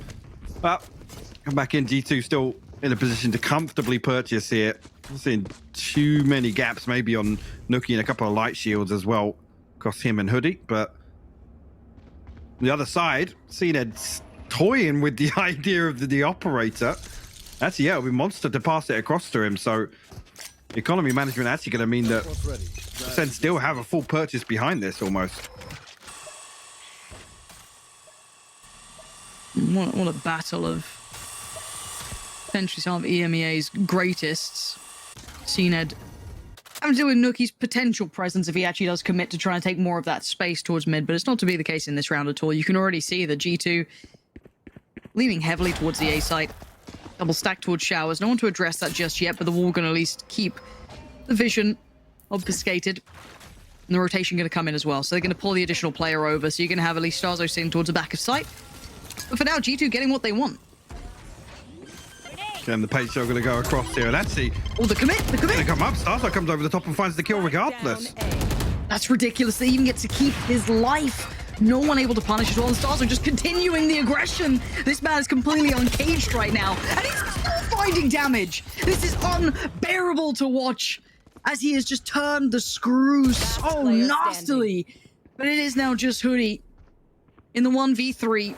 But come back in, G2 still in a position to comfortably purchase here. I'm seeing too many gaps maybe on Nookie and a couple of light shields as well across him and Hoodie. But on the other side, CNED's toying with the idea of the operator. Actually, yeah, it'll be Monster to pass it across to him. So economy management actually going to mean that Acend still have a full purchase behind this almost. What a battle of potentially some of EMEA's greatest. CNED having to deal with Nookie's potential presence if he actually does commit to try and take more of that space towards mid, but it's not to be the case in this round at all. You can already see that G2 leaning heavily towards the A site. Double stack towards showers. No one to address that just yet, but the wall going to at least keep the vision obfuscated. And the rotation going to come in as well. So they're going to pull the additional player over. So you're going to have at least Starzo sitting towards the back of sight. But for now, G2 getting what they want. And the pace shell going to go across here. And actually, oh, the commit. going to come up. Starzo comes over the top and finds the kill regardless. That's ridiculous. They even get to keep his life. No one able to punish as well. And Starzo just continuing the aggression. This man is completely uncaged right now. And he's still finding damage. This is unbearable to watch as he has just turned the screws so nastily. But it is now just Hoodie in the 1v3.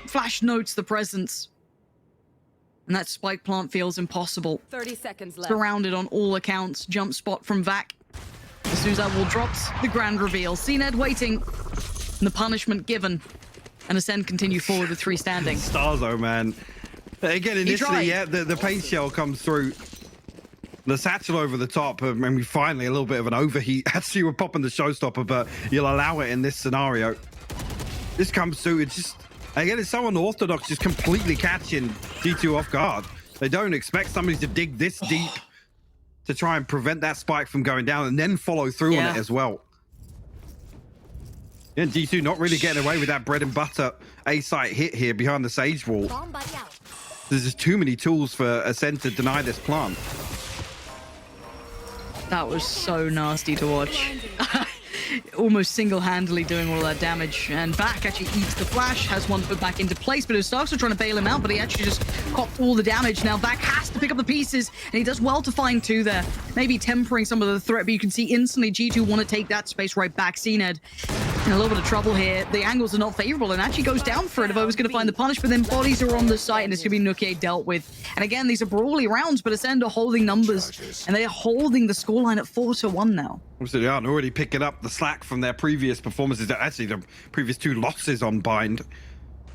Flash notes the presence. And that spike plant feels impossible. 30 seconds left. Surrounded on all accounts. Jump spot from Vac. As soon as that wall drops, the grand reveal. CNED waiting. And the punishment given. And Acend continue forward with 3 standing. Starzo, man. Again, initially, yeah, the paint shell comes through. The satchel over the top, and we finally a little bit of an overheat. Actually, we're popping the showstopper, but you'll allow it in this scenario. This comes through. It's just, again, it's so unorthodox, just completely catching G2 off guard. They don't expect somebody to dig this deep to try and prevent that spike from going down and then follow through on it as well. And G2 not really getting away with that bread and butter A-site hit here behind the Sage wall. There's just too many tools for Acend to deny this plant. That was so nasty to watch. Almost single-handedly doing all that damage. And Vac actually eats the flash, has one put back into place, but Stark's trying to bail him out, but he actually just copped all the damage. Now Vac has to pick up the pieces, and he does well to find 2 there. Maybe tempering some of the threat, but you can see instantly G2 want to take that space right back. CNED in a little bit of trouble here. The angles are not favorable and actually goes down for it if I was going to find the punish, but then bodies are on the site and it's going to be Nuke dealt with. And again, these are brawly rounds, but Acend are holding numbers and they are holding the scoreline at 4-1 now. Obviously, they aren't already picking up the slack from their previous performances. Actually, the previous 2 losses on Bind.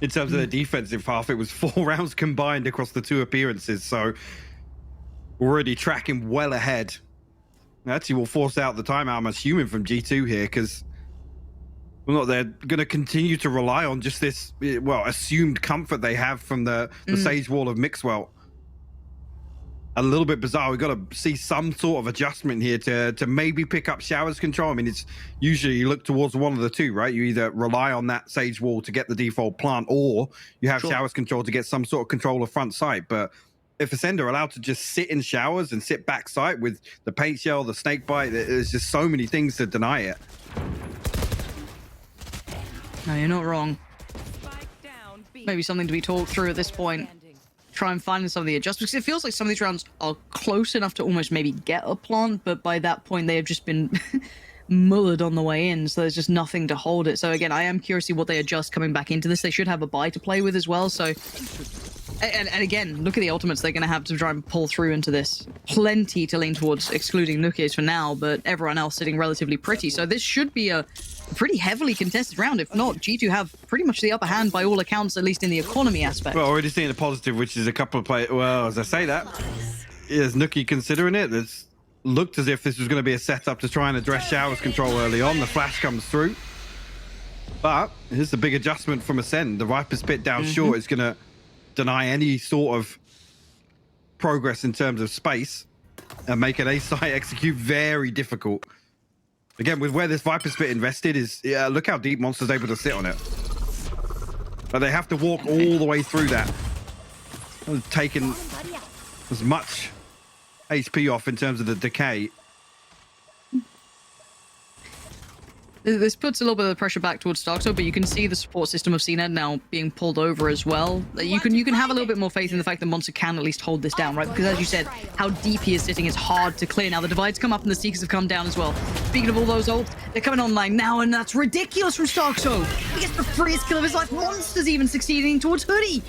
In terms of their defensive half, it was 4 rounds combined across the 2 appearances. So already tracking well ahead. Actually, will force out the timeout, I'm assuming, from G2 here, because well, they're going to continue to rely on just this, well, assumed comfort they have from the Sage Wall of Mixwell. A little bit bizarre. We've got to see some sort of adjustment here to maybe pick up Shower's control. I mean, it's usually you look towards one of the 2, right? You either rely on that Sage Wall to get the default plant, or you have Shower's control to get some sort of control of front site. But if Acend are allowed to just sit in Showers and sit back site with the paint shell, the snake bite, there's just so many things to deny it. No, you're not wrong. Maybe something to be talked through at this point. Try and find some of the adjustments. It feels like some of these rounds are close enough to almost maybe get a plant, but by that point they have just been mullered on the way in, so there's just nothing to hold it. So again, I am curious to see what they adjust coming back into this. They should have a buy to play with as well, so... And again, look at the ultimates they're going to have to try and pull through into this. Plenty to lean towards, excluding Nuke's for now, but everyone else sitting relatively pretty. So this should be a pretty heavily contested round. If not, G2 have pretty much the upper hand by all accounts, at least in the economy aspect. Well, already seeing a positive, which is a couple of players. Well, as I say that, is Nuke considering it? It's looked as if this was going to be a setup to try and address Shower's control early on. The flash comes through. But here's the big adjustment from Acend. The Viper's Pit down short is going to deny any sort of progress in terms of space and make an A-site execute very difficult. Again, with where this Viper's Pit invested is, look how deep Monster's able to sit on it. But they have to walk all the way through that. Taking as much HP off in terms of the decay. This puts a little bit of the pressure back towards Starkso, but you can see the support system of CNED now being pulled over as well. You can have a little bit more faith in the fact that Monster can at least hold this down, right? Because as you said, how deep he is sitting is hard to clear. Now the divides come up and the Seekers have come down as well. Speaking of all those ults, they're coming online now, and that's ridiculous from Starkso. He gets the freest kill of his life. Monster's even succeeding towards Hoodie,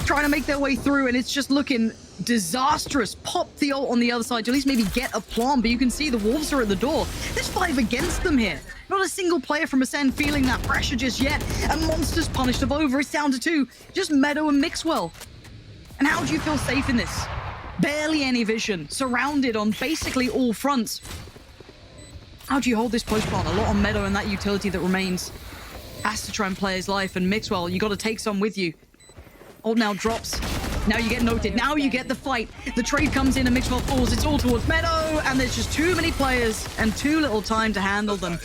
trying to make their way through, and it's just looking disastrous. Pop the ult on the other side to at least maybe get a plant, but you can see the Wolves are at the door. There's 5 against them here. Not a single player from Acend feeling that pressure just yet, and Monster's punished of over. It's down to 2. Just Meadow and Mixwell. And how do you feel safe in this? Barely any vision, surrounded on basically all fronts. How do you hold this post plant? A lot on Meadow and that utility that remains. Has to try and play his life, and Mixwell, you got to take some with you. Ult now drops. Now you get noted. Now you get the fight. The trade comes in and Mixwell falls. It's all towards Meadow, and there's just too many players and too little time to handle them.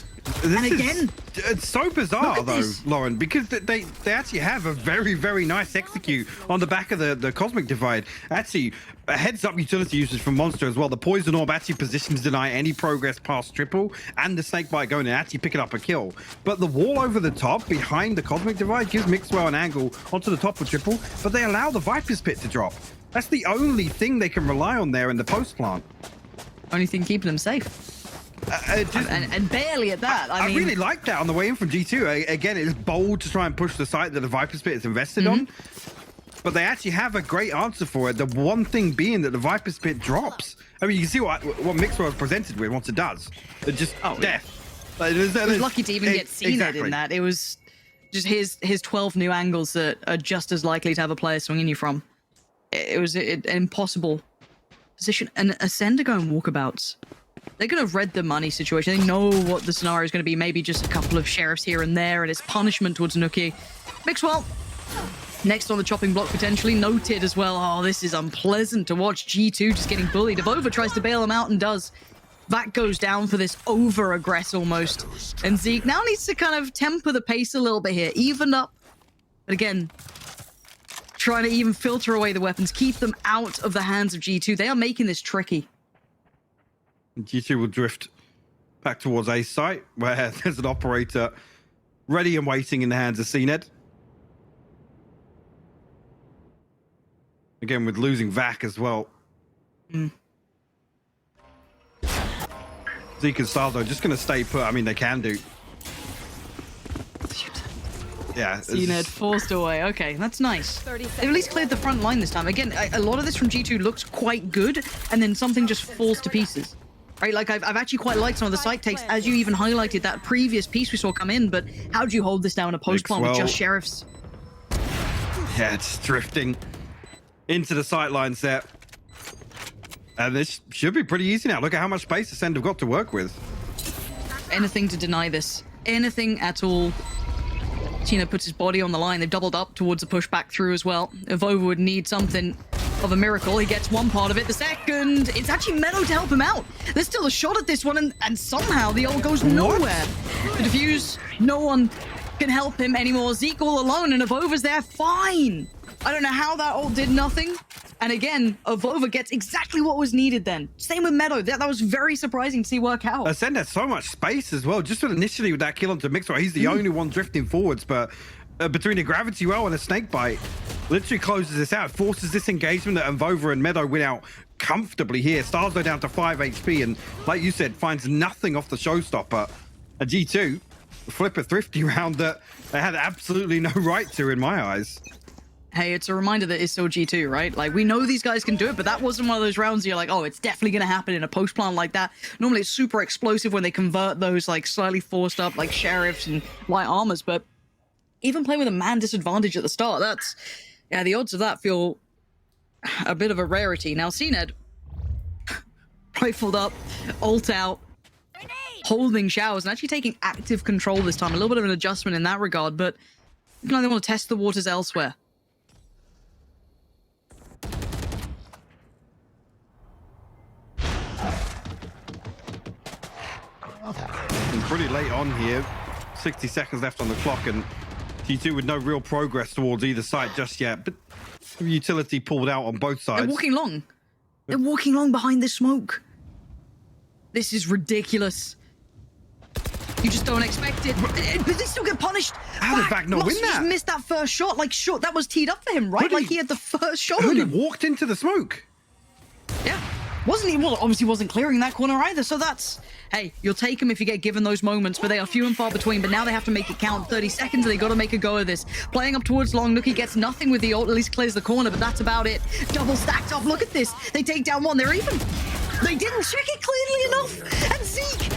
And again, it's so bizarre though, Lauren, because they actually have a very, very nice execute on the back of the Cosmic Divide. Actually, a heads up utility usage from Monster as well. The Poison Orb actually positions to deny any progress past triple, and the Snakebite going and actually picking up a kill. But the wall over the top behind the Cosmic Divide gives Mixwell an angle onto the top of triple, but they allow the Viper's Pit to drop. That's the only thing they can rely on there in the post plant. Only thing keeping them safe. And barely at that. I mean, really like that on the way in from G2. Again, it's bold to try and push the site that the Viper's Pit is invested on, but they actually have a great answer for it. The one thing being that the Viper's Pit drops. I mean, you can see what Mixwell is presented with once it does. It just death. He was lucky to even get seen in that. It was just his 12 new angles that are just as likely to have a player swinging you from. It was an impossible position. And Acend are going walkabouts. They're going to have read the money situation. They know what the scenario is going to be. Maybe just a couple of sheriffs here and there, and it's punishment towards Nuki. Mixwell, next on the chopping block, potentially. Noted as well. Oh, this is unpleasant to watch. G2 just getting bullied. Avova tries to bail him out and does. That goes down for this over-aggress almost. And Zeke now needs to kind of temper the pace a little bit here. Even up. But again, trying to even filter away the weapons. Keep them out of the hands of G2. They are making this tricky. G2 will drift back towards A site, where there's an operator ready and waiting in the hands of Acend. Again, with losing Vac as well. Zeke and Saldo just going to stay put. I mean, they can do. Yeah. Acend forced away. Okay, that's nice. They've at least cleared the front line this time. Again, a lot of this from G2 looks quite good, and then something just falls to pieces. Right, like I've actually quite liked some of the site takes, as you even highlighted that previous piece we saw come in, but how do you hold this down in a post plant with just sheriffs? Yeah, it's drifting into the sightlines there. And this should be pretty easy now. Look at how much space Acend have got to work with. Anything to deny this. Anything at all. Tina puts his body on the line. They've doubled up towards the push back through as well. Avova would need something of a miracle. He gets one part of it. The second, it's actually Meadow to help him out. There's still a shot at this one, and somehow the ult goes nowhere. The defuse, no one can help him anymore. Zeke all alone, and Avova's there fine. I don't know how that ult did nothing. And again, Avova gets exactly what was needed then. Same with Meadow. That was very surprising to see work out. Acend has so much space as well. Just initially with that kill onto Mixwell, he's the only one drifting forwards, but between a gravity well and a snakebite, literally closes this out, forces this engagement that Avova and Meadow win out comfortably here. Stars go down to 5 HP, and like you said, finds nothing off the showstopper. A G2 flip a thrifty round that they had absolutely no right to in my eyes. Hey, it's a reminder that it's still G2, right? Like, we know these guys can do it, but that wasn't one of those rounds you're like, oh, it's definitely going to happen in a post plant like that. Normally, it's super explosive when they convert those, like, slightly forced up, like, sheriffs and light armors, but even playing with a man disadvantage at the start, that's... Yeah, the odds of that feel a bit of a rarity. Now, Acend, rifled up, ult out, holding showers, and actually taking active control this time. A little bit of an adjustment in that regard, but you know, they want to test the waters elsewhere. And pretty late on here, 60 seconds left on the clock, and G2 with no real progress towards either side just yet, but utility pulled out on both sides. They're walking long. They're walking long behind this smoke. This is ridiculous. You just don't expect it. But they still get punished. How did Vac not win that? Just missed that first shot. Like, that was teed up for him, right? Like, he had the first shot on him. He walked into the smoke. Yeah. Obviously wasn't clearing that corner either, so that's... Hey, you'll take them if you get given those moments, but they are few and far between. But now they have to make it count. 30 seconds, and they got to make a go of this. Playing up towards long, Nuki gets nothing with the ult, at least clears the corner, but that's about it. Double stacked up, look at this. They take down one, they're even. They didn't check it clearly enough, and Zeke,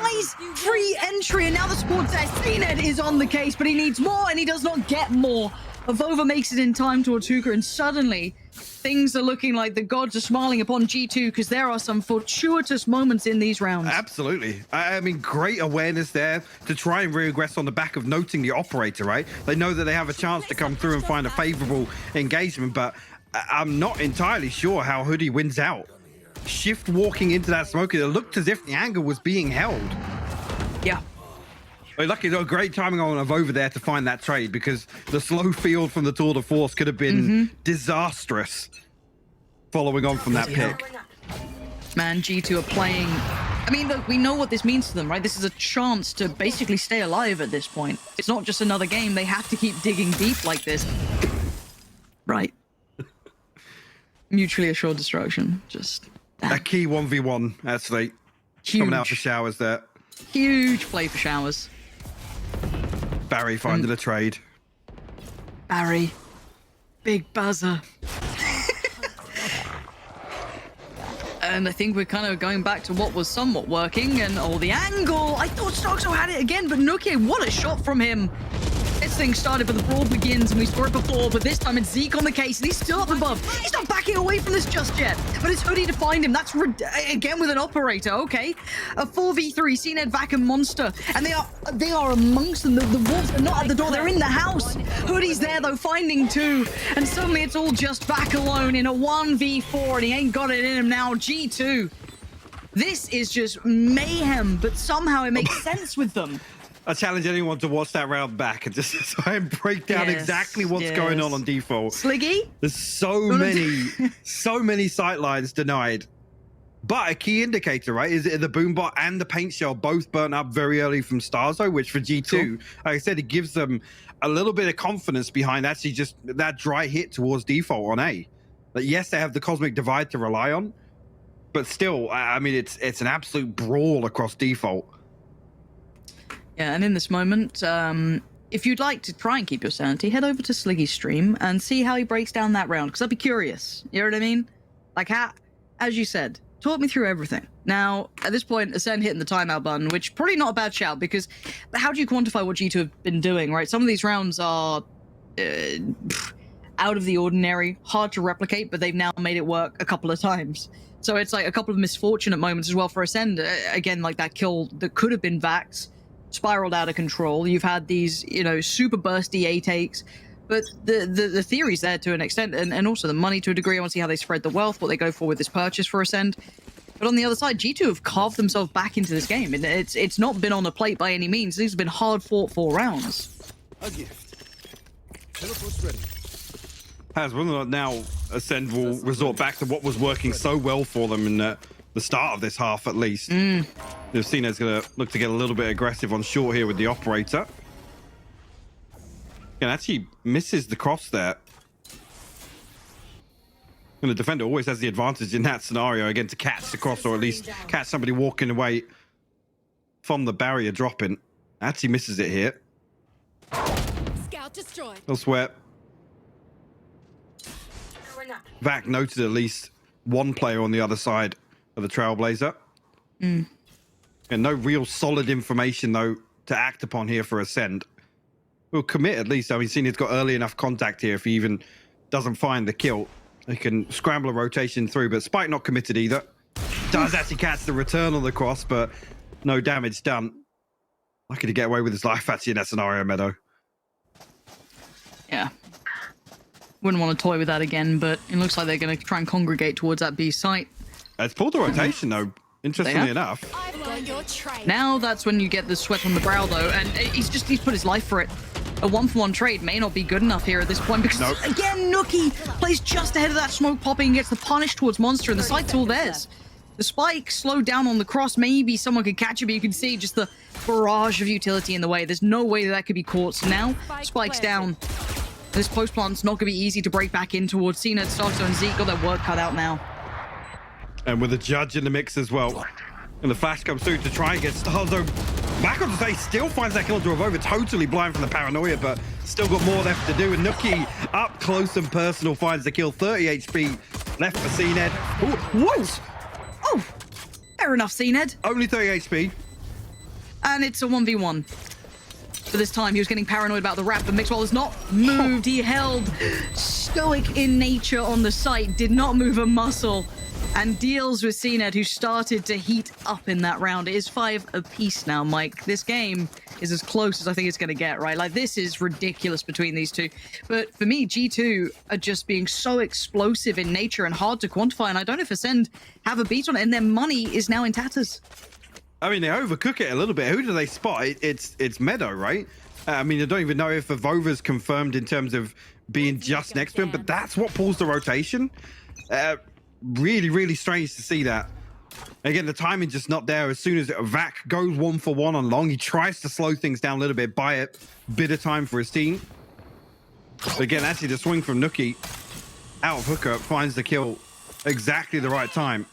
nice free entry, and now the squad says Acend is on the case, but he needs more, and he does not get more. Avova makes it in time towards Hooker, and suddenly things are looking like the gods are smiling upon G2 because there are some fortuitous moments in these rounds. Absolutely. I mean, great awareness there to try and regress on the back of noting the operator, right? They know that they have a chance to come through and find a favorable engagement, but I'm not entirely sure how Hoodie wins out. Shift walking into that smoke, it looked as if the angle was being held. Yeah. Lucky, though, great timing on of over there to find that trade, because the slow field from the Tour de Force could have been disastrous following on from that pick. Man, G2 are playing... I mean, look, we know what this means to them, right? This is a chance to basically stay alive at this point. It's not just another game. They have to keep digging deep like this. Right. Mutually assured destruction. Just... A key 1v1, actually. Huge. Coming out for showers there. Huge play for showers. Barry finding a trade. Barry. Big buzzer. And I think we're kind of going back to what was somewhat working, and the angle. I thought Stoxo had it again, but Nuki, what a shot from him. This thing started, but the brawl begins, and we saw it before, but this time it's Zeke on the case, and he's still up above. He's not backing away from this just yet, but it's Hoodie to find him. That's again with an operator, okay. A 4v3, CNED, Vac, and Monster, and they are amongst them. The wolves are not at the door, they're in the house. Hoodie's there, though, finding two, and suddenly it's all just Vac alone in a 1v4, and he ain't got it in him now. G2. This is just mayhem, but somehow it makes sense with them. I challenge anyone to watch that round back and just try and break down exactly what's going on default. Sliggy? There's so many sight lines denied. But a key indicator, right, is the Boombot and the Paint Shell both burnt up very early from Starzo, which for G2, like I said, it gives them a little bit of confidence behind actually just that dry hit towards default on A. Like, yes, they have the Cosmic Divide to rely on, but still, I mean, it's an absolute brawl across default. Yeah, and in this moment, if you'd like to try and keep your sanity, head over to Sliggy's stream and see how he breaks down that round, because I'd be curious. You know what I mean? Like, how, as you said, talk me through everything. Now, at this point, Acend hitting the timeout button, which probably not a bad shout, because how do you quantify what G2 have been doing, right? Some of these rounds are out of the ordinary, hard to replicate, but they've now made it work a couple of times. So it's like a couple of misfortunate moments as well for Acend. Again, like that kill that could have been Vax, spiraled out of control. You've had these, you know, super bursty A takes, but the theory's there to an extent, and also the money to a degree. I want to see how they spread the wealth, what they go for with this purchase for Acend. But on the other side, G2 have carved themselves back into this game, and it's not been on the plate by any means. These have been hard fought 4 rounds. A gift. Teleport's ready. Has whether or not now Acend will resort back to what was working so well for them in the start of this half, at least. They've seen it's going to look to get a little bit aggressive on short here with the operator. And actually misses the cross there. And the defender always has the advantage in that scenario, again, to catch the cross, or at least catch somebody walking away from the barrier dropping. Actually misses it here. Scout destroyed. Elsewhere, Vac noted at least one player on the other side of the Trailblazer. And no real solid information, though, to act upon here for Acend. We'll commit at least. I mean, seeing he's got early enough contact here, if he even doesn't find the kill, he can scramble a rotation through, but Spike not committed either. Does actually catch the return on the cross, but no damage done. Lucky to get away with his life actually in that scenario, Meadow. Yeah. Wouldn't want to toy with that again, but it looks like they're going to try and congregate towards that B site. It's pulled the rotation, though, interestingly enough. I've got your train. Now that's when you get the sweat on the brow, though, and he's put his life for it. A 1-for-1 trade may not be good enough here at this point, because again, Nuki plays just ahead of that smoke popping and gets the punish towards Monster, and the site's all theirs. The spike slowed down on the cross. Maybe someone could catch it, but you can see just the barrage of utility in the way. There's no way that could be caught. So now, Spike's down. This post plant's not going to be easy to break back in towards Cena, Starzo, and Zeke. Got their work cut out now. And with the judge in the mix as well. And the flash comes through to try and get Starzo back on the face. Still finds that kill to over. Totally blind from the paranoia, but still got more left to do. And Nuki up close and personal finds the kill. 30 HP left for CNED. What? Oh, fair enough, CNED. Only 30 HP. And it's a 1v1. But this time he was getting paranoid about the wrap, but Mixwell has not moved. He held stoic in nature on the site, did not move a muscle, and deals with CNED, who started to heat up in that round. It is 5 apiece now, Mike. This game is as close as I think it's going to get, right? Like, this is ridiculous between these two. But for me, G2 are just being so explosive in nature and hard to quantify, and I don't know if Acend have a beat on it, and their money is now in tatters. I mean, they overcook it a little bit. Who do they spot? It's Meadow, right? I mean, I don't even know if Evova's confirmed in terms of being just next to him, but that's what pulls the rotation. Really, really strange to see that. Again, the timing just not there. As soon as Vac goes 1-for-1 on long, he tries to slow things down a little bit, buy a bit of time for his team. But again, actually, the swing from Nuki out of hookup finds the kill exactly the right time.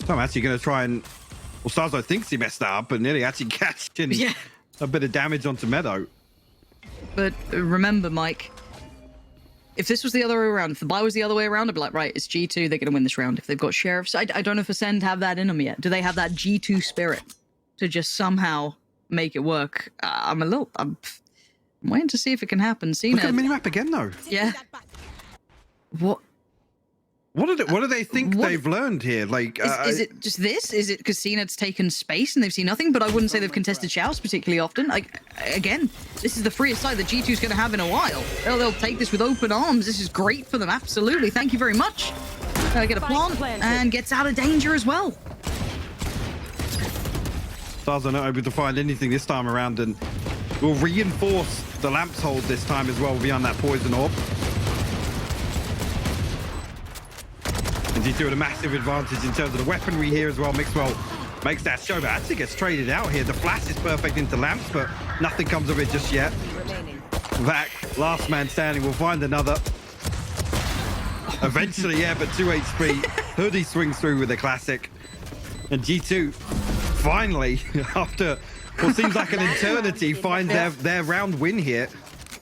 So I'm actually going to try and... Well, Starzo thinks he messed that up, but nearly actually catching a bit of damage onto Meadow. But remember, Mike, if this was the other way around, if the buy was the other way around, I'd be like, right, it's G2, they're going to win this round. If they've got Sheriffs, I don't know if Acend have that in them yet. Do they have that G2 spirit to just somehow make it work? I'm waiting to see if it can happen. Look at the minimap again, though. Yeah. What do they think they've learned here? Like, is it just this? Is it because CNED's taken space and they've seen nothing? But I wouldn't say they've contested shouts particularly often. Like, again, this is the freest site that G2's going to have in a while. They'll take this with open arms. This is great for them. Absolutely. Thank you very much. Get a plant and gets out of danger as well. Stars are not able to find anything this time around, and will reinforce the lamp's hold this time as well beyond that poison orb. And G2 had a massive advantage in terms of the weaponry here as well. Mixwell makes that show, but actually gets traded out here. The flash is perfect into lamps, but nothing comes of it just yet. Vac, last man standing, will find another. Eventually, yeah, but 2 HP. Hoodie swings through with a classic. And G2 finally, after what seems like an eternity, find their round win here.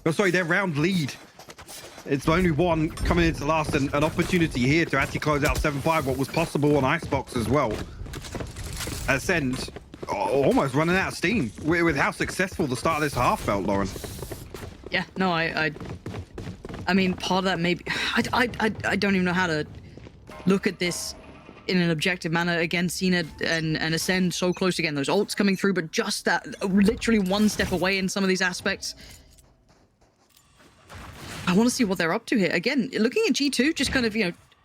Oh, sorry, their round lead. It's only one coming into last, and an opportunity here to actually close out 7-5, what was possible on Icebox as well. Acend almost running out of steam with how successful the start of this half felt, Lauren. Yeah, no, I mean, part of that maybe... I don't even know how to look at this in an objective manner. Again, CNED and Acend so close again. Those ults coming through, but just that, literally one step away in some of these aspects. I want to see what they're up to here. Again, looking at G2, just kind of,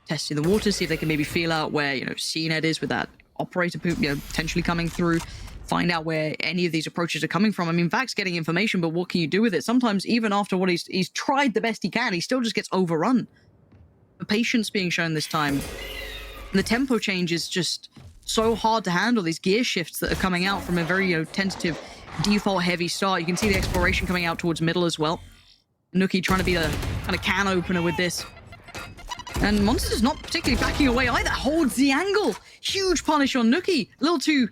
testing the waters, see if they can maybe feel out where, CNED is with that operator poop, potentially coming through, find out where any of these approaches are coming from. I mean, Vac's getting information, but what can you do with it? Sometimes, even after what he's tried the best he can, he still just gets overrun. The patience being shown this time. And the tempo change is just so hard to handle, these gear shifts that are coming out from a very, tentative, default-heavy start. You can see the exploration coming out towards middle as well. Nuki trying to be the kind of can opener with this. And Monster's not particularly backing away either. Holds the angle. Huge punish on Nuki. A little too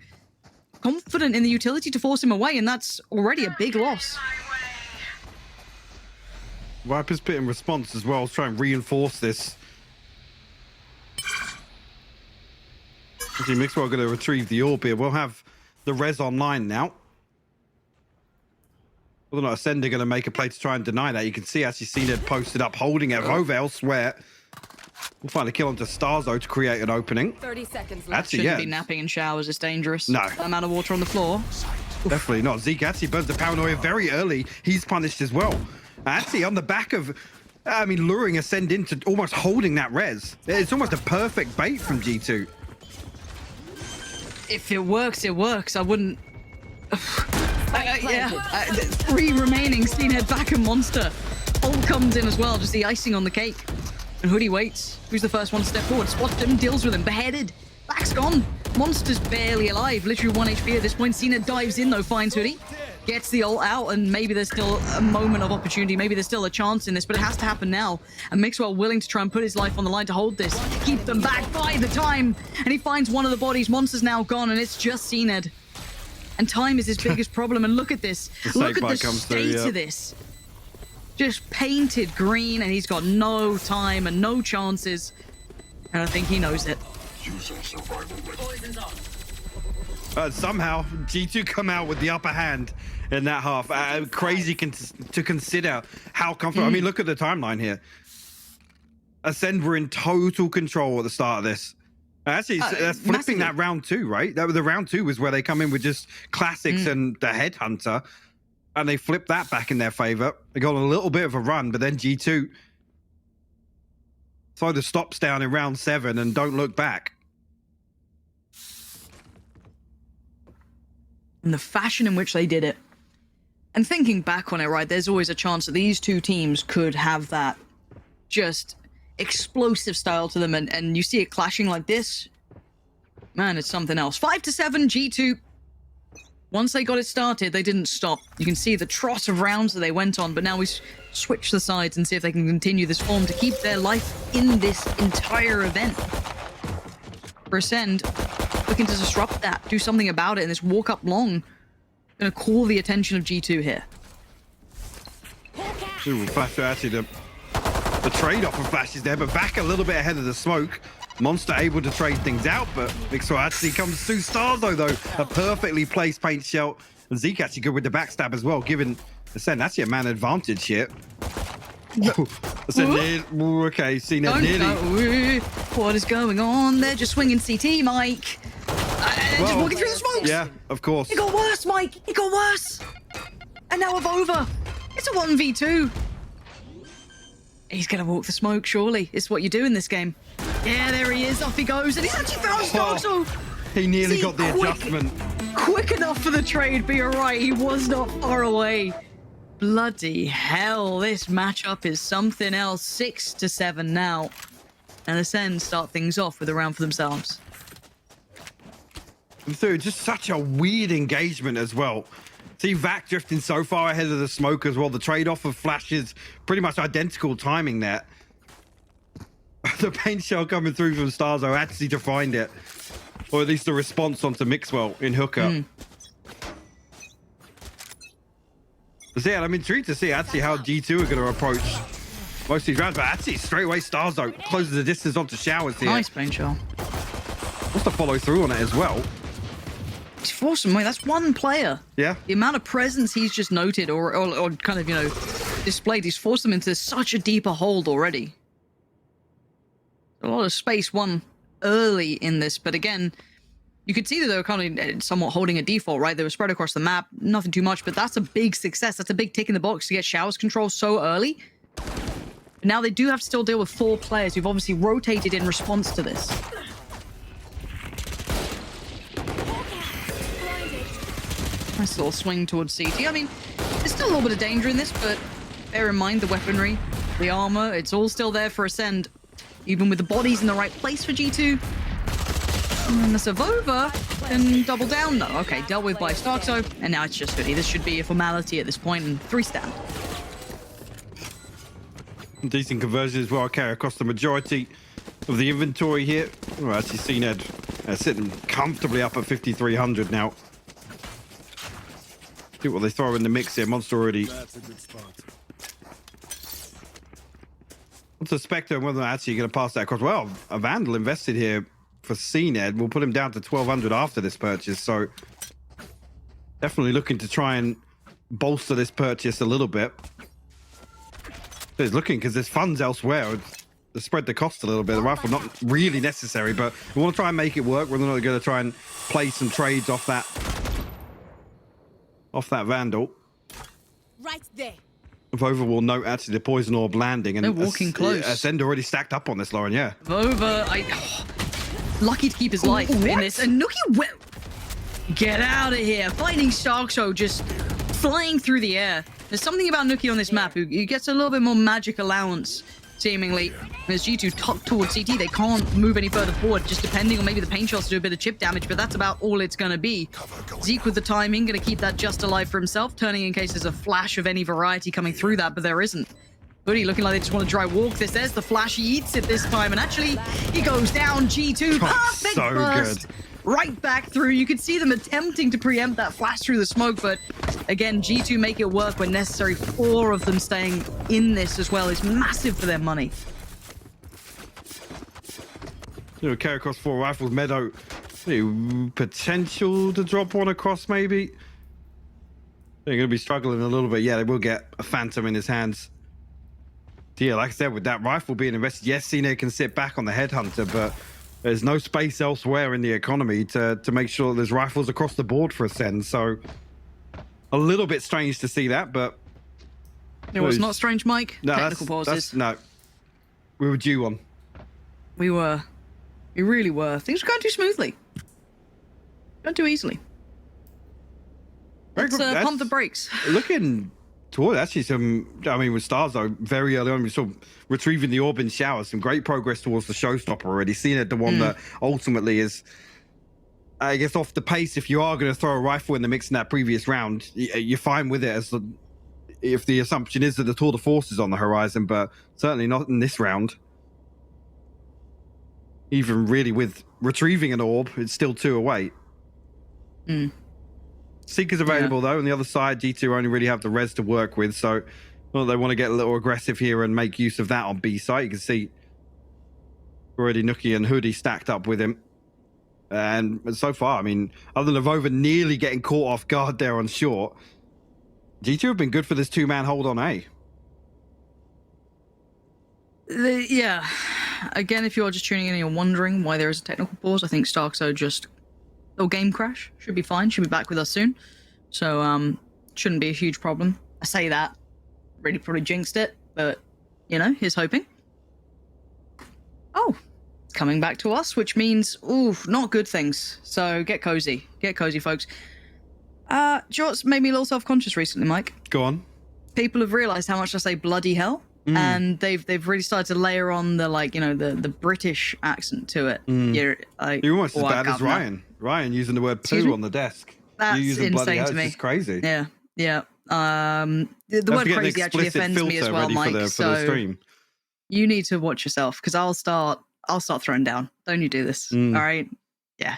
confident in the utility to force him away, and that's already a big loss. Viper's Pit in response as well, try and reinforce this. Actually, Mixwell going to retrieve the orb here. We'll have the res online now. Whether or not Acend are going to make a play to try and deny that. You can see actually CNED posted up, holding it over elsewhere. We'll find a kill onto Starzo to create an opening. 30 seconds left. Actually, Shouldn't be napping in showers. It's dangerous. No. That amount of water on the floor. Definitely not. Zeke actually burns the paranoia very early. He's punished as well. Actually, on the back of, luring Acend into almost holding that res. It's almost a perfect bait from G2. If it works, it works. I wouldn't... three remaining. CNED, Vac, and Monster. Ult comes in as well, just the icing on the cake. And Hoodie waits. Who's the first one to step forward? Spots him, deals with him, beheaded. Vac's gone. Monster's barely alive, literally 1 HP at this point. CNED dives in though, finds Hoodie. Gets the ult out, and maybe there's still a moment of opportunity. Maybe there's still a chance in this, but it has to happen now. And Mixwell willing to try and put his life on the line to hold this. Keep them back by the time. And he finds one of the bodies. Monster's now gone, and it's just CNED. And time is his biggest problem. And look at this. Look at the state of this. Just painted green, and he's got no time and no chances. And I think he knows it. Somehow, G2 come out with the upper hand in that half. Crazy to consider how comfortable. I mean, look at the timeline here. Acend were in total control at the start of this. Actually, that's flipping massively. that round 2, right? The round 2 was where they come in with just classics and the headhunter, and they flip that back in their favor. They got a little bit of a run, but then G2 throw the stops down in round 7 and don't look back. And the fashion in which they did it. And thinking back on it, right, there's always a chance that these two teams could have that just explosive style to them, and you see it clashing like this. Man, it's something else. 5-7, G2. Once they got it started, they didn't stop. You can see the trot of rounds that they went on, but now we switch the sides and see if they can continue this form to keep their life in this entire event. For Acend, looking to disrupt that, do something about it, and this walk up long gonna call the attention of G2 here. Ooh, Flash actually the trade-off of Flash is there, but back a little bit ahead of the smoke. Monster able to trade things out, but Mixwell actually comes through Starzo though. A perfectly placed paint shell. And Zeke actually good with the backstab as well, giving Acend actually a man advantage here. Okay, see now nearly. What is going on? They're just swinging CT, Mike. Just walking through the smokes. Yeah, of course. It got worse, Mike. It got worse. And now Avova. It's a 1v2. He's going to walk the smoke, surely. It's what you do in this game. Yeah, there he is. Off he goes. And he's actually found Starzo. He nearly got the adjustment. Quick enough for the trade, but you're right. He was not far away. Bloody hell. This matchup is something else. 6-7 now. And Acend start things off with a round for themselves. Through just such a weird engagement as well. See Vac drifting so far ahead of the smoke as well. The trade-off of Flashes, pretty much identical timing there. The paint shell coming through from Starzo actually to find it. Or at least the response onto Mixwell in hookup. So yeah, I'm intrigued to see actually how G2 are going to approach most of these rounds. But actually straight away Starzo closes the distance onto Showers here. Nice paint shell. Wants to follow through on it as well. He's forced him away. That's one player. Yeah. The amount of presence he's just noted or kind of, you know, displayed, he's forced them into such a deeper hold already. A lot of space won early in this, but again, you could see that they were kind of somewhat holding a default, right? They were spread across the map, nothing too much, but that's a big success. That's a big tick in the box to get Showers control so early. But now they do have to still deal with 4 players who've obviously rotated in response to this. Nice little swing towards CT. I mean, there's still a little bit of danger in this, but bear in mind the weaponry, the armor, it's all still there for Acend. Even with the bodies in the right place for G2. And the Savova can double down though. Okay, dealt with by Starzo, and now it's just Hoodie. This should be a formality at this point, and 3 stand. Decent conversion as well, carry across the majority of the inventory here. Well, actually CNED sitting comfortably up at 5,300 now. See what they throw in the mix here. Monster already. That's a good spot. What's the Spectre and whether they're actually going to pass that across? Well, a Vandal invested here for CNED. We'll put him down to 1,200 after this purchase. So definitely looking to try and bolster this purchase a little bit. So he's looking because there's funds elsewhere to spread the cost a little bit. The rifle not really necessary, but we want to try and make it work. We're not going to try and play some trades off that Vandal. Right there. Vova will note actually the poison orb landing, and they're walking close. Acend already stacked up on this, Lauren. Yeah. Vova, lucky to keep his life in this. And Nookie, get out of here! Finding Starzo just flying through the air. There's something about Nookie on this map who gets a little bit more magic allowance, seemingly. As G2 tucked towards CT, they can't move any further forward, just depending on maybe the paint shots to do a bit of chip damage, but that's about all it's going to be. Zeke with the timing, going to keep that just alive for himself, turning in case there's a flash of any variety coming through that, but there isn't. Hoodie looking like they just want to dry walk this. There's the flash, he eats it this time, and actually, he goes down. G2, perfect so burst. Good. Right back through. You could see them attempting to preempt that flash through the smoke, but again, G2 make it work when necessary. 4 of them staying in this as well is massive for their money. Carry across 4 rifles. Meadow Potential to drop one across, maybe. They're going to be struggling a little bit. Yeah, they will get a Phantom in his hands. Yeah, like I said, with that rifle being invested, yes, Cena can sit back on the Headhunter, but there's no space elsewhere in the economy to make sure there's rifles across the board for Acend. So a little bit strange to see that, but... It was not strange, Mike. No, Technical pauses. No. We were due one. We were. We really were. Things were going too smoothly. Going too easily. Let's pump the brakes. Looking toward actually some, I mean, with Stars though, very early on, we saw retrieving the orb in shower, some great progress towards the showstopper already. Seeing it, the one that ultimately is, I guess, off the pace. If you are going to throw a rifle in the mix in that previous round, you're fine with it as if the assumption is that the Tour de Force is on the horizon, but certainly not in this round. Even really with retrieving an orb, it's still 2 away. Seeker's available though. On the other side, G2 only really have the res to work with, so they want to get a little aggressive here and make use of that on B site. You can see already Nookie and Hoodie stacked up with him. And so far, I mean, other than Vova nearly getting caught off guard there on short, G2 have been good for this 2-man hold on A. Yeah. Again, if you're just tuning in and you're wondering why there is a technical pause, I think Starkso just... little game crash. Should be fine. Should be back with us soon. So, shouldn't be a huge problem. I say that. Really probably jinxed it, but, you know, here's hoping. Oh, it's coming back to us, which means, oof, not good things. So, get cozy. Get cozy, folks. Jorts made me a little self-conscious recently, Mike. Go on. People have realized how much I say bloody hell. And they've really started to layer on the, like, you know, the British accent to it. You're almost as bad as Ryan. Ryan using the word poo on the desk. That's using insane to me. It's just crazy. Yeah. The word crazy actually offends me as well, Mike. For the stream. You need to watch yourself, because I'll start throwing down. Don't you do this? All right? Yeah.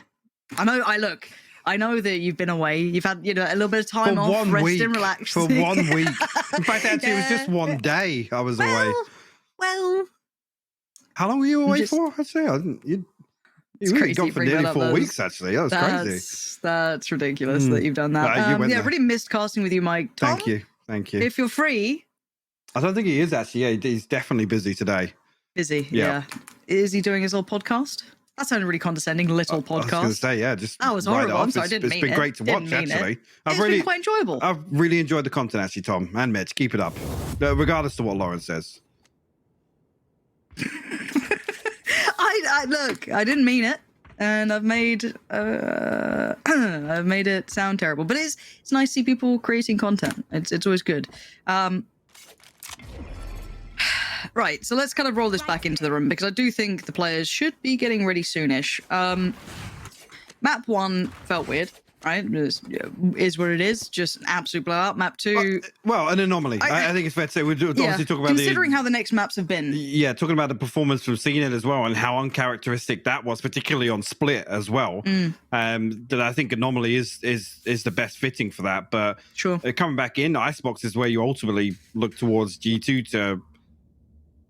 I know that you've been away. You've had, you know, a little bit of time off, rest and relax. For 1 week. In fact, actually, it was just 1 day I was away. Well. How long were you away for? I'd say you really got for nearly 4 weeks, actually. That was crazy. That's ridiculous that you've done that. Really missed casting with you, Mike. Tom, Thank you. If you're free. I don't think he is, actually. Yeah, he's definitely busy today. Busy, yeah. Is he doing his little podcast? That sounded really condescending, little podcast. I was going to say, yeah. That was horrible. I'm sorry, I didn't mean it. It's been great to watch, actually. It's been quite enjoyable. I've really enjoyed the content, actually, Tom and Mitch. Keep it up. Regardless of what Lauren says. Look, I didn't mean it. And I've made it sound terrible. But it's nice to see people creating content. It's always good. Right, so let's kind of roll this back into the room, because I do think the players should be getting ready soonish. Map 1 felt weird, right? Is what it is, just an absolute blowout. Map 2... Well, an anomaly. I think it's fair to say. We're obviously talking about considering how the next maps have been. Yeah, talking about the performance from CNET as well, and how uncharacteristic that was, particularly on Split as well. That I think anomaly is the best fitting for that. But coming back in, Icebox is where you ultimately look towards G2 to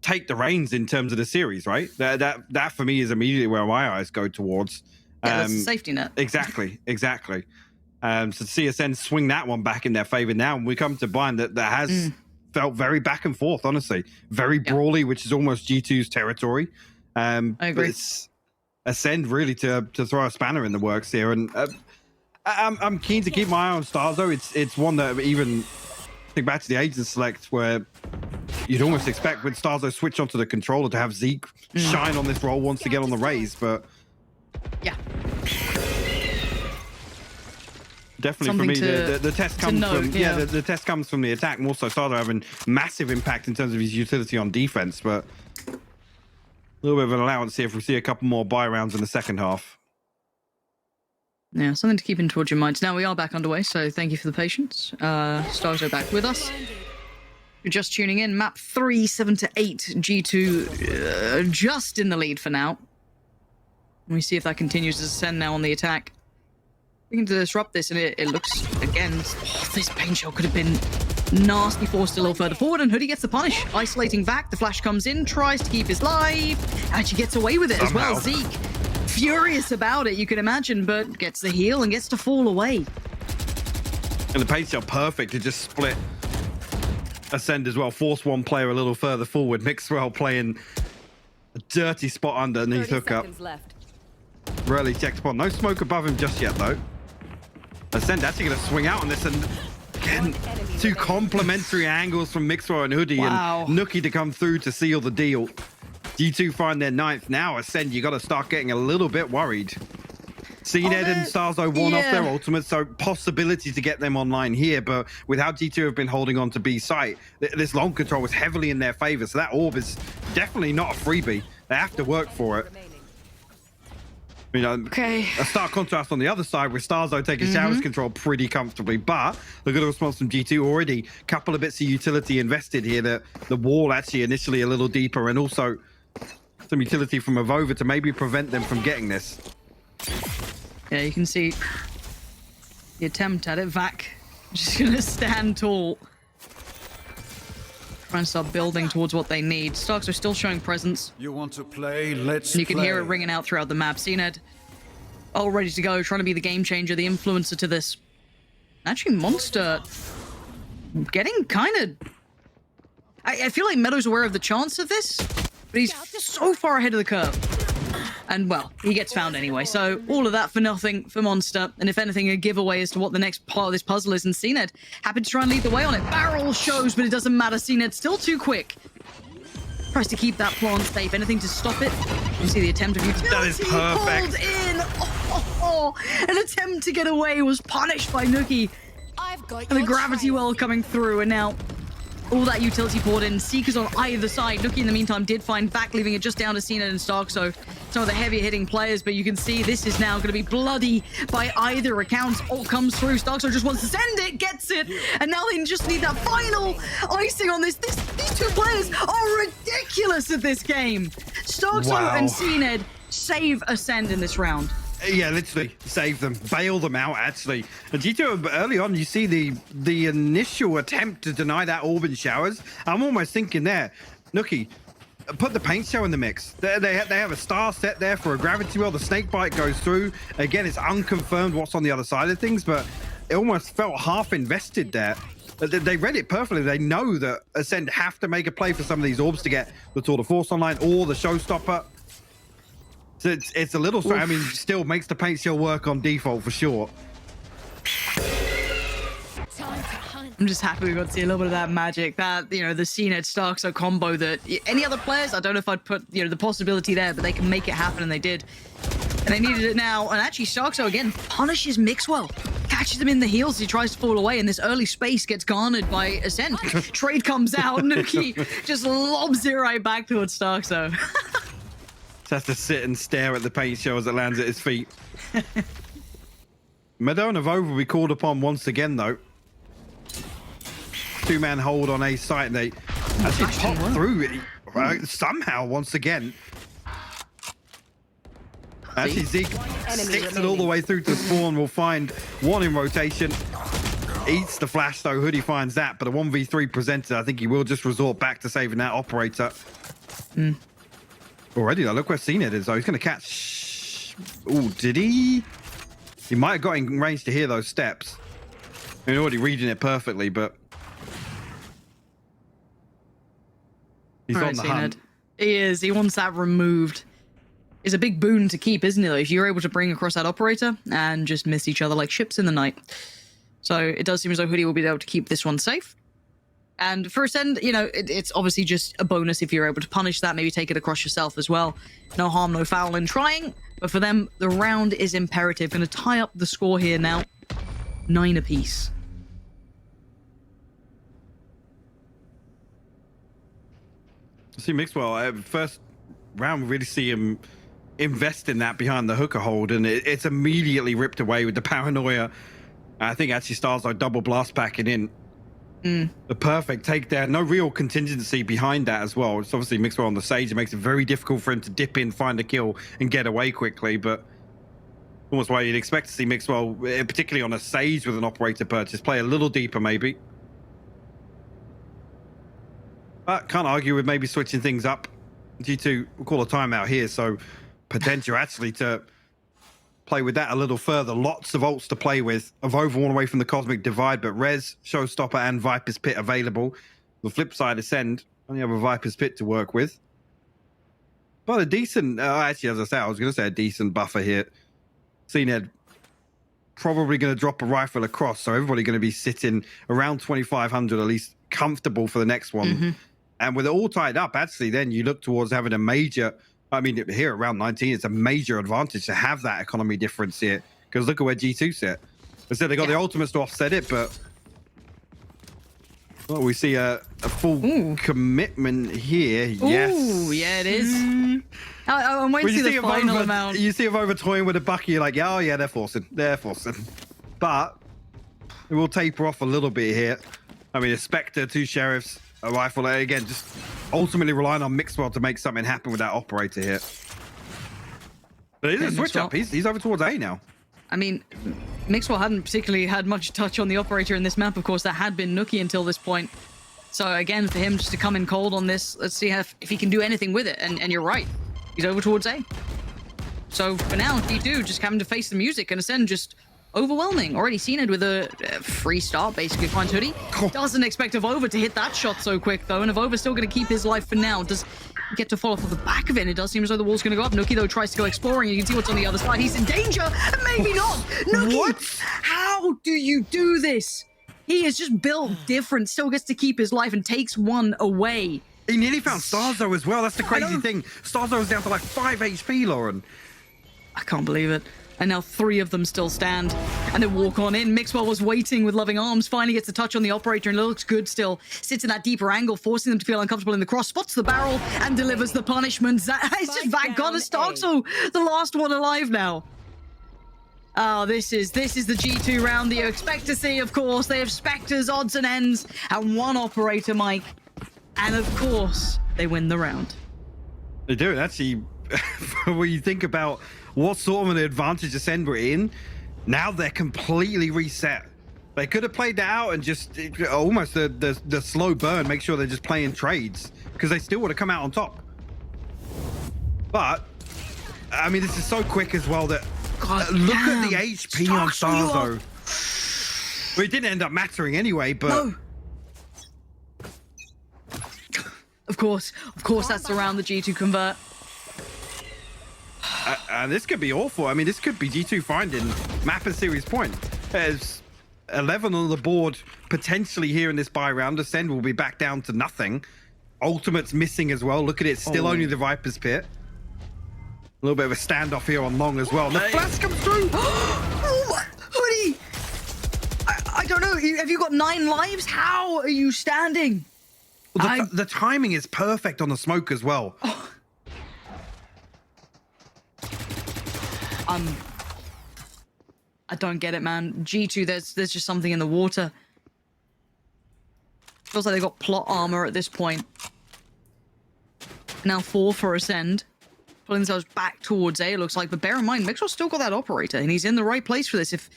take the reins in terms of the series, right? That for me is immediately where my eyes go towards. That's a safety net. Exactly. So to see Acend swing that one back in their favor now, and we come to Blind that has felt very back and forth, honestly. Very brawly, which is almost G2's territory. I agree. But it's Acend really to throw a spanner in the works here. And I'm keen to keep my eye on Stars, though. It's one that even think back to the Agent Select, where you'd almost expect with Starzo switch onto the controller to have Zeke shine on this role once to get on the raise, but yeah, definitely for me the test comes from the test comes from the attack. More so Starzo having massive impact in terms of his utility on defense, but a little bit of an allowance here if we see a couple more buy rounds in the second half. Yeah, something to keep in towards your minds. Now we are back underway, so thank you for the patience. Starzo back with us. You're just tuning in. Map 3, 7 to 8. G2 just in the lead for now. Let me see if that continues as Acend now on the attack. We can disrupt this, and it looks, again, this paint shell could have been nasty, forced a little further forward, and Hoodie gets the punish. Isolating back, the flash comes in, tries to keep his life, actually gets away with it as well. Zeke furious about it, you can imagine, but gets the heal and gets to fall away. And the paint shell perfect to just split Acend as well. Force one player a little further forward. Mixwell playing a dirty spot underneath hookup. Left. Rarely checks upon. No smoke above him just yet, though. Acend actually going to swing out on this, and again, two complementary angles from Mixwell and Hoodie, Wow. and Nookie to come through to seal the deal. G2 find their 9th. Now Acend, you got to start getting a little bit worried. Cned and Starzo won off their ultimate, so possibility to get them online here, but with how G2 have been holding on to B site, this long control was heavily in their favor, so that orb is definitely not a freebie. They have to work for it. You know, a stark contrast on the other side with Starzo taking Showers control pretty comfortably, but look at the response from G2 already. Couple of bits of utility invested here. The wall actually initially a little deeper, and also some utility from Avova to maybe prevent them from getting this. Yeah, you can see the attempt at it. Vac just gonna stand tall. Trying to start building towards what they need. Starks are still showing presence. You want to play? Let's And you can play. hear it ringing out throughout the map. Cned all ready to go, trying to be the game changer, the influencer to this. Actually, Monster getting kind of... I feel like Meadow's aware of the chance of this, but he's so far ahead of the curve. And, well, he gets found anyway. So all of that for nothing for Monster. And if anything, a giveaway as to what the next part of this puzzle is. And Cned happy to try and lead the way on it. Barrel shows, but it doesn't matter. Cned still too quick. Tries to keep that plant safe. Anything to stop it. You see the attempt of utility. That is perfect. Pulled in. An attempt to get away was punished by Nookie. I've got And the gravity well coming through. And now all that utility poured in. Seekers on either side. Nookie in the meantime did find back, leaving it just down to Cned and Stark. So some of the heavier hitting players, but you can see this is now going to be bloody by either account. All comes through. Starkso just wants to send it, gets it, and now they just need that final icing on this. These two players are ridiculous at this game. Starkso and Cned save Acend in this round. Yeah, literally save them, bail them out. Actually, and G2 early on, you see the initial attempt to deny that orb and Showers. I'm almost thinking there, Nookie, put the paint show in the mix. They have a star set there for a gravity well. The snake bite goes through. Again, it's unconfirmed what's on the other side of things, but it almost felt half invested there. They read it perfectly. They know that Acend have to make a play for some of these orbs to get the Tour de Force online or the showstopper. So it's a little strange. I mean, still makes the paint shell work on default for sure. I'm just happy we got to see a little bit of that magic, that, you know, the Cned Starkso combo that any other players, I don't know if I'd put, you know, the possibility there, but they can make it happen, and they did. And they needed it now. And actually, Starkso again punishes Mixwell, catches him in the heels as he tries to fall away, and this early space gets garnered by Acend. Trade comes out, Nookie just lobs it right back towards Starkso. Just has to sit and stare at the paint shell as it lands at his feet. Meadow and Avova will be called upon once again, though. Two-man hold on A site, and they actually pop through it somehow once again. Actually, Zeke sticks it all the way through to spawn. We'll find one in rotation. Eats the flash, though. Hoodie finds that, but a 1v3 presented. I think he will just resort back to saving that operator. Already, though, look where Cned is, though. He's going to catch... Oh, did he? He might have got in range to hear those steps. He's already reading it perfectly, but... He's on the hunt. He is. He wants that removed. It's a big boon to keep, isn't it, though? If you're able to bring across that operator and just miss each other like ships in the night. So it does seem as though Hoodie will be able to keep this one safe. And for Acend, you know, it's obviously just a bonus if you're able to punish that, maybe take it across yourself as well. No harm, no foul in trying. But for them, the round is imperative. Going to tie up the score here now. 9 apiece. See Mixwell, first round, we really see him invest in that behind the hooker hold, and it's immediately ripped away with the paranoia. I think actually Starzo double blast packing in. The perfect take there. No real contingency behind that as well. It's obviously Mixwell on the Sage. It makes it very difficult for him to dip in, find a kill, and get away quickly, but almost why you'd expect to see Mixwell, particularly on a Sage with an operator purchase, play a little deeper maybe. But can't argue with maybe switching things up. G2 will call a timeout here, so potential actually to play with that a little further. Lots of ults to play with. Avova all away from the Cosmic Divide, but Rez, Showstopper, and Viper's Pit available. The flip side, Ascend, only have a Viper's Pit to work with. But a decent, actually, as I said, I was going to say a decent buffer here. CNED probably going to drop a rifle across, so everybody going to be sitting around 2,500 at least, comfortable for the next one. And with it all tied up, actually, then you look towards having a major, I mean, here around 19, it's a major advantage to have that economy difference here, because look at where G2 sit. I said they got the ultimates to offset it, but well, we see a full commitment here. Yes. Ooh, yeah, it is. I'm waiting to see the final amount. You see Avova toying with a bucky, you're like, yeah, oh yeah, they're forcing. But it will taper off a little bit here. I mean, a Spectre, 2 Sheriffs, a rifle. Again, just ultimately relying on Mixwell to make something happen with that operator here. But it is a switch up. He's over towards A now. I mean, Mixwell hadn't particularly had much touch on the operator in this map. Of course, that had been Nookie until this point. So again, for him just to come in cold on this, let's see if he can do anything with it. And you're right, he's over towards A. So for now, G2 just having to face the music, and Ascend just overwhelming. Already seen it with a free start, basically finds Hoodie. Doesn't expect Avova to hit that shot so quick though, and Avova's still going to keep his life for now. Does he get to fall off of the back of it? And it does seem as though the wall's going to go up. Nookie though tries to go exploring. You can see what's on the other side. He's in danger, and maybe not. Nookie, what? How do you do this? He is just built different, still gets to keep his life and takes one away. He nearly found Starzo as well. That's the crazy thing. Starzo's down to like 5 HP, Lauren. I can't believe it. And now 3 of them still stand, and they walk on in. Mixwell was waiting with loving arms, finally gets a touch on the operator, and it looks good still. Sits in that deeper angle, forcing them to feel uncomfortable in the cross, spots the barrel, and delivers the punishment. It's just Vanguard and Starzo, the last one alive now. Oh, this is the G2 round that you expect to see, of course. They have Spectres, odds and ends, and 1 operator, Mike. And of course, they win the round. They do. Actually, when you think about what sort of an advantage Ascend were in, now they're completely reset. They could have played that out and just almost the slow burn, make sure they're just playing trades, because they still would have come out on top. But, I mean, this is so quick as well that look at the HP on Starzo. Well, it didn't end up mattering anyway, but... No. Of course, that's the round the G2 convert. And this could be awful. I mean, this could be G2 finding map and series point. There's 11 on the board potentially here in this buy round. Ascend will be back down to nothing. Ultimate's missing as well. Look at it, still only the Viper's Pit. A little bit of a standoff here on Long as well. And the flash comes through. Oh, Hoodie! I don't know. Have you got 9 lives? How are you standing? Well, the timing is perfect on the smoke as well. I don't get it, man. G2, there's just something in the water. Feels like they've got plot armor at this point. Now 4 for Ascend. Pulling themselves back towards A, it looks like. But bear in mind, Mixwell's still got that operator, and he's in the right place for this. If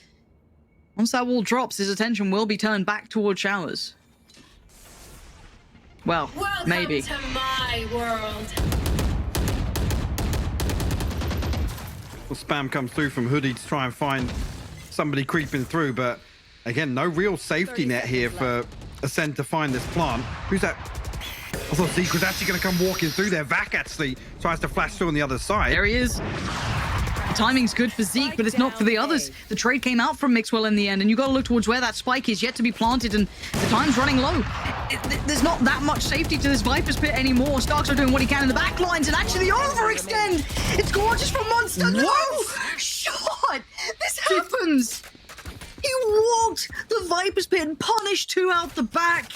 once that wall drops, his attention will be turned back towards Showers. Well, maybe. Welcome to my world. Spam comes through from Hoodie to try and find somebody creeping through, but again, no real safety net here for Ascend to find this plant. Who's that? I thought Zeke was actually going to come walking through there. Vac actually tries to flash through on the other side. There he is. The timing's good for Zeke, but it's not for the others. The trade came out from Mixwell in the end, and you got to look towards where that spike is yet to be planted, and the time's running low. There's not that much safety to this Viper's Pit anymore. Starks are doing what he can in the back lines, and actually overextend. It's gorgeous from Monster. What? No! Shot! This happens! He walked the Viper's Pit and punished 2 out the back.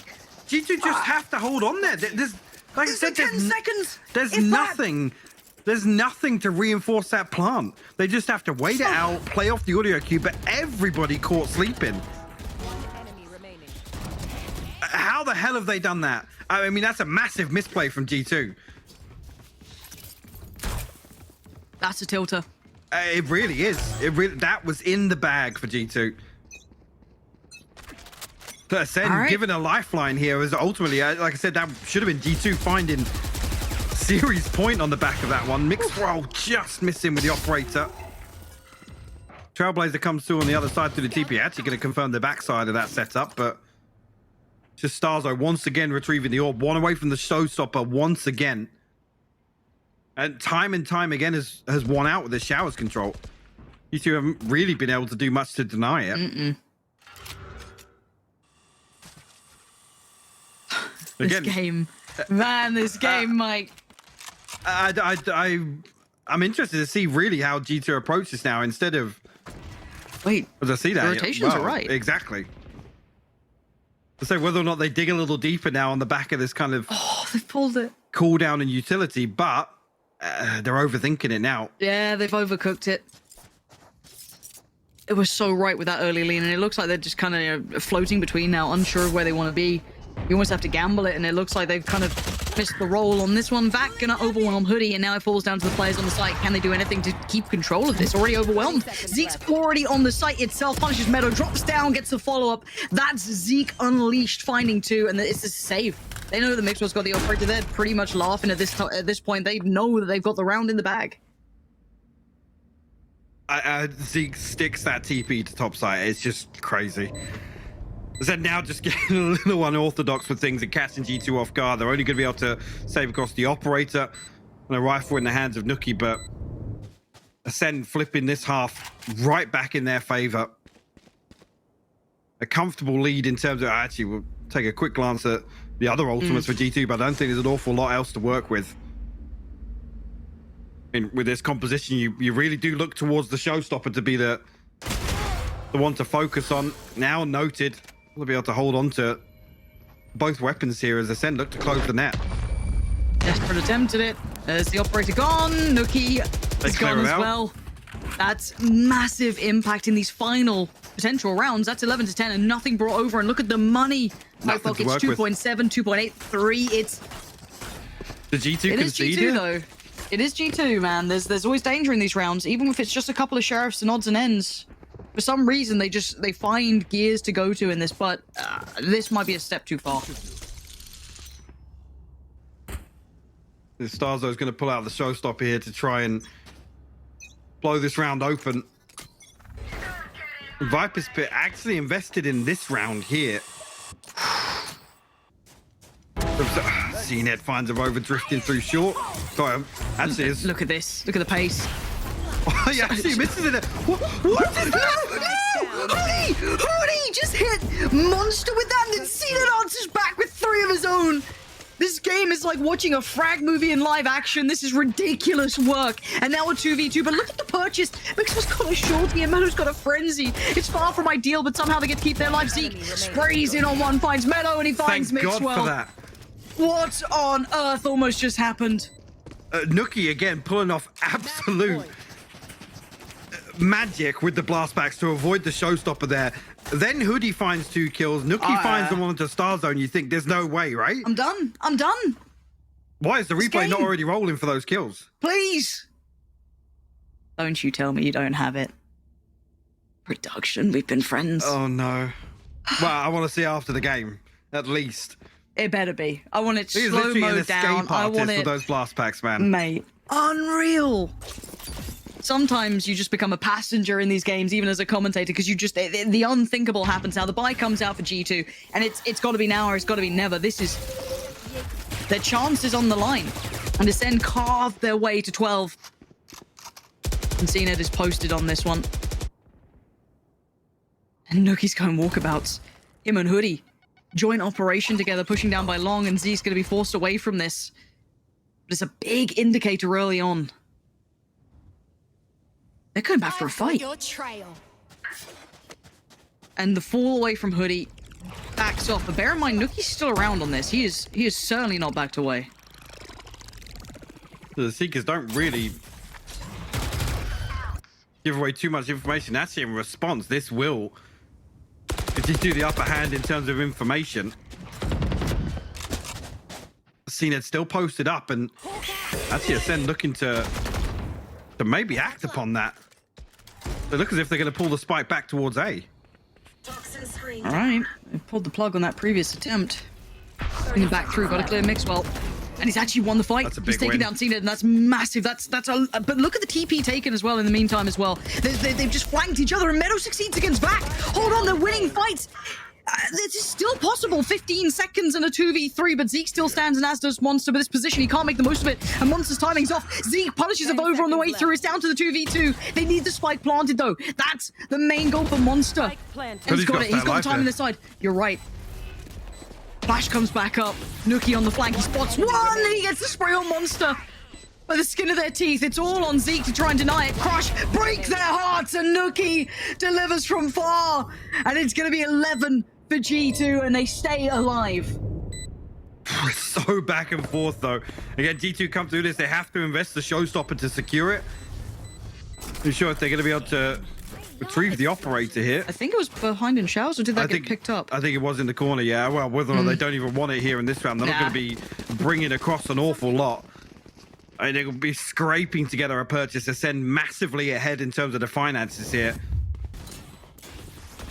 G2 just have to hold on there. There's like I said, 10 seconds. There's nothing. There's nothing to reinforce that plant. They just have to wait it out, play off the audio cue, but everybody caught sleeping. How the hell have they done that? I mean, that's a massive misplay from G2. That's a tilter. It really is. That was in the bag for G2. Ascend, given a lifeline here, was ultimately, like I said, that should have been G2 finding series point on the back of that one. Mixwell just missing with the operator. Trailblazer comes through on the other side through the TP. Actually going to confirm the backside of that setup, but just Starzo once again retrieving the orb. One away from the showstopper once again. And time again has won out with the showers control. You two haven't really been able to do much to deny it. This game, man, this game, Mike. I'm interested to see really how G2 approach this now instead of. Wait, as I see that, the rotations are right. Exactly. So whether or not they dig a little deeper now on the back of this kind of they pulled it cooldown and utility, but they're overthinking it now. Yeah, they've overcooked it. It was so right with that early lean, and it looks like they're just kind of floating between now, unsure of where they want to be. You almost have to gamble it, and it looks like they've kind of missed the roll on this one. Vac gonna overwhelm Hoodie, and now it falls down to the players on the site. Can they do anything to keep control of this? Already overwhelmed. Zeke's already on the site itself. Punishes Meadow, drops down, gets the follow-up. That's Zeke unleashed, finding two, and it's a save. They know that Mixwell's got the operator. They're pretty much laughing at this point. They know that they've got the round in the bag. Zeke sticks that TP to top site. It's just crazy. Zed now just getting a little unorthodox with things and catching G2 off guard. They're only going to be able to save across the operator and a rifle in the hands of Nookie, but Acend flipping this half right back in their favor. A comfortable lead in terms of, actually, we'll take a quick glance at the other ultimates for G2, but I don't think there's an awful lot else to work with. And with this composition, you really do look towards the showstopper to be the one to focus on. Now noted. We'll be able to hold on to both weapons here as Acend look to close the net. Desperate attempt at it. There's the operator gone. Nookie is gone as well. That's massive impact in these final potential rounds. That's 11 to 10 and nothing brought over. And look at the money. My fuck, it's 2.7, 2.83. It's the G2 conceded? It is G2 though. It is G2, man. There's always danger in these rounds, even if it's just a couple of sheriffs and odds and ends. For some reason, they find gears to go to in this, but this might be a step too far. The Starzo is going to pull out the showstopper here to try and blow this round open. Viper's Pit actually invested in this round here. CNET finds him over drifting through short. Sorry, actually, look at this. Look at the pace. Oh, he actually misses it. What is that? Hoodie just hit Monster with that, and then CNET answers back with 3 of his own. This game is like watching a frag movie in live action. This is ridiculous work. And now a 2v2, but look at the purchase. Mixwell's got a shorty and Meadow's got a frenzy. It's far from ideal, but somehow they get to keep their life. Zeke sprays in on one, finds Meadow, and he finds Thank Mixwell. God for that. What on earth almost just happened? Nookie again pulling off absolute magic with the blastbacks to avoid the showstopper there. Then Hoodie finds 2 kills. Nookie finds the one into Star Zone. You think there's no way, right? I'm done. I'm done. Why is the replay not already rolling for those kills? Please. Don't you tell me you don't have it. Production, we've been friends. Oh, no. Well, I want to see after the game, at least. It better be. I want it He's slow-mo literally an down. escape I want artist it. with those blast packs, man. Mate, unreal. Sometimes you just become a passenger in these games, even as a commentator, because you just the unthinkable happens. Now the buy comes out for G2, and it's got to be now or it's got to be never. This is their chances on the line, and Acend carved their way to 12. And CNET is posted on this one, and Nookie's going walkabouts. Him and Hoodie joint operation together, pushing down by Long, and Zeke's going to be forced away from this. But it's a big indicator early on. They're going back for a fight. Your trail. And the fall away from Hoodie backs off. But bear in mind, Nookie's still around on this. He is certainly not backed away. The Seekers don't really give away too much information. Actually, in response, this will just do the upper hand in terms of information. CNET still posted up, and actually Acend looking to maybe act upon that. They look as if they're going to pull the spike back towards A. All right, they pulled the plug on that previous attempt. Bringing back through, got to clear Mixwell. And he's actually won the fight. That's a He's big taken win. down Cena, and that's massive. That's a. But look at the TP taken as well in the meantime as well. They've just flanked each other, and Meadow succeeds against Vac. Hold on, they're winning fights. This is still possible. 15 seconds and a 2v3, but Zeke still stands, and as does Monster. But this position, he can't make the most of it, and Monster's timing's off. Zeke punishes him over on the way through. It's down to the 2v2. They need the spike planted, though. That's the main goal for Monster. And he's got it. He's got the time on this side. You're right. Flash comes back up. Nuki on the flank. He spots one, and he gets the spray on Monster. By the skin of their teeth, it's all on Zeke to try and deny it. Crush, break their hearts, and Nuki delivers from far. And it's going to be 11 for G2, and they stay alive. So back and forth, though. Again, G2 come through this. They have to invest the showstopper to secure it. Not sure if they're going to be able to retrieve the operator here. I think it was behind in showers, or did that get picked up? I think it was in the corner, yeah. Well, whether or not they don't even want it here in this round, they're not going to be bringing across an awful lot. I think they'll be scraping together a purchase to send massively ahead in terms of the finances here.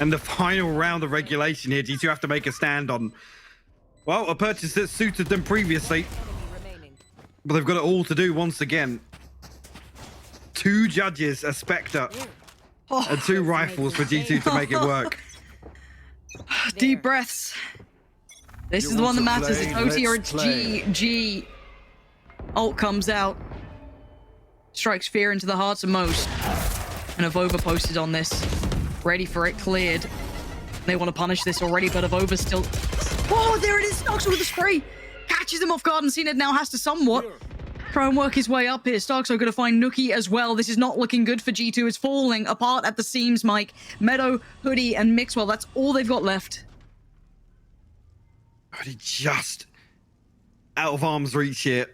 And the final round of regulation here, G2 have to make a stand on, well, a purchase that suited them previously. But they've got it all to do once again. 2 judges, a Spectre, and 2 rifles for G2 to make it work. Deep breaths. This is the one that matters. It's OT or it's G. Ult comes out. Strikes fear into the hearts of most. And Avova posted on this. Ready for it, cleared. They want to punish this already, but Avova's still... Oh, there it is! Starks with the spray! Catches him off guard, and CNED now has to somewhat try and work his way up here. Starks are going to find Nuki as well. This is not looking good for G2. It's falling apart at the seams, Mike. Meadow, Hoodie, and Mixwell. That's all they've got left. Hoodie just out of arm's reach here.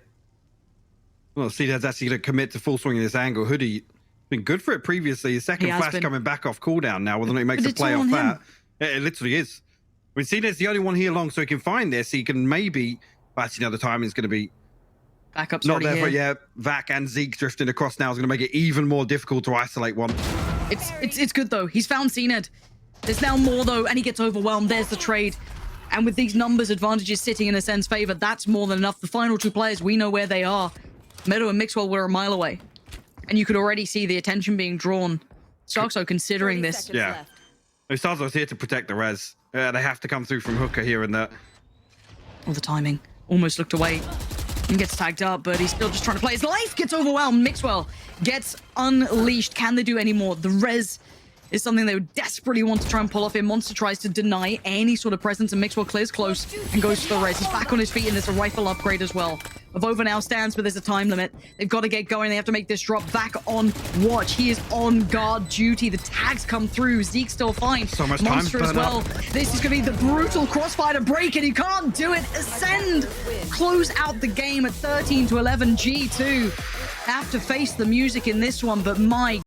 Well, CNED's actually going to commit to full swinging this angle. Hoodie been good for it previously. His second flash coming back off cooldown now. Whether or not he makes a play off that. It literally is. I mean, CNED's the only one here long, so he can find this. He can maybe... Actually, no, the timing's going to be... Backup's not there, here. but yeah, Vac and Zeke drifting across now is going to make it even more difficult to isolate one. It's good, though. He's found CNED. There's now more, though, and he gets overwhelmed. There's the trade. And with these numbers advantages sitting in Ascend's favor, that's more than enough. The final 2 players, we know where they are. Meadow and Mixwell were a mile away. And you could already see the attention being drawn. Starkso considering this. Yeah. Starkso's here to protect the res. They have to come through from Hooker here and there. All the timing. Almost looked away. And gets tagged up, but he's still just trying to play his life. Gets overwhelmed. Mixwell gets unleashed. Can they do any more? The res is something they would desperately want to try and pull off here. Monster tries to deny any sort of presence, and Mixwell clears close and goes for the res. He's back on his feet, and there's a rifle upgrade as well. Avova now stands, but there's a time limit. They've got to get going. They have to make this drop. Back on watch. He is on guard duty. The tags come through. Zeke's still fine. So much Monster time as well. up. This is going to be the brutal crossfire to break it. He can't do it. Ascend close out the game at 13-11. G2 have to face the music in this one, but my